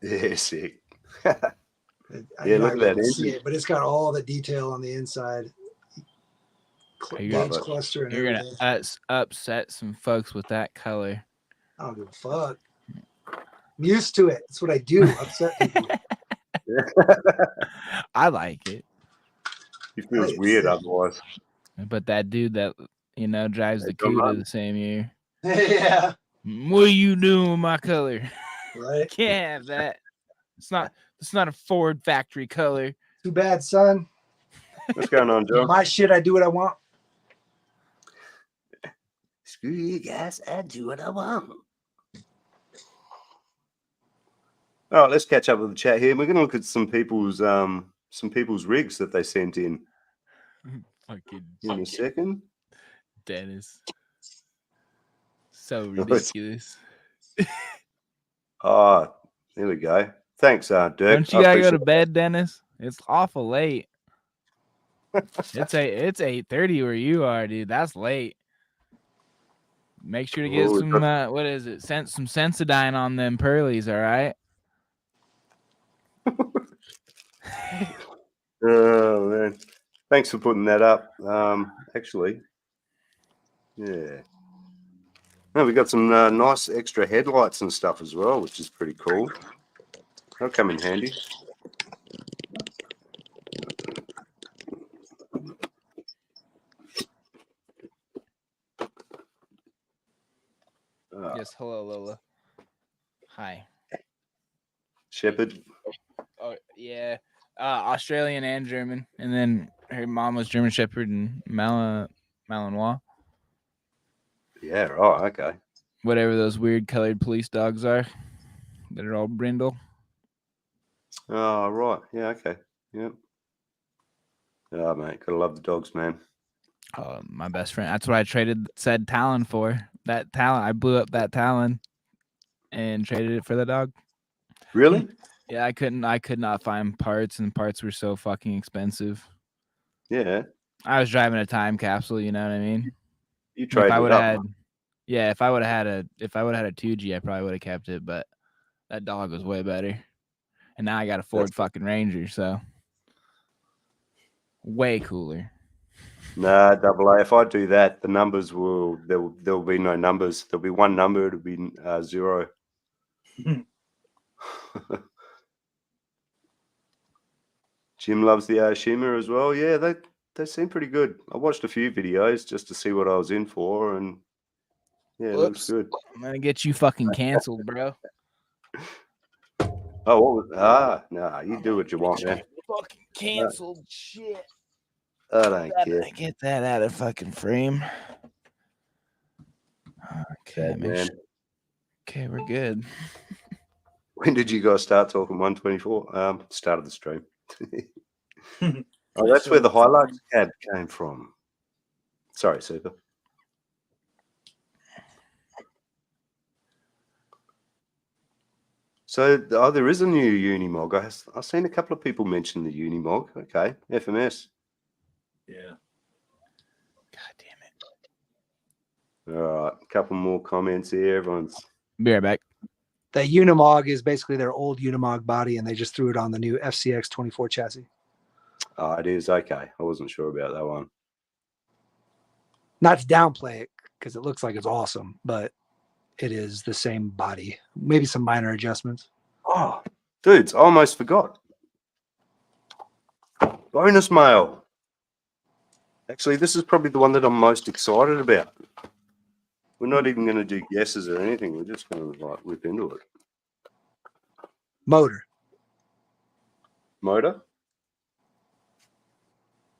Yeah, sick. Yeah, look at that see engine. it, but it's got all the detail on the inside. Gauge cluster and You're everything. gonna upset some folks with that color. I don't give a fuck. I'm used to it. That's what I do. Upset people. I like it. It feels weird otherwise. But that dude that drives the come CUDA on. the same year. Yeah. What are you doing with my color? Right. Can't have that. It's not a Ford factory color. Too bad, son. What's going on, John? My shit, I do what I want. Screw you guys, I do what I want. All right, let's catch up with the chat here. We're going to look at some people's rigs that they sent in. In a second. Dennis. So ridiculous. Oh, there we go. Thanks, Dirk. Don't you gotta go to bed, Dennis? It's awful late. it's 8:30 where you are, dude. That's late. Make sure to get some what is it? Some Sensodyne on them pearlies, all right? Oh man. Thanks for putting that up. Actually. Yeah. No, we got some nice extra headlights and stuff as well, which is pretty cool. They'll come in handy. Yes, hello, Lola. Hi. Shepherd. Oh, yeah. Australian and German. And then her mom was German Shepherd and Malinois. Yeah, right, okay. Whatever those weird colored police dogs are that are all brindle. Oh, right. Yeah, okay. Yep. Oh, mate, gotta love the dogs, man. Oh, my best friend. That's what I traded said Talon for. That Talon. I blew up that Talon and traded it for the dog. Really? Yeah, I could not find parts, and parts were so fucking expensive. Yeah. I was driving a time capsule, you know what I mean? You traded it up. If I would have had a 2G, I probably would have kept it, but that dog was way better. And now I got a Ford fucking Ranger, so way cooler. Nah, AA. If I do that, the numbers there'll be no numbers. There'll be one number. It'll be 0. Jim loves the shimmer as well. Yeah, they seem pretty good. I watched a few videos just to see what I was in for, and yeah, it looks good. I'm gonna get you fucking canceled, bro. Oh, what was? Nah, you do what you want, man. Fucking canceled, shit. I don't care. Get that out of fucking frame. Okay, man. Okay, we're good. When did you guys start talking 124? Start of the stream. Oh, that's where the Hilux cab came from. Sorry, Super. So, there is a new Unimog. I've seen a couple of people mention the Unimog. Okay, FMS. Yeah. God damn it. All right, a couple more comments here. Everyone's... Be right back. That Unimog is basically their old Unimog body, and they just threw it on the new FCX 24 chassis. Oh, it is. Okay. I wasn't sure about that one. Not to downplay it, because it looks like it's awesome, but it is the same body. Maybe some minor adjustments. Oh, dudes, I almost forgot. Bonus mail. Actually, this is probably the one that I'm most excited about. We're not even going to do guesses or anything. We're just going to whip into it. Motor. Motor?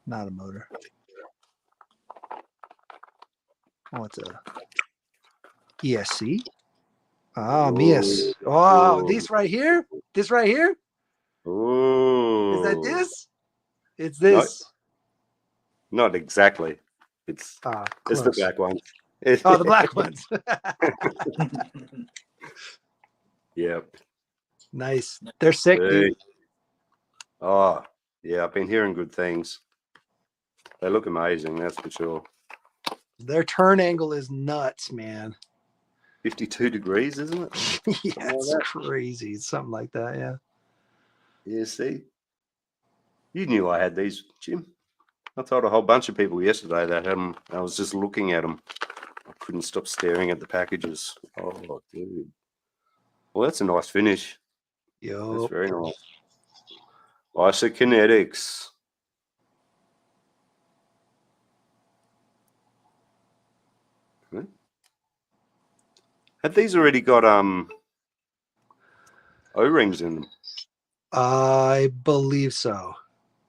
Not a motor. Oh, it's a ESC. Oh, Mias. Oh, this right here? This right here? Oh. Is that this? It's this. No, not exactly. It's the back one. Oh, the black ones. Yep. Nice. They're sick, dude. Oh, yeah. I've been hearing good things. They look amazing, that's for sure. Their turn angle is nuts, man. 52 degrees, isn't it? Yeah, it's crazy. It's something like that, yeah. Yeah, see? You knew I had these, Jim. I told a whole bunch of people yesterday that had them. I was just looking at them. I couldn't stop staring at the packages. Oh, dude. Well, that's a nice finish. Yo. That's very nice. Isokinetics. Okay. Have these already got O-rings in them? I believe so.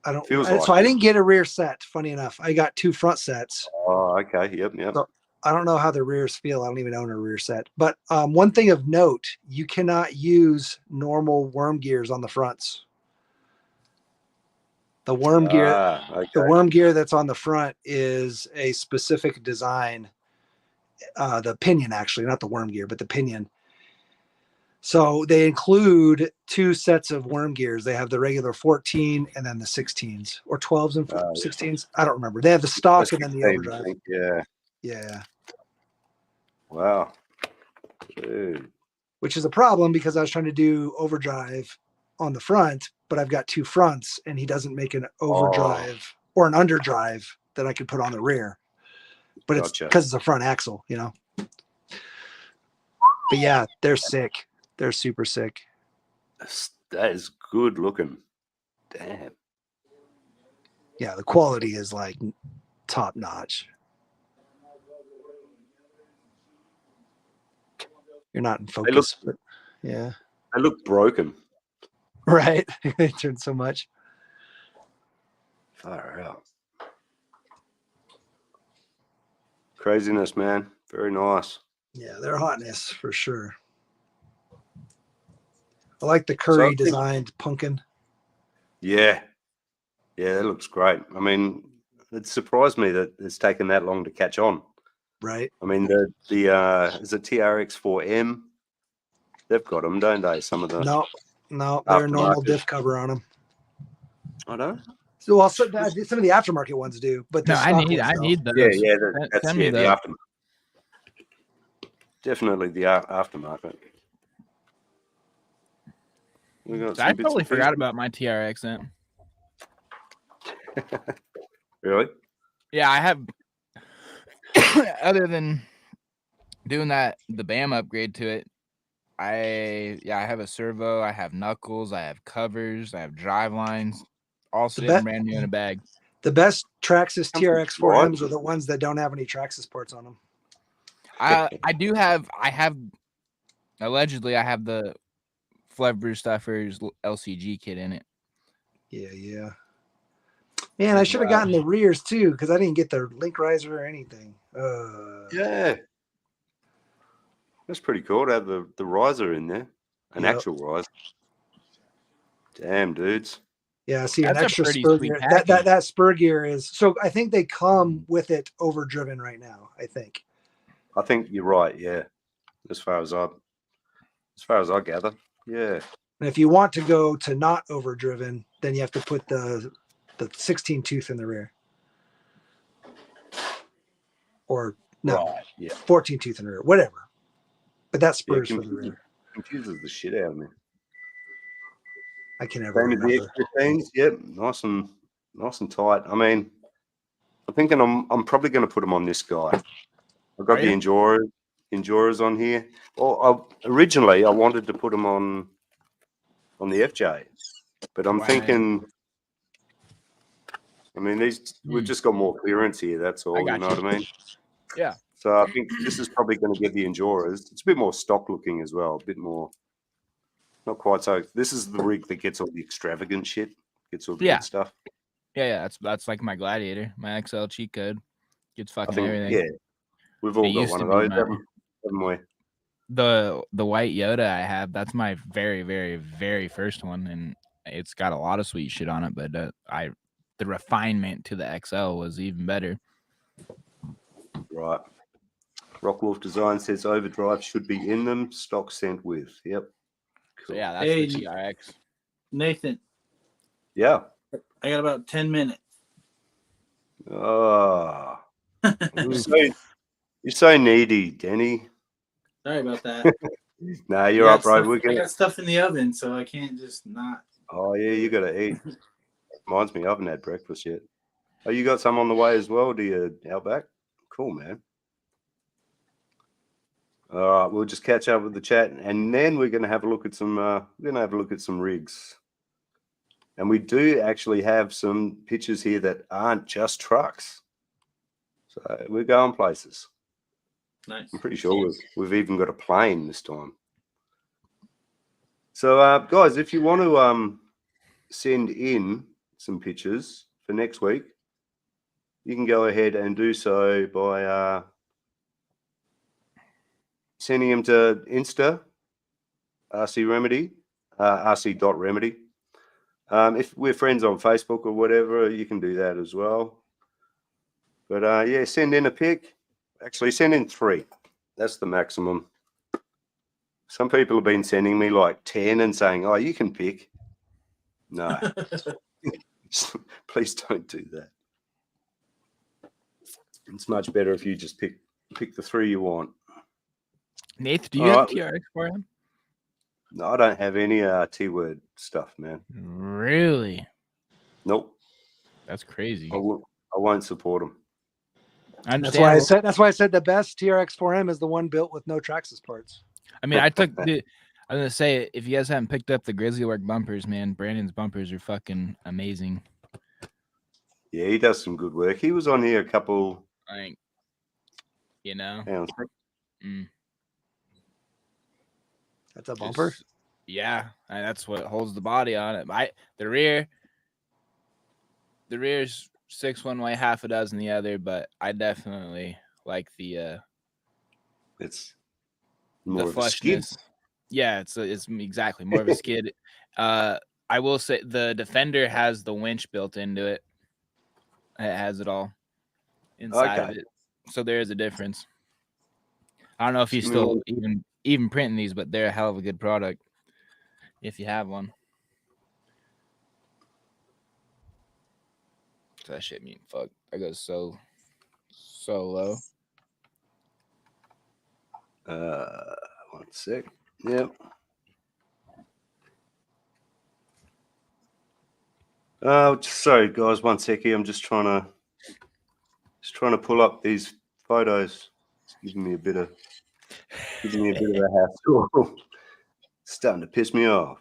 I don't. Feels So like I it. didn't get a rear set. Funny enough, I got 2 front sets. Oh, okay. Yep. So I don't know how the rears feel. I don't even own a rear set. But one thing of note: you cannot use normal worm gears on the fronts. The worm gear, okay. the worm gear that's on the front is a specific design. The pinion, actually, not the worm gear, but the pinion. So they include 2 sets of worm gears. They have the regular 14 and then the 16s or 12s and 16s. I don't remember. They have the stock and then the overdrive. Yeah. Yeah. Wow. Dude. Which is a problem because I was trying to do overdrive on the front, but I've got 2 fronts and he doesn't make an overdrive or an underdrive that I could put on the rear. But it's because it's a front axle, you know. But yeah, they're sick. They're super sick. That is good looking. Damn. Yeah, the quality is like top notch. You're not in focus, but yeah. They look broken. Right. They turn so much. Far out. Craziness, man. Very nice. Yeah, they're hotness for sure. I like the Curry designed pumpkin. Yeah. Yeah, that looks great. I mean, it surprised me that it's taken that long to catch on. Right. I mean, the is it TRX4M? They've got them, don't they? Some of the no, they're a normal diff cover on them. I don't. So also some of the aftermarket ones do, but no, I need those. Yeah, that's the aftermarket. Definitely the aftermarket. I totally forgot about my TRX then. Really? Yeah, I have. Other than doing the BAM upgrade to it, I have a servo, I have knuckles, I have covers, I have drive lines, all sitting brand new in a bag. The best Traxxas TRX4Ms are the ones that don't have any Traxxas ports on them. I have allegedly I have the Flevbrew Stuffers LCG kit in it. Yeah. Man, I should have gotten the rears too because I didn't get the link riser or anything. Yeah. That's pretty cool to have the riser in there. An actual riser. Damn, dudes. Yeah, see, an extra spur gear. That spur gear is so. I think they come with it overdriven right now. I think you're right. Yeah, as far as I gather. Yeah. And if you want to go to not overdriven, then you have to put the 16 tooth in the rear, or no, 14 tooth in the rear, whatever. But that spurs for the rear. Confuses the shit out of me. I can never remember. The extra things, yep, nice and tight. I mean, I'm thinking I'm probably going to put them on this guy. I've got the Endurers on here. Well, originally I wanted to put them on the FJ, but I'm thinking. I mean, we've just got more clearance here. That's all. You know what I mean? Yeah. So I think this is probably going to get the Endurers. It's a bit more stock looking as well. A bit more. Not quite so. This is the rig that gets all the extravagant shit. Gets all the good stuff. Yeah. That's like my Gladiator, my XL cheat code. Gets fucking everything. Yeah. We've all got one of those, haven't we? The white Yoda I have, that's my very, very, very first one, and it's got a lot of sweet shit on it. But the refinement to the XL was even better. Right. Rockwolf Design says overdrive should be in them. Stock sent with. Yep. So Cool. yeah, that's Hey, the TRX. Nathan, Yeah. I got about 10 minutes. Oh. You're so needy, Denny. Sorry about that. No, you're up, bro. I got stuff in the oven, so I can't just not. Oh, yeah, you got to eat. Reminds me, I haven't had breakfast yet. Oh, you got some on the way as well, do you, Outback? Cool, man. All right, we'll just catch up with the chat, and then we're going to have a look at some. Rigs, and we do actually have some pictures here that aren't just trucks. So we're going places. Nice. I'm pretty sure we've even got a plane this time. So, guys, if you want to send in some pictures for next week, you can go ahead and do so by sending them to Insta, rc.remedy. If we're friends on Facebook or whatever, you can do that as well. But yeah, send in a pic. Actually, send in 3. That's the maximum. Some people have been sending me like 10 and saying, "Oh, you can pick." No, please don't do that. It's much better if you just pick the 3 you want. Nath, do you have TRX for him? No, I don't have any T-word stuff, man. Really? Nope. That's crazy. I won't support them. That's why I said the best TRX 4M is the one built with no Traxxas parts. I mean, I was gonna say, if you guys haven't picked up the Grizzly Work bumpers, man, Brandon's bumpers are fucking amazing. Yeah, he does some good work. He was on here a couple. Like, you know. That's a bumper. Yeah, that's what holds the body on it. The rear is 6 one way, half a dozen the other, but I definitely like the it's more of a flushness. skid. Yeah, it's exactly more of a skid. I will say the Defender has the winch built into it. It has it all inside of it, so there is a difference. I don't know if he's still even printing these, but they're a hell of a good product if you have one. That shit mean fuck. That goes so low. 1 sec. Yep. Sorry guys, 1 sec here. I'm just trying to pull up these photos. It's giving me a bit of a hassle. Starting to piss me off.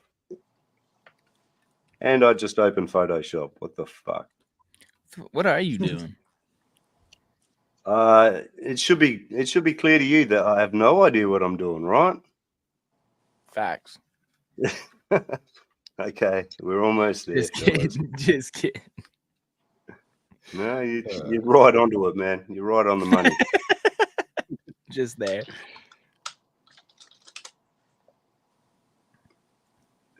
And I just opened Photoshop. What the fuck? What are you doing? It should be clear to you that I have no idea what I'm doing, right? Facts. Okay, we're almost there. Just kidding. No, you're right onto it, man. You're right on the money. Just there.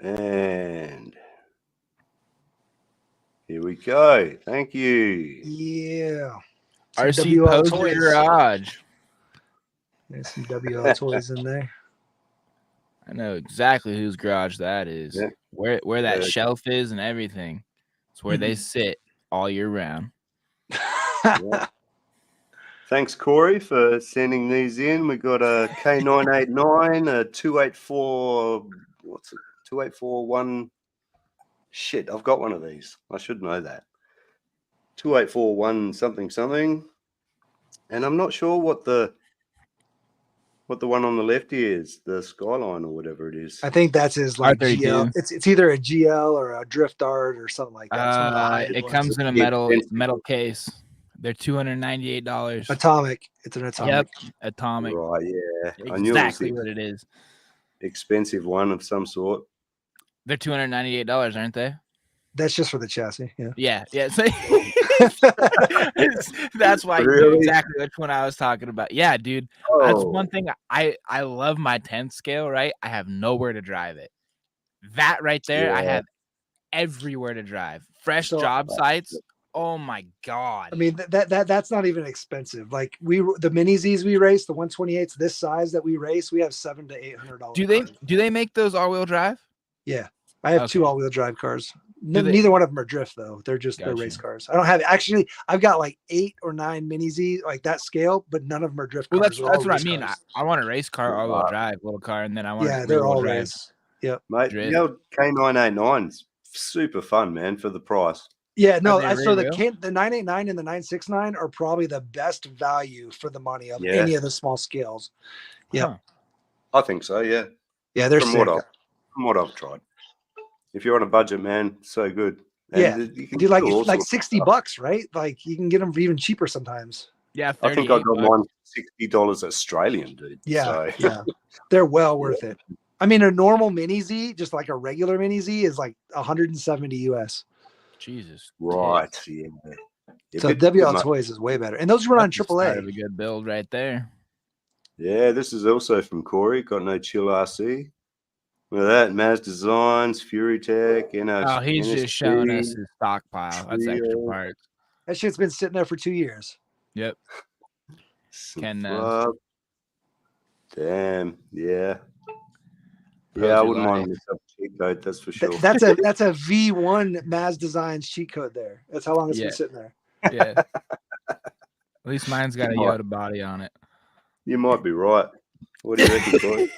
And here we go. Thank you. Yeah. RC Poser Garage. There's some WL toys in there. I know exactly whose garage that is. Yeah. Where that shelf is and everything. It's where they sit all year round. Yeah. Thanks, Corey, for sending these in. We got a K989, a 284. What's it? 2841. Shit, I've got one of these. I should know that. 2841 something. And I'm not sure what the one on the left is, the Skyline or whatever it is. I think that's his like R32. GL. It's either a GL or a Drift Dart or something like that. It comes in a metal case. They're $298. Atomic. It's an Atomic. Yep, Atomic. Right, yeah. Exactly I knew it was what it is. Expensive one of some sort. They're $298, aren't they? That's just for the chassis. Yeah. Yeah. That's why you know exactly which one I was talking about. Yeah, dude. That's one thing. I love my 10th scale, right? I have nowhere to drive it. That right there, I have everywhere to drive. Fresh job sites, Oh my god! I mean, that's not even expensive. Like the mini Z's we race, the 128s this size that we race, we have $700 to $800. Do they make those all-wheel drive? Yeah, I have Okay. 2 all-wheel drive cars. Do they- Neither one of them are drift though. They're Gotcha. race cars. I don't have actually. I've got like 8 or 9 mini Z like that scale, but none of them are drift Well, cars. that's They're all what I race mean. cars. I want a race car, all-wheel drive, little car, and then I want Yeah, a they're rear-wheel all drive. race. Yep. Mate, Drift. the old K989's super fun, man, for the price. Yeah, no. they So the rear-wheel? the 989 and the 969 are probably the best value for the money of Yeah. any of the small scales. Yep. Huh. I think so, yeah. Yeah, they're From sick. what I've tried. If you're on a budget, man, so good. Yeah. You can Dude, like do all like sorts of $60, right? Like you can get them for even cheaper sometimes. Yeah, I think I got $38. mine $60 Australian, dude. Yeah, So, yeah, they're well worth it. I mean, a normal mini Z, just like a regular mini Z, is like 170 US. Jesus. right, yeah. So bit WL much. Toys is way better, and those run on That's the start of AAA. a good build right there. Yeah, this is also from Corey. Got no chill RC. Look at that. Maz Designs, Fury Tech, Oh, he's just showing us his stockpile. That's extra Trio. parts. That shit's been sitting there for 2 years. Yep. Some Ken knows. flub. Damn, yeah. Pros Yeah, I your wouldn't mind life. myself a cheat code, that's for sure. That's a V1 Maz Designs cheat code there. That's how long it's Yeah. been sitting there. Yeah. At least mine's got a Right. Yoda body on it. You might be right. What do you reckon, Corey?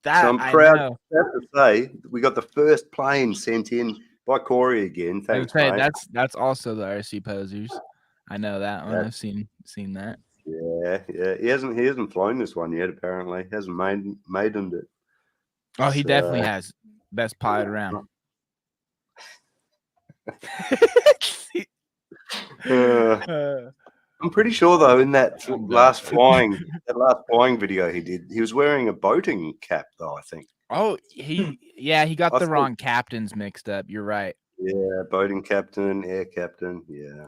That So I'm I proud know. to say we got the first plane sent in by Corey again. I would Thanks, say mate. that's also the RC posers. I know that one. Yeah. I've seen that. Yeah. He hasn't flown this one yet. Apparently, he hasn't maidened it. Oh, he So- definitely has. Best pilot around. I'm pretty sure though, in that I'm done. last flying video he did, he was wearing a boating cap though. I think. Oh, he got I the thought- wrong captains mixed up. You're right. Yeah, boating captain, air captain. Yeah.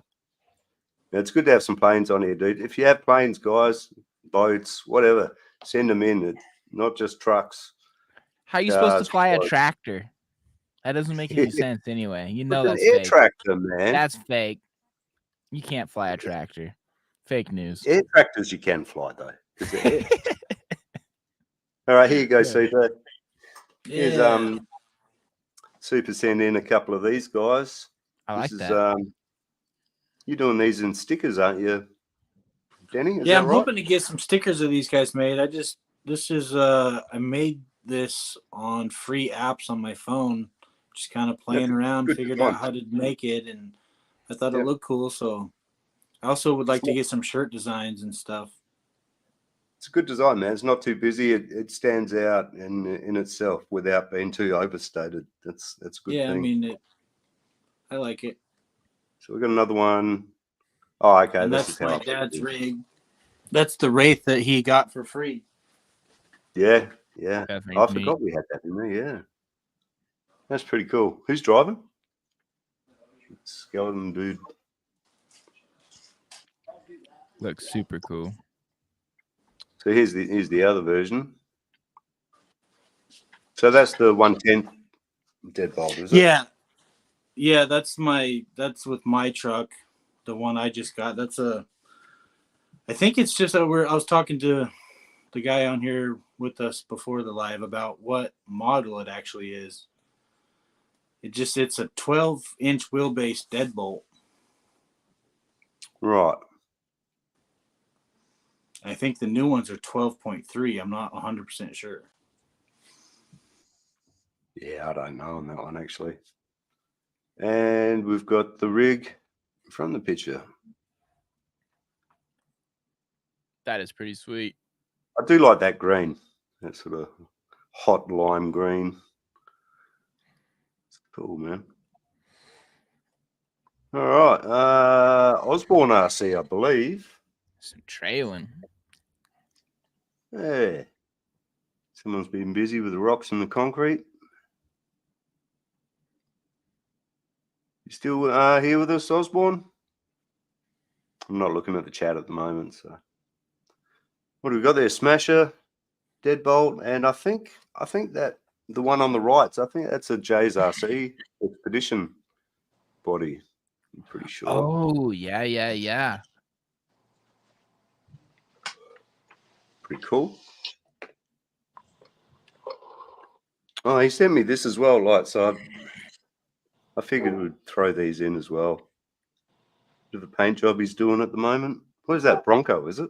It's good to have some planes on here, dude. If you have planes, guys, boats, whatever, send them in. It's not just trucks. How are you supposed Cars, to fly a boats. tractor? That doesn't make any sense anyway. You know It's that's an air fake. tractor, man. That's fake. You can't fly a tractor. Fake news. Air tractors you can fly though. 'Cause they're air. All right, here you go, Yeah. Super. Here's Yeah. Super send in a couple of these guys. I like This that. is you're doing these in stickers, aren't you, Denny? Is Yeah, that I'm right? hoping to get some stickers of these guys made. I made this on free apps on my phone, just kind of playing around, good figured design. out how to make it, and I thought Yep. it looked cool. So I also would like to get some shirt designs and stuff. It's a good design, man. It's not too busy. It stands out in itself without being too overstated. That's a good Yeah, thing. I mean, I like it. So we've got another one. Oh, okay. And This that's is how my I put dad's it. rig. That's the Wraith that he got for free. Yeah. Definitely I neat. forgot we had that in there. Yeah. That's pretty cool. Who's driving? Skeleton dude. Looks super cool. So here's the other version. So that's the 110 deadbolt, is it? Yeah, that's with my truck, the one I just got. I think it's just that I was talking to the guy on here with us before the live about what model it actually is. It's a 12-inch wheelbase deadbolt. Right. I think the new ones are 12.3. I'm not 100% sure. Yeah, I don't know on that one actually. And we've got the rig from the picture. That is pretty sweet. I do like that green. That sort of hot lime green. It's cool, man. All right. Osborne RC, I believe. Some trailing. Hey. Someone's been busy with the rocks and the concrete. You still here with us, Osborne? I'm not looking at the chat at the moment, so. What do we got there? Smasher, Deadbolt, and I think that the one on the right, I think that's a Jay's RC Expedition body. I'm pretty sure. Oh, yeah. Pretty cool. Oh, he sent me this as well, like, so I figured we'd throw these in as well. To the paint job he's doing at the moment. What is that, Bronco, is it?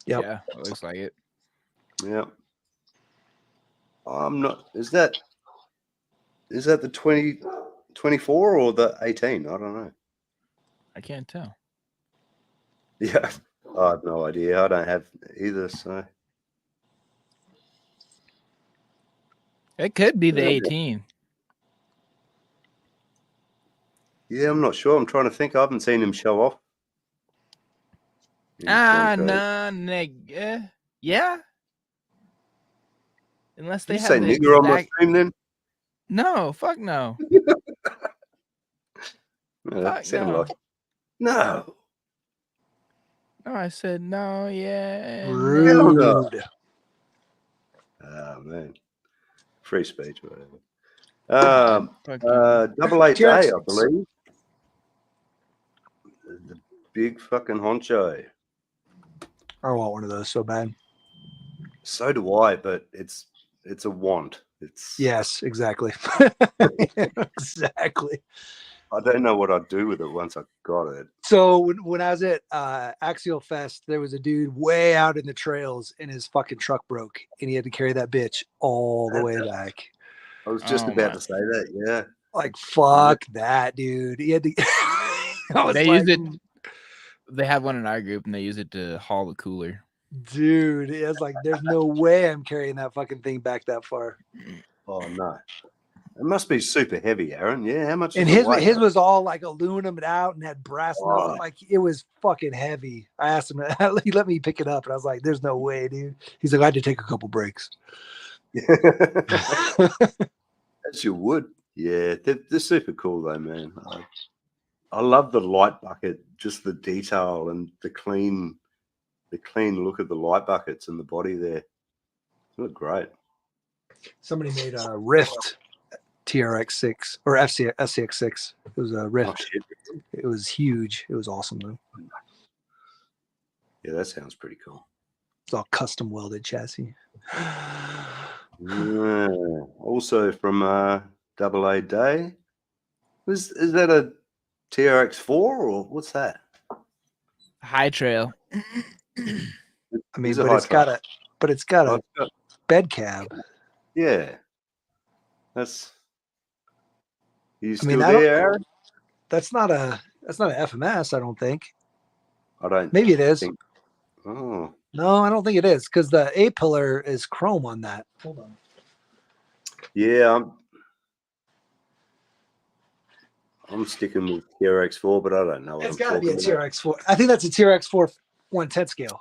Yep. Yeah, it looks like it. Yeah. I'm not, is that the 2024 or the 18? I don't know. I can't tell. Yeah, I have no idea. I don't have either, so. It could be the 18. Yeah, I'm not sure. I'm trying to think. I haven't seen him show off. Nigga. Yeah. Unless Did they you have say the nigger on my exact... stream then? No, fuck no. No, Fuck that sounded no. like no. No, I said no, yeah. Hell no. Rude. Oh man. Free speech, whatever. Fucking- Double A TRX. Day, I believe. The big fucking honcho. I want one of those so bad. So do I, but it's a want. It's Yes, exactly. Exactly. I don't know what I'd do with it once I got it. So when I was at Axial Fest, there was a dude way out in the trails and his fucking truck broke and he had to carry that bitch all the way back. I was just Oh about my- to say that, yeah. Like, fuck that, dude. He had to. I was They like, use it. They have one in our group and they use it to haul the cooler. dude. It was like, there's no way I'm carrying that fucking thing back that far. Oh no. It must be super heavy, Aaron. Yeah, how much And does it weigh? his was all like aluminum out and had brass nuts. Oh. Like, it was fucking heavy. I asked him, he let me pick it up, and I was like, "There's no way, dude." He's like, "I had to take a couple breaks." As you would. Yeah, they're super cool though, man. I love the light bucket, just the detail and the clean look of the light buckets and the body there. They look great. Somebody made a Rift TRX6 or SCX6. It was a Oh, Rift. shit. It was huge. It was awesome though. Yeah, that sounds pretty cool. It's all custom welded chassis. Yeah. Also from Double A Day. Is that a TRX4 or what's that? High trail. I mean, Is it but high it's got Oh, a it's got- bed cab. yeah. That's you still mean, I don't- there, Aaron? That's not a FMS, I don't think. I don't Maybe it is. think- Oh. No, I don't think it is because the A pillar is chrome on that. Hold on. Yeah, I'm sticking with TRX4, but I don't know. What It's I'm got to be a talking about. TRX4. I think that's a TRX4 1/10 scale.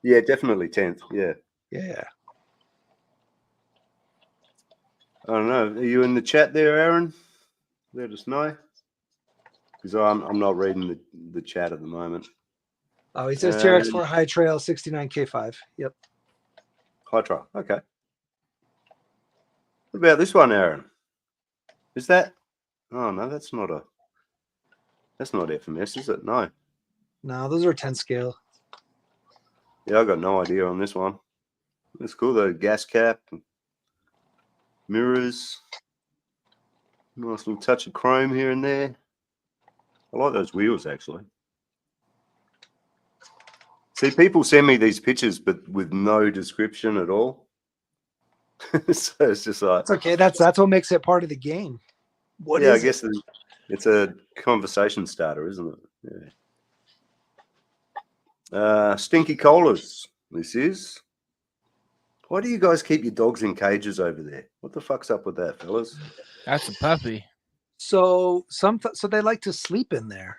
Yeah, definitely 10th. Yeah. Yeah. I don't know. Are you in the chat there, Aaron? Let us know. Because I'm not reading the chat at the moment. Oh, he says TRX4 High Trail 69K5. Yep. High trial. Okay. What about this one, Aaron? Is that? Oh no, that's not FMS, is it? No. No, those are 10 scale. Yeah, I got no idea on this one. It's cool though. Gas cap, mirrors, nice little touch of chrome here and there. I like those wheels actually. See, people send me these pictures, but with no description at all. So it's just like, It's okay. That's what makes it part of the game. What yeah, I is it? guess it's a conversation starter, isn't it? Yeah. Stinky Colas. This is. Why do you guys keep your dogs in cages over there? What the fuck's up with that, fellas? That's a puppy. So so they like to sleep in there.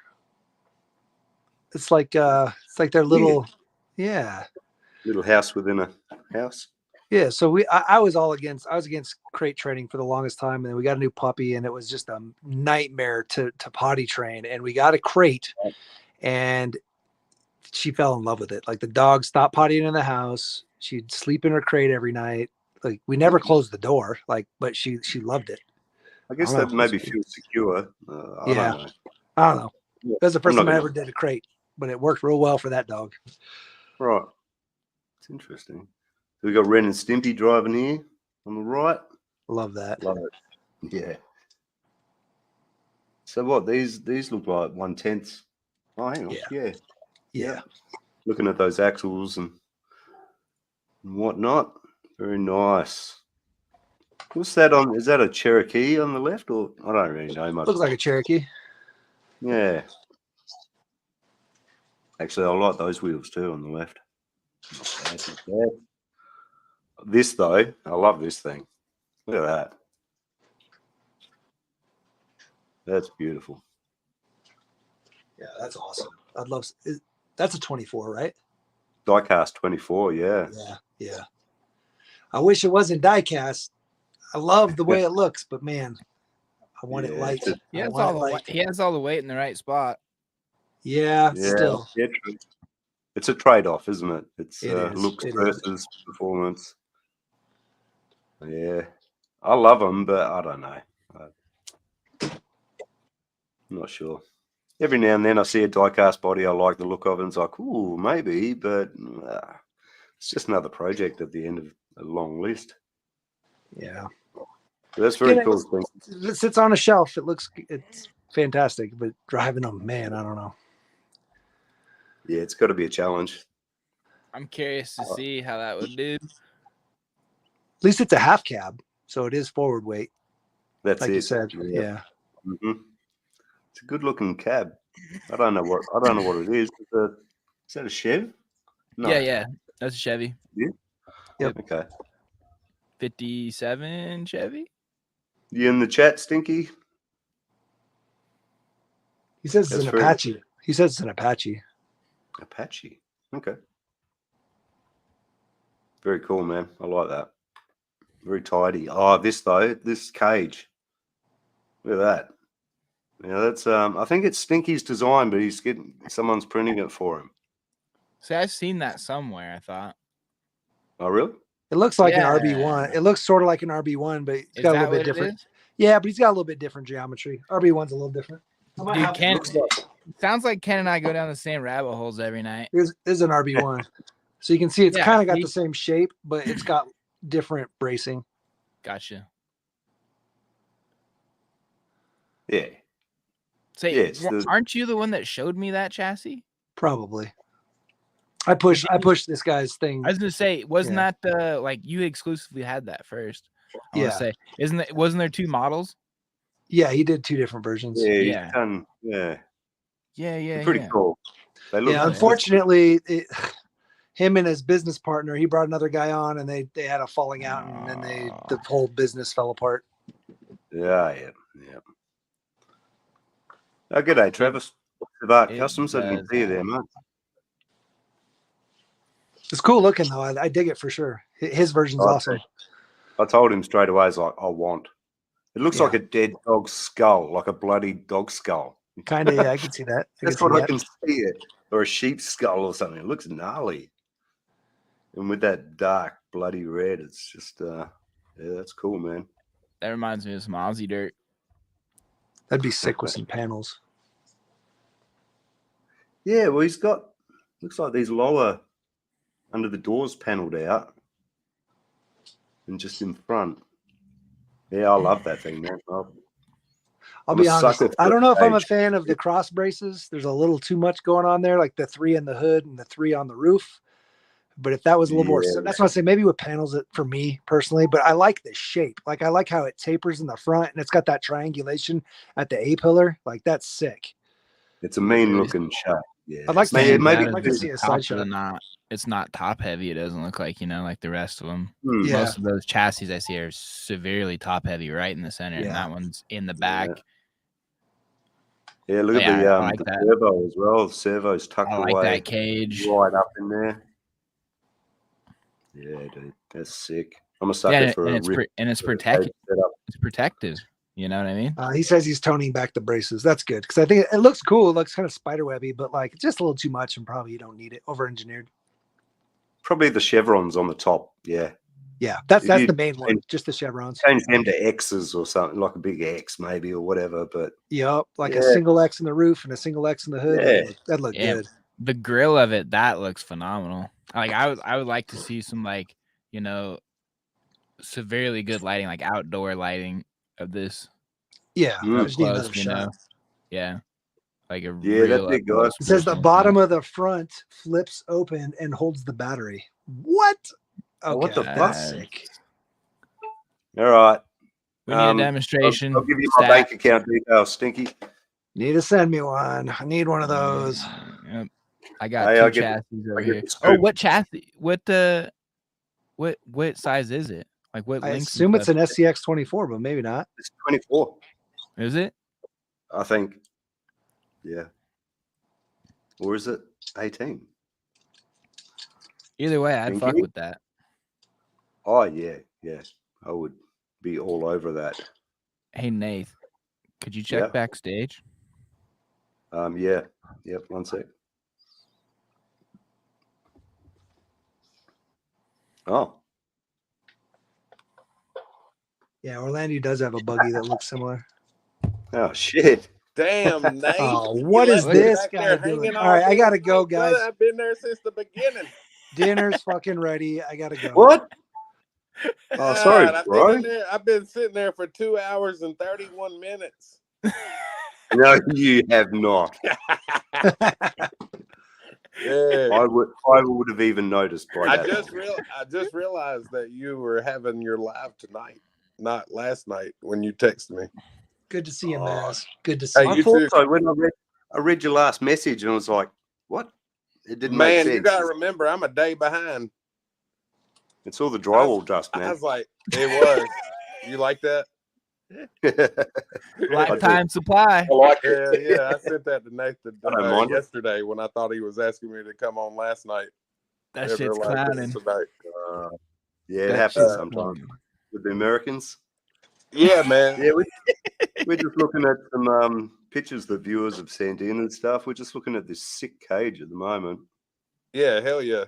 It's like their little, yeah. Little house within a house. Yeah, so I was against crate training for the longest time, and then we got a new puppy, and it was just a nightmare to potty train. And we got a crate, and she fell in love with it. Like the dog stopped pottying in the house. She'd sleep in her crate every night. Like we never closed the door. Like, but she loved it. I guess I don't that know. maybe feels secure. I Yeah. don't know. I don't know. Yeah, That's the first I'm time not I gonna- ever did a crate, but it worked real well for that dog. Right. It's interesting. So we got Ren and Stimpy driving here on the right. Love that. Love it. Yeah. So what? These look like 1/10. Oh, hang on. Yeah. Yeah. Looking at those axles and whatnot. Very nice. What's that on? Is that a Cherokee on the left, or I don't really know much. Looks like a Cherokee. Yeah. Actually, I like those wheels too on the left. Not bad. This though, I love this thing. Look at that. That's beautiful. Yeah, that's awesome. I'd love. That's a 24, right? Diecast 24, yeah. Yeah. I wish it wasn't diecast. I love the way it looks, but man, I want it Yeah, light. it's He I has want all it the light. he has all the weight in the right spot. Yeah, Yeah, still. yeah, true. It's a trade-off, isn't it? It's It is, looks it is. versus performance. Yeah, I love them, but I don't know. I'm not sure. Every now and then I see a die-cast body I like the look of, and it's like, ooh, maybe, but it's just another project at the end of a long list. Yeah. But that's very Yeah, cool. It sits on a shelf. It's fantastic, but driving them, man, I don't know. Yeah, it's got to be a challenge. I'm curious to see how that would do. At least it's a half cab, so it is forward weight, That's like it. you said. Yeah. Mm-hmm. It's a good-looking cab. I don't know what it is. Is that a Chev? No. Yeah. That's a Chevy. Yep. Okay. 57 Chevy. You in the chat, Stinky? He says it's That's an very- Apache. He says it's an Apache. Apache. Okay. Very cool, man. I like that. Very tidy. Oh, this cage. Look at that. Yeah, that's I think it's Stinky's design, but someone's printing it for him. See, I've seen that somewhere. I thought. Oh, really? It looks like Yeah. an RB1. It looks sort of like an RB1, but it's Is got a that little bit what it different. is? Yeah, but he's got a little bit different geometry. RB1's a little different. Dude, Ken, sounds like Ken and I go down the same rabbit holes every night. This is an RB1. So you can see it's Yeah, kind of got see? the same shape, but it's got different bracing. Gotcha. Yeah. Say, Yeah, it's aren't you the one that showed me that chassis? Probably. I pushed this guy's thing. I was gonna say, wasn't Yeah. that like you exclusively had that first? I want Yeah. to say, wasn't there two models? Yeah, he did two different versions. Yeah, he's Yeah. done. Yeah. Yeah. Pretty cool. They look Yeah, unfortunately, him and his business partner, he brought another guy on, and they had a falling out, and then the whole business fell apart. Yeah. Oh, good day, Travis. About It Customs, I didn't does see you there, that. mate. It's cool looking though. I dig it for sure. His version's Oh, awesome. I told him straight away, I was like, I want. It looks Yeah. like a dead dog's skull, like a bloody dog skull. Kind of, yeah, I can see that. That's what I can see it. Or a sheep's skull or something. It looks gnarly. And with that dark, bloody red, it's just, yeah, that's cool, man. That reminds me of some Aussie dirt. That'd be sick with some panels. Yeah, well, he's got, looks like these lower under the doors paneled out and just in front. Yeah, I love that thing, man. I'll I'm be a honest. sucker for I don't know if I'm a cage. fan of the cross braces. There's a little too much going on there, like the 3 in the hood and the 3 on the roof. But if that was a little more, Yeah. that's what I say. Maybe with panels, for me personally. But I like the shape. Like I like how it tapers in the front, and it's got that triangulation at the A pillar. Like that's sick. It's a mean looking shape. Yeah, I'd like to maybe, see maybe that. I'd like to see a Top side of shot. it's not top heavy. It doesn't look like like the rest of them. Hmm. Yeah. Most of those chassis I see are severely top heavy, right in the center, Yeah. and that one's in the back. Yeah, look Yeah, at I like the that. servo as well. The servo's tucked I like away that cage. right up in there. Yeah, dude, that's sick. I'm a sucker Yeah, for and a it's rip it's sort of protected. cage setup. It's protective. You know what I mean? He says he's toning back the braces. That's good because I think it looks cool. It looks kind of spiderwebby, but like it's just a little too much, and probably you don't need it. Over engineered. Probably the chevrons on the top. Yeah, Yeah, that's If you the main one, change- just the chevrons. Change them to X's or something, like a big X maybe or whatever. But Yep, like a Yeah. single X in the roof and a single X in the hood. Yeah. That'd look Yeah. good. The grill of it, that looks phenomenal. Like I would like to see some like, you know, severely good lighting, like outdoor lighting of this. Yeah, Mm. I Up just need close, another you shot. know. Yeah. Like a Yeah, real that'd be up close good. It says the personal bottom shot. of the front flips open and holds the battery. What? Okay, What the that's fuck? sick. All right. We need a demonstration. I'll give you my bank account details, Stinky. Need to send me one. I need one of those. Yep. I got Hey, two I'll get chassis over get here. the Oh, scoop. what chassis? What size is it? Like what I links? and assume it's stuff? an SCX 24, but maybe not. It's 24, Is it? I think. Yeah. Or is it 18? Either way, I'd fuck Stinky? with that. Oh, yeah. Yeah. I would be all over that. Hey, Nath, could you check Yeah. backstage? Yeah. Yep. One sec. Oh. Yeah, Orlando does have a buggy that looks similar. Oh, shit. Damn, Nate. Oh, You what is left me this back guy there doing? hanging All right, I day. gotta go, Like, brother, guys. I've been there since the beginning. Dinner's fucking ready. I gotta go. What? Oh, sorry, God, bro. I've been sitting there for 2 hours and 31 minutes. No, you have not. Yeah. I would have even noticed by I that. just realized that you were having your live tonight, not last night when you texted me. Good to see you, Oh. Maz. Good to see Hey, you. I you thought too. so when I read your last message and I was like, what? It didn't make Man, sense. you gotta remember I'm a day behind. It's all the drywall dust, I man. was like, it was. You like that? Lifetime supply. I like it. Yeah. I sent that to Nathan I don't mind it. yesterday when I thought he was asking me to come on last night. That They were shit's like, clowning. tonight. Yeah, it That happens shit's sometimes clowning. with the Americans. Yeah, man. Yeah, we're just looking at some pictures the viewers have sent in and stuff. We're just looking at this sick cage at the moment. Yeah, hell yeah.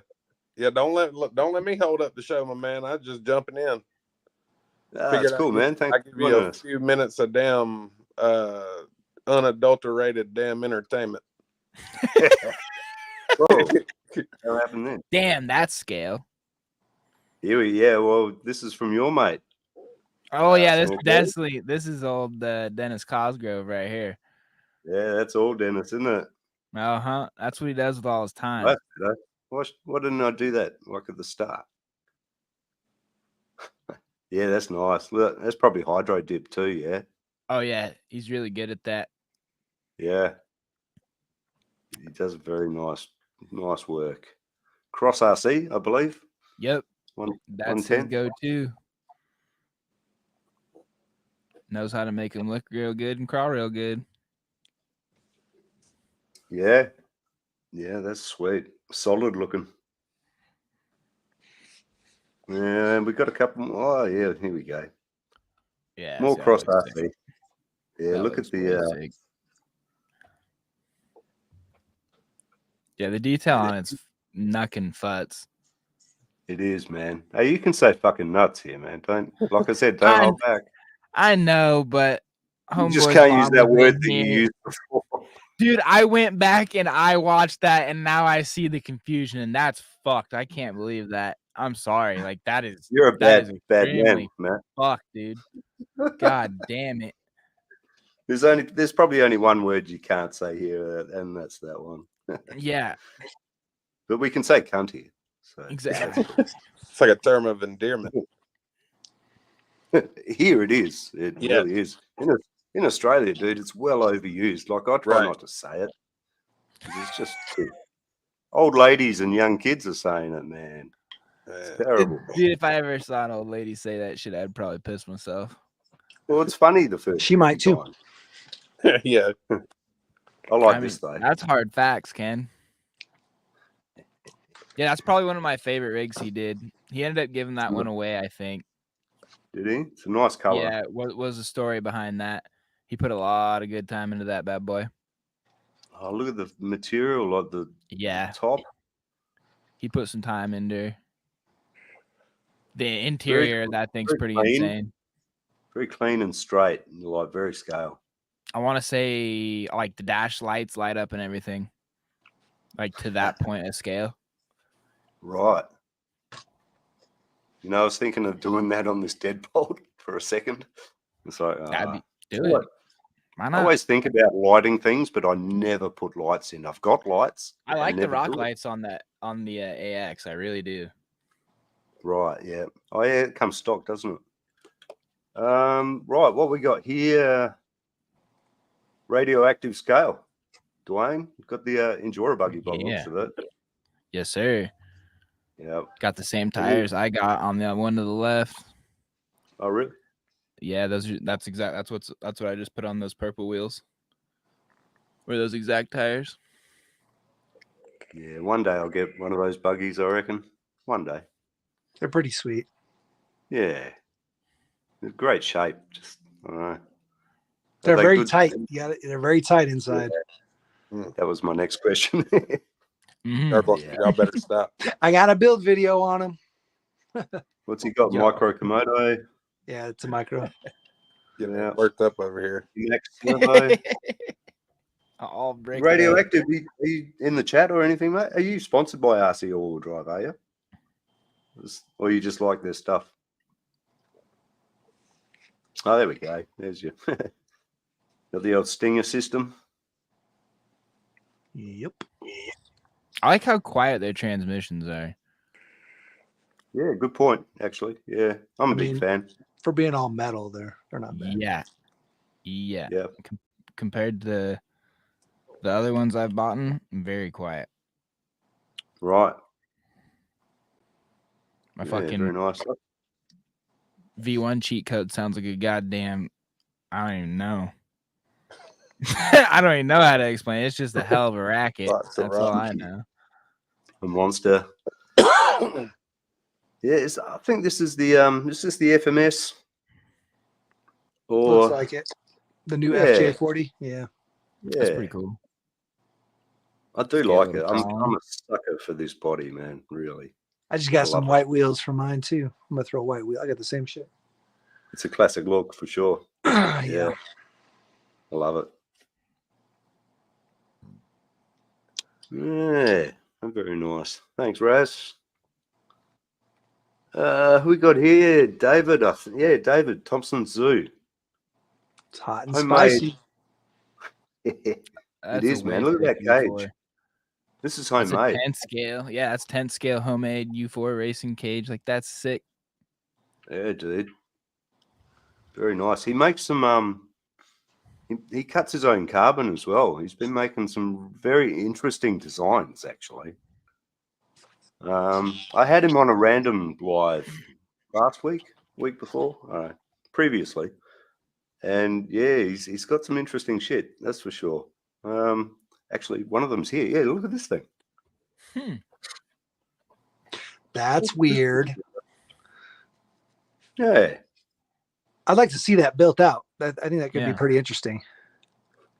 Yeah, don't let me hold up the show, my man. I'm just jumping in. That's cool, man. Thanks I give for you joining a us. few minutes of damn unadulterated damn entertainment. Whoa. What happened then? Damn, that's scale. Yeah, well, this is from your mate. Oh yeah, this SmallKrawlz. definitely this is old Dennis Cosgrove right here. Yeah, that's all Dennis, isn't it? Uh-huh. That's what he does with all his time. Why didn't I do that like at the start? Yeah, that's nice. Look, that's probably hydro dip too, yeah. Oh yeah, he's really good at that. Yeah. He does very nice work. Cross RC, I believe. Yep. One, That's his 110. go-to. Knows how to make him look real good and crawl real good. Yeah. Yeah, that's sweet. Solid looking. And we got a couple more. Oh, yeah, here we go. Yeah. More see, that cross looks RC. sick. Yeah, That look looks at the really sick. Yeah, the detail on it's knucking futs. it is, man. Hey, you can say fucking nuts here, man. Don't, like I said, don't hold back. I know, but You just homeboy's can't use mom that was word in that you here. used before. Dude, I went back and I watched that, and now I see the confusion, and that's fucked. I can't believe that. I'm sorry. Like that is You're a that is bad man, extremely man. fucked, dude. God damn it. There's probably only one word you can't say here, and that's that one. Yeah, But we can say cunt here. So exactly. It's like a term of endearment. here it is. It Yeah. really is. In Australia, dude, it's well overused. Like I try Right. not to say it. 'Cause it's just old ladies and young kids are saying it, man. It's terrible. Dude, if I ever saw an old lady say that shit, I'd probably piss myself. Well, it's funny the first She might too. time. Yeah. I like I mean, this though. that's hard facts, Ken. Yeah, that's probably one of my favorite rigs he did. He ended up giving that one away, I think. Did he? It's a nice color. Yeah, what was the story behind that? He put a lot of good time into that bad boy. Oh, look at the material, like the Yeah, top. he put some time into The interior of that thing's very pretty clean. insane. Very clean and straight, and like very scale. I want to say like the dash lights light up and everything, like to that point of scale. Right. You know, I was thinking of doing that on this deadbolt for a second. It's like, Do it. Why I not? always think about lighting things, but I never put lights in. I've got lights. I like the never rock do it. lights on the AX. I really do. Right, yeah. Oh, yeah, it comes stock, doesn't it? Right, what we got here? Radioactive scale. Dwayne, you've got the Enduro buggy by the looks of it. Yes, sir. Yeah. Got the same tires I got on the one to the left. Oh, really? Yeah, that's what I just put on those purple wheels. Were those exact tires? Yeah, one day I'll get one of those buggies, I reckon. One day. They're pretty sweet. Yeah. It's great shape. Just, I don't know. They're Are they very good? tight. Yeah, they're very tight inside. Yeah. That was my next question. Y'all better stop. I got a build video on them. What's he got? Yeah. Micro Komodo. Yeah, it's a micro. Getting Yeah. worked up over here. Max Turbo. I'll break Radioactive, are you in the chat or anything, mate? Are you sponsored by RC All-Wheel Drive, are you? Or you just like their stuff? Oh, there we go. There's your got the old Stinger system. Yep. I like how quiet their transmissions are. Yeah, good point, actually. Yeah, I'm a big fan. For being all metal, they're not bad. Yeah. Yeah. Compared to the other ones I've bought, very quiet. Right. My Yeah, fucking very nice. V1 cheat code sounds like a goddamn. I don't even know. I don't even know how to explain it. It's just a hell of a racket. Lots of That's all I rocks. know. A monster. Yeah, I think this is the FMS. Or Looks like it. The new Yeah. FJ40. Yeah. That's yeah, pretty cool. I do Scale like of it. the I'm column. a sucker for this body, man. Really, I just got I some love white wheels for mine too. I'm gonna throw a white wheel. I got the same shit. it's a classic look for sure. Yeah. I love it. Yeah, very nice. Thanks, Raz. Who we got here? David. David Thompson Zoo. It's hot and Homemade. spicy. It That's is, a man. way Look at sick that U4. cage. This is That's a homemade. 10 scale. Yeah, that's 10 scale homemade U4 racing cage. Like that's sick. Yeah, dude. Very nice. He makes some he cuts his own carbon as well. He's been making some very interesting designs, actually. I had him on a random live last week before, previously. And yeah, he's got some interesting shit, that's for sure. Actually, one of them's here. Yeah, look at this thing. That's weird. Yeah, I'd like to see that built out. I think that could be Yeah. pretty interesting.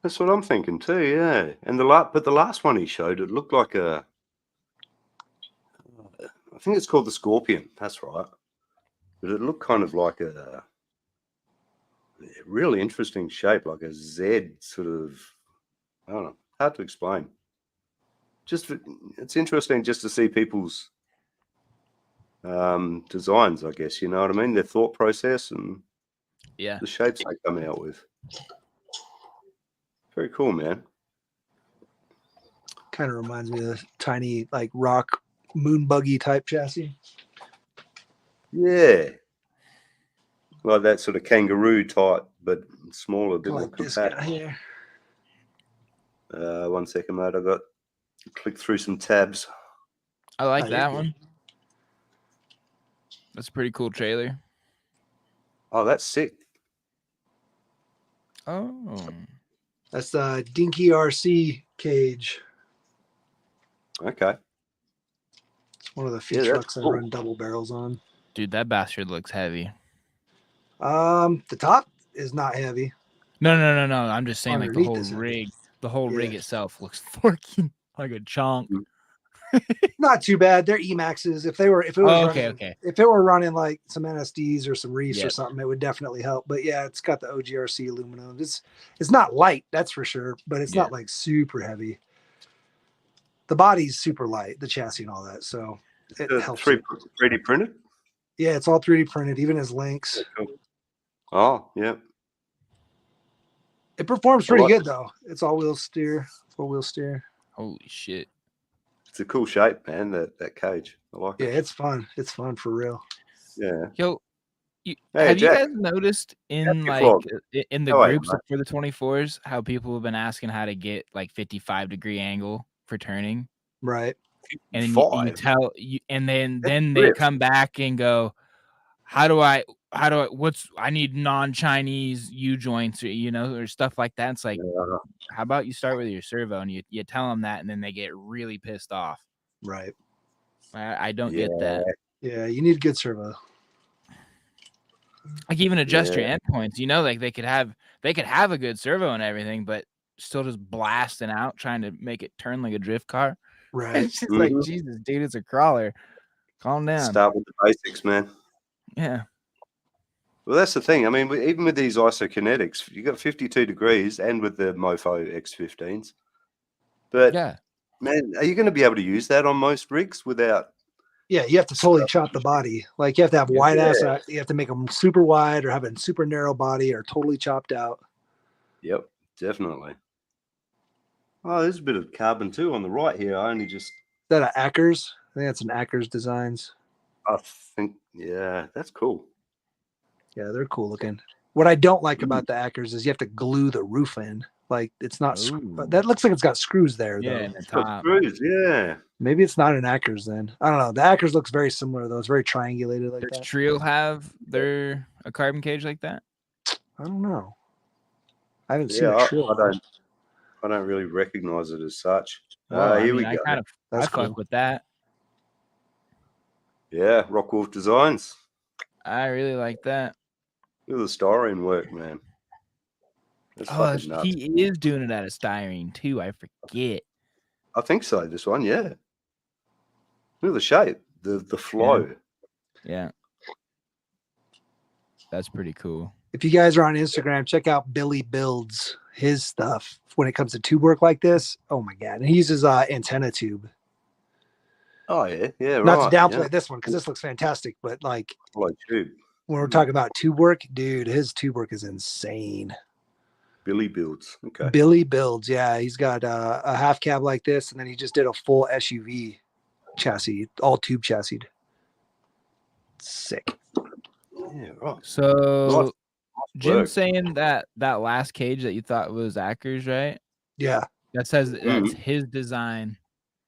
that's what I'm thinking too. Yeah, and the last one he showed, it looked like I think it's called the Scorpion. That's right. But it looked kind of like a really interesting shape, like a Z sort of. I don't know. Hard to explain. It's interesting just to see people's designs, I guess. You know what I mean? Their thought process and Yeah. the shapes they come out with. Very cool, man. Kind of reminds me of the tiny like rock moon buggy type chassis. Yeah. Like that sort of kangaroo type, but smaller, a bit more Like this guy compact. here. 1 second, mate. I got to click through some tabs. I like Oh, that yeah. one. That's a pretty cool trailer. Oh, that's sick. Oh. That's the Dinky RC cage. Okay. It's one of the few Yeah, that's trucks I cool. run double barrels on. Dude, that bastard looks heavy. The top is not heavy. No. I'm just saying, like the Underneath whole is heavy. rig. The whole rig Yeah. itself looks fucking like a chunk. Not too bad. They're Emaxes. If it was okay. if it were running like some NSDs or some Reefs or Yep. something, it would definitely help. But yeah, it's got the OGRC aluminum. It's not light, that's for sure, but it's not like super heavy. The body's super light, the chassis and all that, so it helps. 3D printed. Yeah, it's all 3D printed, even as links. Oh, yeah. It performs pretty good though. It's all-wheel steer, 4-wheel steer. Holy shit. It's a cool shape, man, that cage. I like Yeah, it. it's fun. It's fun for real. Yeah. Yo, Hey, have you Jack. guys noticed in your like vlog. in the How are you, groups mate? for the 24s how people have been asking how to get like 55-degree angle for turning? Right. And then you 5. tell you, and then they drift. come back and go, I need non-Chinese U-joints, or stuff like that. It's like, how about you start with your servo and you tell them that, and then they get really pissed off. Right. I don't get that. Yeah, you need good servo. Like even adjust your endpoints, like they could have a good servo and everything, but still just blasting out, trying to make it turn like a drift car. Right. It's just like, Jesus, dude, it's a crawler. Calm down. Start with the basics, man. Yeah. Well, that's the thing. I mean, even with these isokinetics, you got 52 degrees and with the Mofo X15s. But, man, are you going to be able to use that on most rigs without... Yeah, you have to totally chop the body. Like you have to have wide ass. You have to make them super wide or have a super narrow body or totally chopped out. Yep, definitely. Oh, there's a bit of carbon too on the right here. I only just... Is that an Ackers? I think that's an Ackers Designs. I think, yeah, that's cool. Yeah, they're cool looking. What I don't like about the Ackers is you have to glue the roof in. Like it's not. But that looks like it's got screws there. Yeah, though. in the top. Screws, yeah. Maybe it's not an Ackers then. I don't know. The Ackers looks very similar though. It's very triangulated like Does that. Trio have a carbon cage like that? I don't know. I haven't seen a Trio. I don't really recognize it as such. Here we go. I fuck with that. Yeah, Rockwolf Designs. I really like that. Look at the styrene work, man. That's fucking nuts. He is doing it out of styrene too. I forget. I think so. This one, yeah. Look at the shape, the flow. Yeah. That's pretty cool. If you guys are on Instagram, check out Billy Builds. His stuff when it comes to tube work like this. Oh my god! And he uses antenna tube. Oh yeah, Not to downplay this one because this looks fantastic, but like tube. When we're talking about tube work, dude, his tube work is insane. Billy Builds. Okay. Billy Builds. Yeah, he's got a half cab like this, and then he just did a full SUV chassis, all tube chassis. Sick. Yeah, right. So Jim's saying that last cage that you thought was Ackers, right? Yeah. That says that's his design.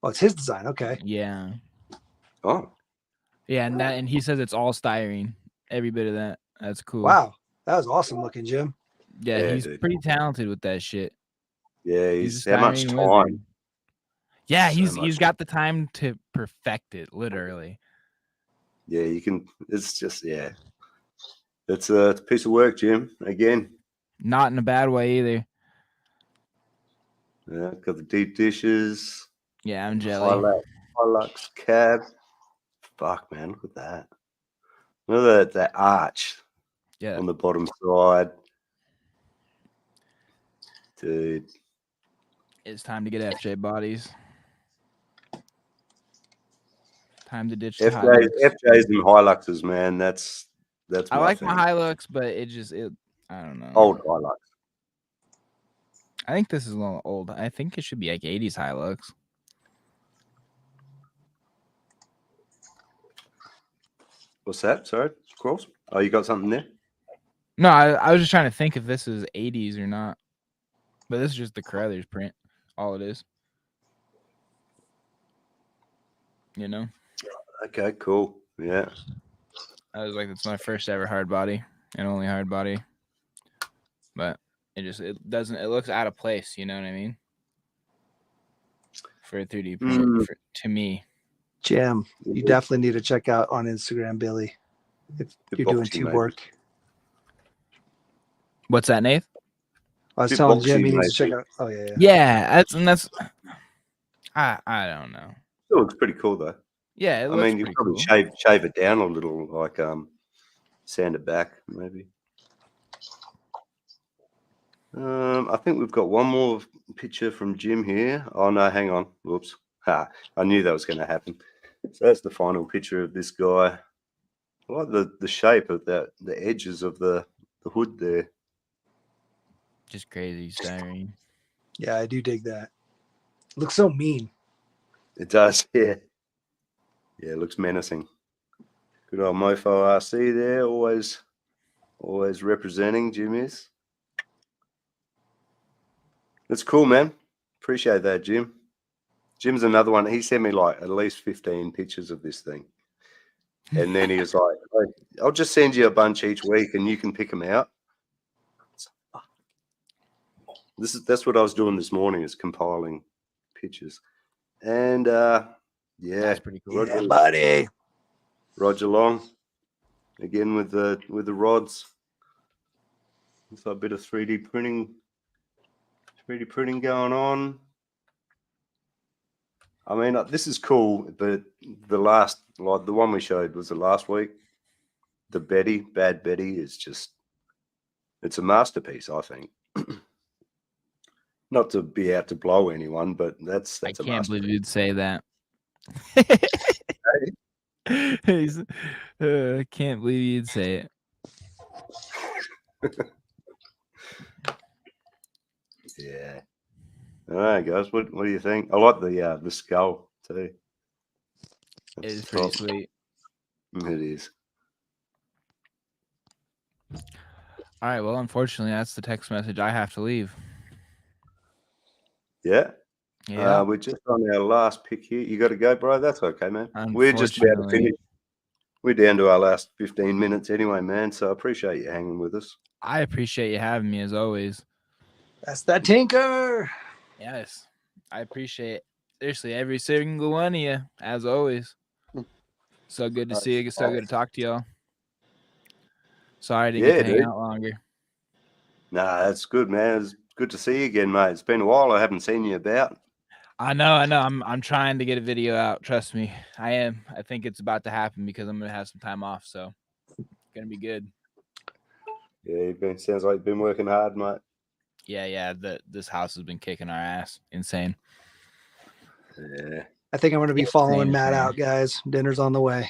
Oh, it's his design. Okay. Yeah. Oh. Yeah, and he says it's all styrene. Every bit of that. That's cool. Wow. That was awesome looking, Jim. Yeah, he's pretty talented with that shit. Yeah, he's how much time? Yeah, he's got the time to perfect it, literally. Yeah, you can. It's just it's a piece of work, Jim. Again, not in a bad way either. Yeah, got the deep dishes. Yeah, I'm jelly. Hilux cab. Fuck, man, look at that. Look at that arch. Yeah. On the bottom side. Dude. It's time to get FJ bodies. Time to ditch FJs and Hiluxes, man. That's I like thing. My Hilux, but it I don't know. Old Hilux. I think this is a little old. I think it should be like 80s Hilux. What's that? Sorry, Squirrels? Oh, you got something there? No, I was just trying to think if this is 80s or not. But this is just the Carruthers print. All it is. You know? Okay, cool. Yeah. I was like, it's my first ever hard body and only hard body. But it looks out of place, you know what I mean? For a 3D print, to me. Jim, you definitely need to check out on Instagram, Billy, if you're doing tube work. What's that, Nath? I was telling Jim he needs to check out. Oh yeah. Yeah, that's I don't know. Still looks pretty cool though. Yeah, it I looks mean, you pretty probably cool. shave it down a little, like sand it back maybe. I think we've got one more picture from Jim here. Oh no, hang on. Whoops. I knew that was going to happen. So that's the final picture of this guy. I like the shape of that, the edges of the hood there. Just crazy staring. Yeah, I do dig that. Looks so mean. It does, yeah. Yeah, it looks menacing. Good old Mofo RC there, always representing. Jim is. That's cool, man. Appreciate that, Jim. Jim's another one. He sent me like at least 15 pictures of this thing. And then he was like, I'll just send you a bunch each week and you can pick them out. That's what I was doing this morning, is compiling pictures. And yeah, That's pretty cool. Yeah, buddy. Roger Long again with the rods. It's a bit of 3D printing going on. I mean, this is cool, but the one we showed was the last week. The Bad Betty is just, it's a masterpiece, I think. Not to be out to blow anyone, but that's I a can't believe masterpiece. you'd say that. I can't believe you'd say it. Yeah. All right, guys. What do you think? I like the skull too. It is pretty sweet. It is. All right. Well, unfortunately, that's the text message I have to leave. Yeah. Yeah. We're just on our last pick here. You got to go, bro. That's okay, man. We're just about to finish. We're down to our last 15 minutes anyway, man. So I appreciate you hanging with us. I appreciate you having me as always. That's that Tinker. Yes. I appreciate seriously every single one of you, as always. So good to see you. So good to talk to y'all. Sorry I didn't get to hang out longer. Nah, that's good, man. It's good to see you again, mate. It's been a while. I haven't seen you about. I know. I'm trying to get a video out. Trust me, I am. I think it's about to happen because I'm gonna have some time off, so it's gonna be good. Yeah, sounds like you've been working hard, mate. Yeah. This house has been kicking our ass. Insane. Yeah. I think I'm gonna be following Matt out, guys. Dinner's on the way.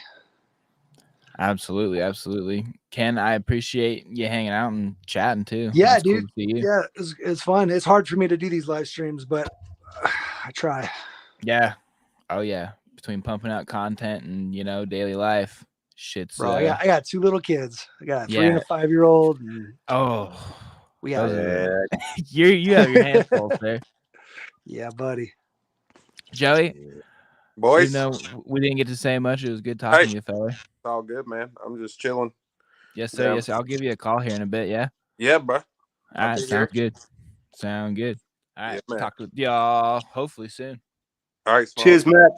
Absolutely. Ken, I appreciate you hanging out and chatting too. Yeah, It's dude. cool to see you. Yeah, it's fun. It's hard for me to do these live streams, but I try. Yeah. Oh yeah. Between pumping out content and daily life, shit's. Bro, I got 2 little kids. I got a 3 and a 5-year-old. We got you have your hands full there. Yeah, buddy. Joey, Boys, we didn't get to say much. It was good talking to you, fella. It's all good, man. I'm just chilling. Yes, sir. Yes, sir. I'll give you a call here in a bit. Yeah. Yeah, bro. All right. Sounds good. All right. Yeah, talk with y'all hopefully soon. All right. Cheers, Matt.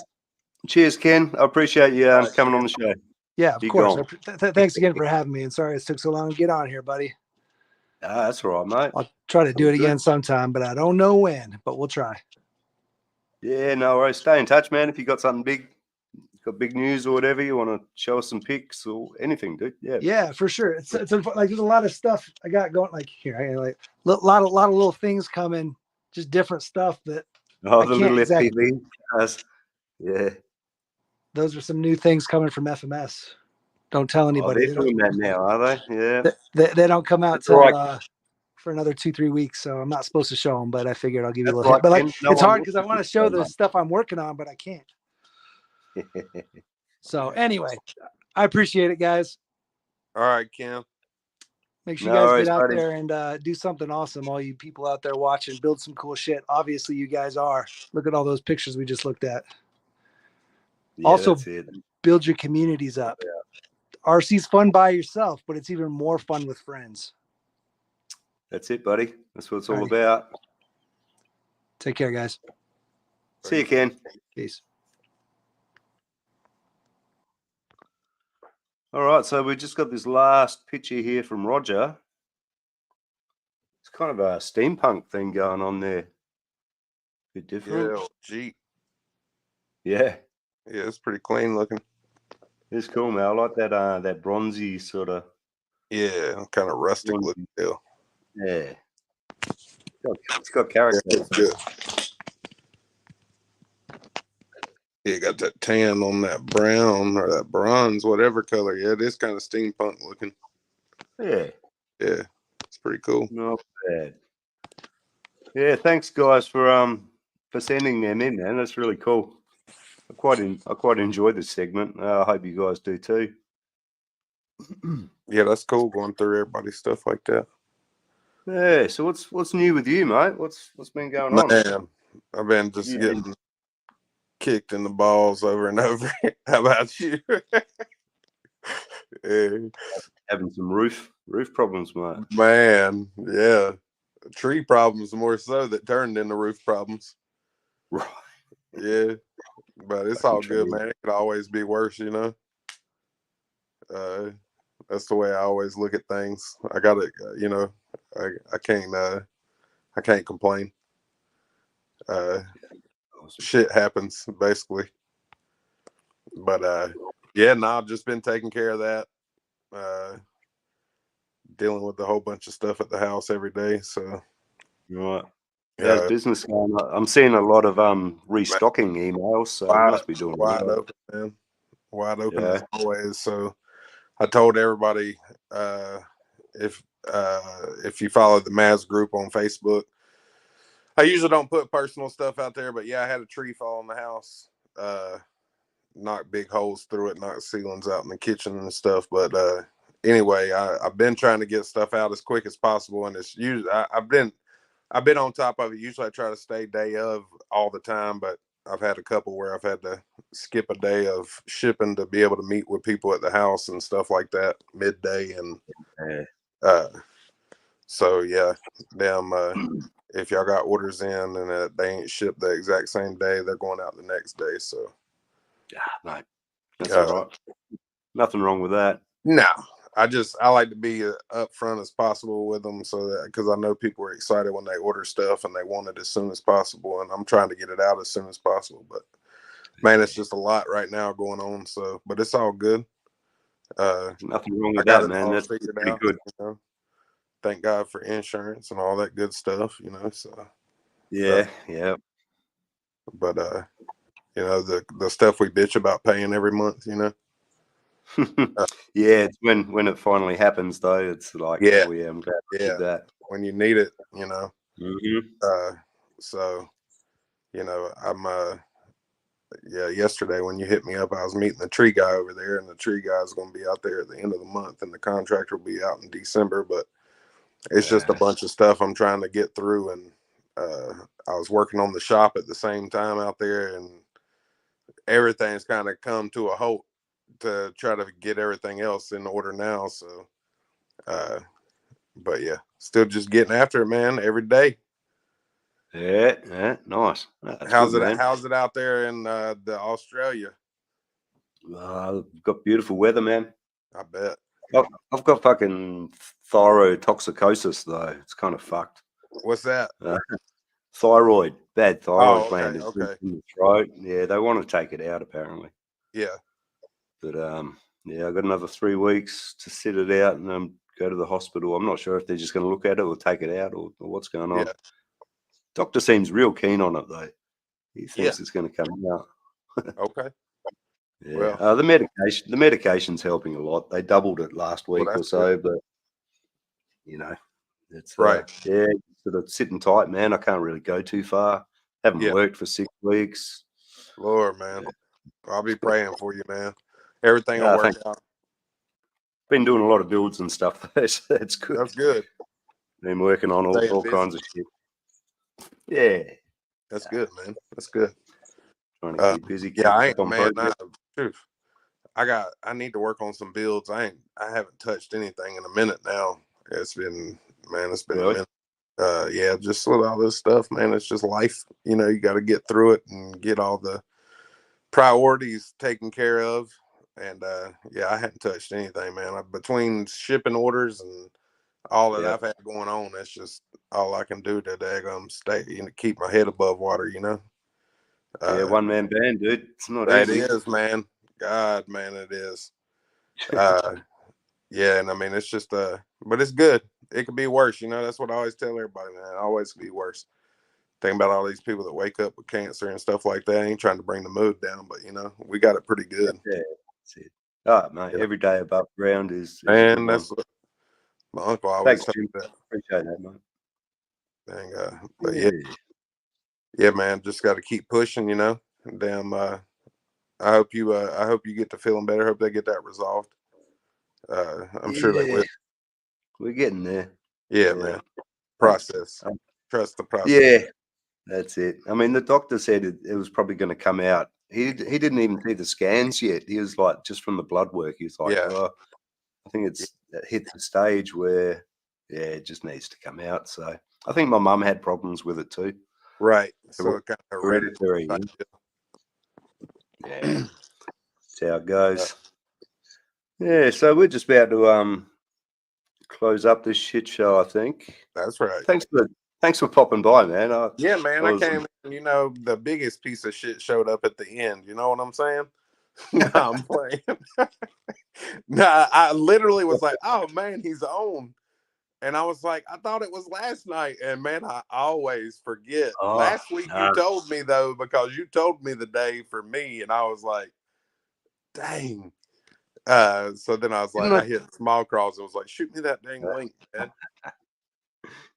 Cheers, Ken. I appreciate you coming on the show. Yeah, of course. Thanks again for having me. And sorry it took so long to get on here, buddy. That's all right, mate. I'll try to do it again sometime, but I don't know when. But we'll try. Yeah, no worries. Stay in touch, man. If you got something big, got big news or whatever, you want to show us some pics or anything, dude. Yeah, for sure. It's like there's a lot of stuff I got going. Like here, I got like a lot of little things coming, just different stuff that. Oh, the little FPV. Yeah. Those are some new things coming from FMS. Don't tell anybody. They're doing that now, are they? Yeah. They don't come out till for another 2-3 weeks, so I'm not supposed to show them. But I figured I'll give you a little hint. But like, it's hard because I want to show the stuff I'm working on, but I can't. So anyway, I appreciate it, guys. All right, Kim. Make sure you guys get out there and do something awesome. All you people out there watching, build some cool shit. Obviously, you guys are. Look at all those pictures we just looked at. Yeah, also, build your communities up. RC's fun by yourself, but it's even more fun with friends. That's it, buddy. That's what it's all about. Take care, guys. See you, Ken. Peace. All right, so we just got this last picture here from Roger. It's kind of a steampunk thing going on there. Bit different. Yeah, Jeep. Yeah. Yeah, it's pretty clean looking. It's cool, man. I like that that bronzy sort of. Yeah, kind of rustic looking deal. Yeah. It's got Yeah, character. it's good. Yeah, got that tan on that brown or that bronze, whatever color. Yeah, it is kind of steampunk looking. Yeah. Yeah, it's pretty cool. Not bad. Yeah, thanks guys for sending them in, man. That's really cool. I quite enjoyed this segment. I hope you guys do too. Yeah, that's cool going through everybody's stuff like that. Yeah. So what's new with you, mate? What's been going on? Man, I've been just getting kicked in the balls over and over. How about you? Yeah. Having some roof problems, mate. Man, yeah. Tree problems more so that turned into roof problems. Right. Yeah. But it's all good, man. It could always be worse, you know. That's the way I always look at things. I got it, you know. I can't complain. Shit happens basically. But yeah, no, I've just been taking care of that. Dealing with a whole bunch of stuff at the house every day. So Right. How's business going? I'm seeing a lot of restocking emails, so you must be doing wide well. open, man. Wide open as always. So I told everybody if you follow the Maz group on Facebook, I usually don't put personal stuff out there, but yeah, I had a tree fall in the house, knocked big holes through it, knocked ceilings out in the kitchen and stuff. But anyway, I've been trying to get stuff out as quick as possible, and it's usually I've been on top of it. Usually I try to stay day of all the time, but I've had a couple where I've had to skip a day of shipping to be able to meet with people at the house and stuff like that midday. And so, yeah, damn, if y'all got orders in and they ain't shipped the exact same day, they're going out the next day. So, yeah, mate, that's all right. Nothing wrong with that. No, I like to be upfront as possible with them, so that because I know people are excited when they order stuff and they want it as soon as possible, and I'm trying to get it out as soon as possible. But man, it's just a lot right now going on. So, but it's all good. Nothing wrong with that, man. That's pretty good. You know? Thank God for insurance and all that good stuff. You know, so yeah. But you know, the stuff we bitch about paying every month. You know. Yeah, it's when it finally happens though. It's like, yeah, oh yeah, I'm glad I did that. When you need it, you know. Mm-hmm. So, you know, I'm yesterday when you hit me up, I was meeting the tree guy over there, and the tree guy's going to be out there at the end of the month, and the contractor will be out in December. But it's just a bunch of stuff I'm trying to get through, and I was working on the shop at the same time out there, and everything's kind of come to a halt to try to get everything else in order now. So, but yeah, still just getting after it, man, every day. Yeah, nice. How's it out there in the Australia? We've got beautiful weather, man. I bet. I've got fucking thyrotoxicosis though. It's kind of fucked. What's that? Bad thyroid gland is okay. in the throat. Yeah, they want to take it out apparently. Yeah. But yeah, I've got another 3 weeks to sit it out and go to the hospital. I'm not sure if they're just going to look at it or take it out or what's going on. Yeah. Doctor seems real keen on it though. He thinks it's going to come out. Okay. Yeah. Well, the medication's helping a lot. They doubled it last week or so, but you know, it's right. Yeah, sort of sitting tight, man. I can't really go too far. Haven't worked for 6 weeks. Lord, man, I'll be praying for you, man. Everything will work out. Been doing a lot of builds and stuff. That's good. That's good. Been working on all kinds of shit. Yeah, that's good, man. That's good. Trying to keep busy. Yeah, I need to work on some builds. I haven't touched anything in a minute now. It's been a minute. Yeah, just with all this stuff, man. It's just life. You know, you got to get through it and get all the priorities taken care of. And yeah, I hadn't touched anything, man. Between shipping orders and all that I've had going on, that's just all I can do to stay, keep my head above water, you know. Yeah, one-man band, dude. It's not It easy. is, man. God, man, it is. Yeah, and I mean, it's just but it's good. It could be worse, you know. That's what I always tell everybody, man. It always could be worse. Think about all these people that wake up with cancer and stuff like that. I ain't trying to bring the mood down, but you know, we got it pretty good. Yeah, that's it. Oh, mate, Yeah. every day above ground is a And good that's one. what my uncle always Thanks, told me Jim. that. Appreciate that, mate. Dang, but yeah, man, just got to keep pushing, you know. Damn, I hope you get to feeling better. Hope they get that resolved. I'm sure they will. We're getting there. Yeah, man. Process. Trust the process. Yeah, that's it. I mean, the doctor said it was probably going to come out. He didn't even see the scans yet. He was like, just from the blood work, he's like, oh, I think it hit the stage where, it just needs to come out. So I think my mum had problems with it too. Right. So it kind of hereditary. Yeah, that's how it goes. Yeah, so we're just about to close up this shit show, I think. That's right. Thanks for popping by, man. Yeah, man. I came in, you know, the biggest piece of shit showed up at the end. You know what I'm saying? No, I'm playing. Nah, I literally was like, oh man, he's on. And I was like, I thought it was last night. And man, I always forget. Last week you told me though, because you told me the day for me, and I was like, dang. So then I was like, I hit SmallKrawlz and was like, shoot me that dang link, man.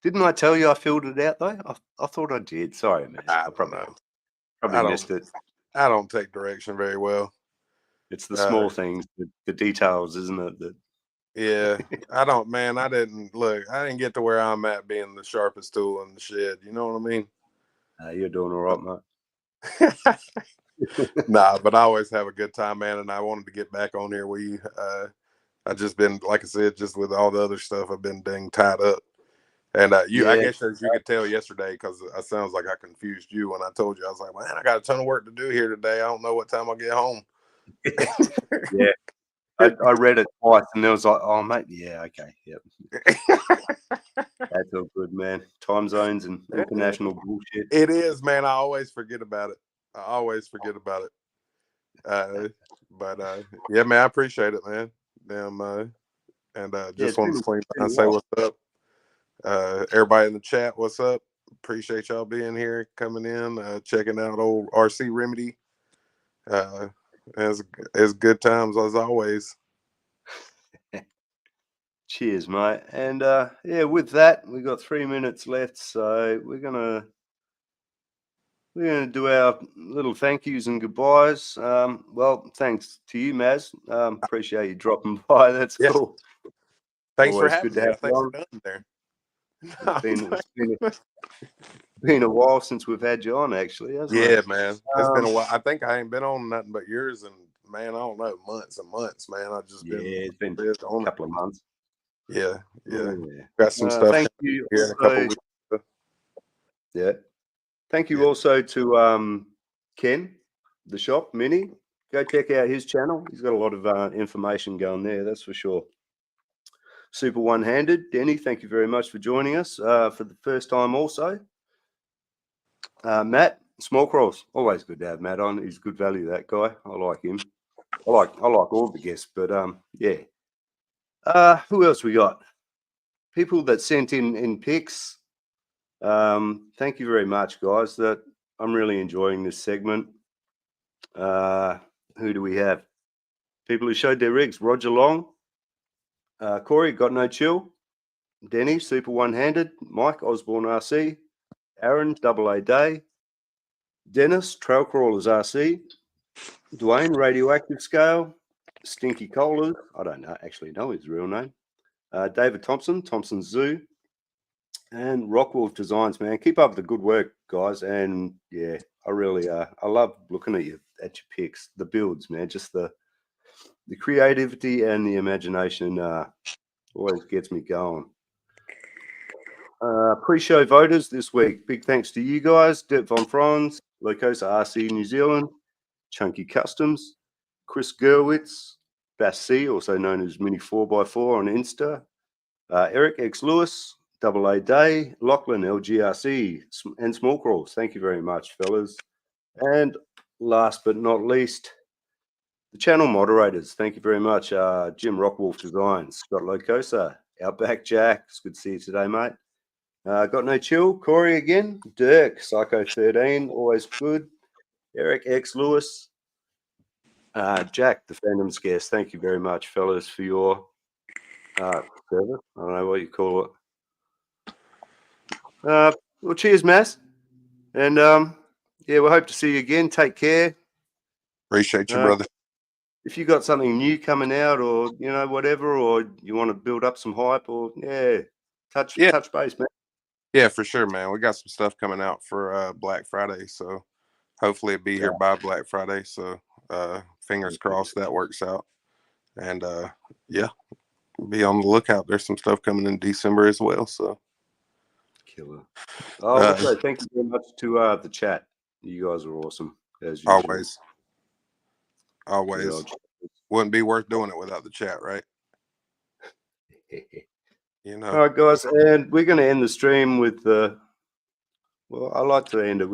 Didn't I tell you I filled it out though? I thought I did. Sorry, man. I probably missed it. I don't take direction very well. It's the small things, the details, isn't it? Yeah, I don't, man. I didn't get to where I'm at being the sharpest tool in the shed. You know what I mean? You're doing all right, mate. Nah, but I always have a good time, man. And I wanted to get back on here. I just been, like I said, just with all the other stuff, I've been dang tied up. And I guess as you could tell yesterday, because it sounds like I confused you when I told you, I was like, man, I got a ton of work to do here today. I don't know what time I'll get home. Yeah. I read it twice and there was like, oh, mate, yeah, okay, yep. That's all good, man. Time zones and international bullshit. It is, man. I always forget about it. But yeah, man, I appreciate it, man. Damn, and just want to swing by and say what's up. Everybody in the chat, what's up? Appreciate y'all being here, coming in, checking out old RC Remedy. As good times as always. Cheers, mate. And with that, we got 3 minutes left, so we're gonna do our little thank yous and goodbyes. Well, thanks to you, Maz. Appreciate you dropping by. That's cool. Thanks for having me. Thanks for doing there. It's been a while since we've had you on, actually, hasn't it? Yeah, man. It's been a while. I think I ain't been on nothing but yours, and man, I don't know, months and months, man. I've just been. It's been a couple of months. Yeah. Got some stuff. Thank you. Here in a couple weeks. Yeah. Thank you also to Ken, the shop, Mini. Go check out his channel. He's got a lot of information going there, that's for sure. Super1handed, Denny, thank you very much for joining us for the first time also. Matt, SmallKrawlz, always good to have Matt on. He's good value, that guy. I like him. I like all the guests, but yeah. Who else we got? People that sent in pics. Thank you very much, guys. That I'm really enjoying this segment. Who do we have? People who showed their rigs. Roger Long, Corey, Got No Chill, Denny, Super1handed, Mike, Osborne RC, Aaron, AA Day, Dennis, SmallKrawlz RC, Dwayne, Radioactive Scale, Stinky Cola, I don't actually know his real name, David Thompson, Thompson Zoo, and Rockwolf Designs, man. Keep up the good work, guys. And yeah, I really I love looking at your pics, the builds, man. Just the creativity and the imagination always gets me going. Pre-show voters this week. Big thanks to you guys. Dep Von Franz, Locosa RC New Zealand, Chunky Customs, Chris Gerwitz, Bass C, also known as Mini 4x4 on Insta, Eric X Lewis, AA Day, Lachlan LGRC, and SmallKrawlz. Thank you very much, fellas. And last but not least, the channel moderators. Thank you very much. Jim Rockwolf Designs, Scott Locosa, Outback Jack. It's good to see you today, mate. Got No Chill, Corey again, Dirk, Psycho 13, always good. Eric X Lewis, Jack, the Phantom Scarce. Thank you very much, fellas, for your service. I don't know what you call it. Well, cheers, Mass. And yeah, we hope to see you again. Take care. Appreciate you, brother. If you got something new coming out, or whatever, or you want to build up some hype, or touch base, man. Yeah, for sure, man. We got some stuff coming out for Black Friday, so hopefully it'll be here by Black Friday. So fingers crossed that works out. And yeah, be on the lookout. There's some stuff coming in December as well. So Killer. Also, thank you very much to the chat. You guys are awesome as usual. Always. Wouldn't be worth doing it without the chat, right? All right, guys, and we're going to end the stream with I like to end it with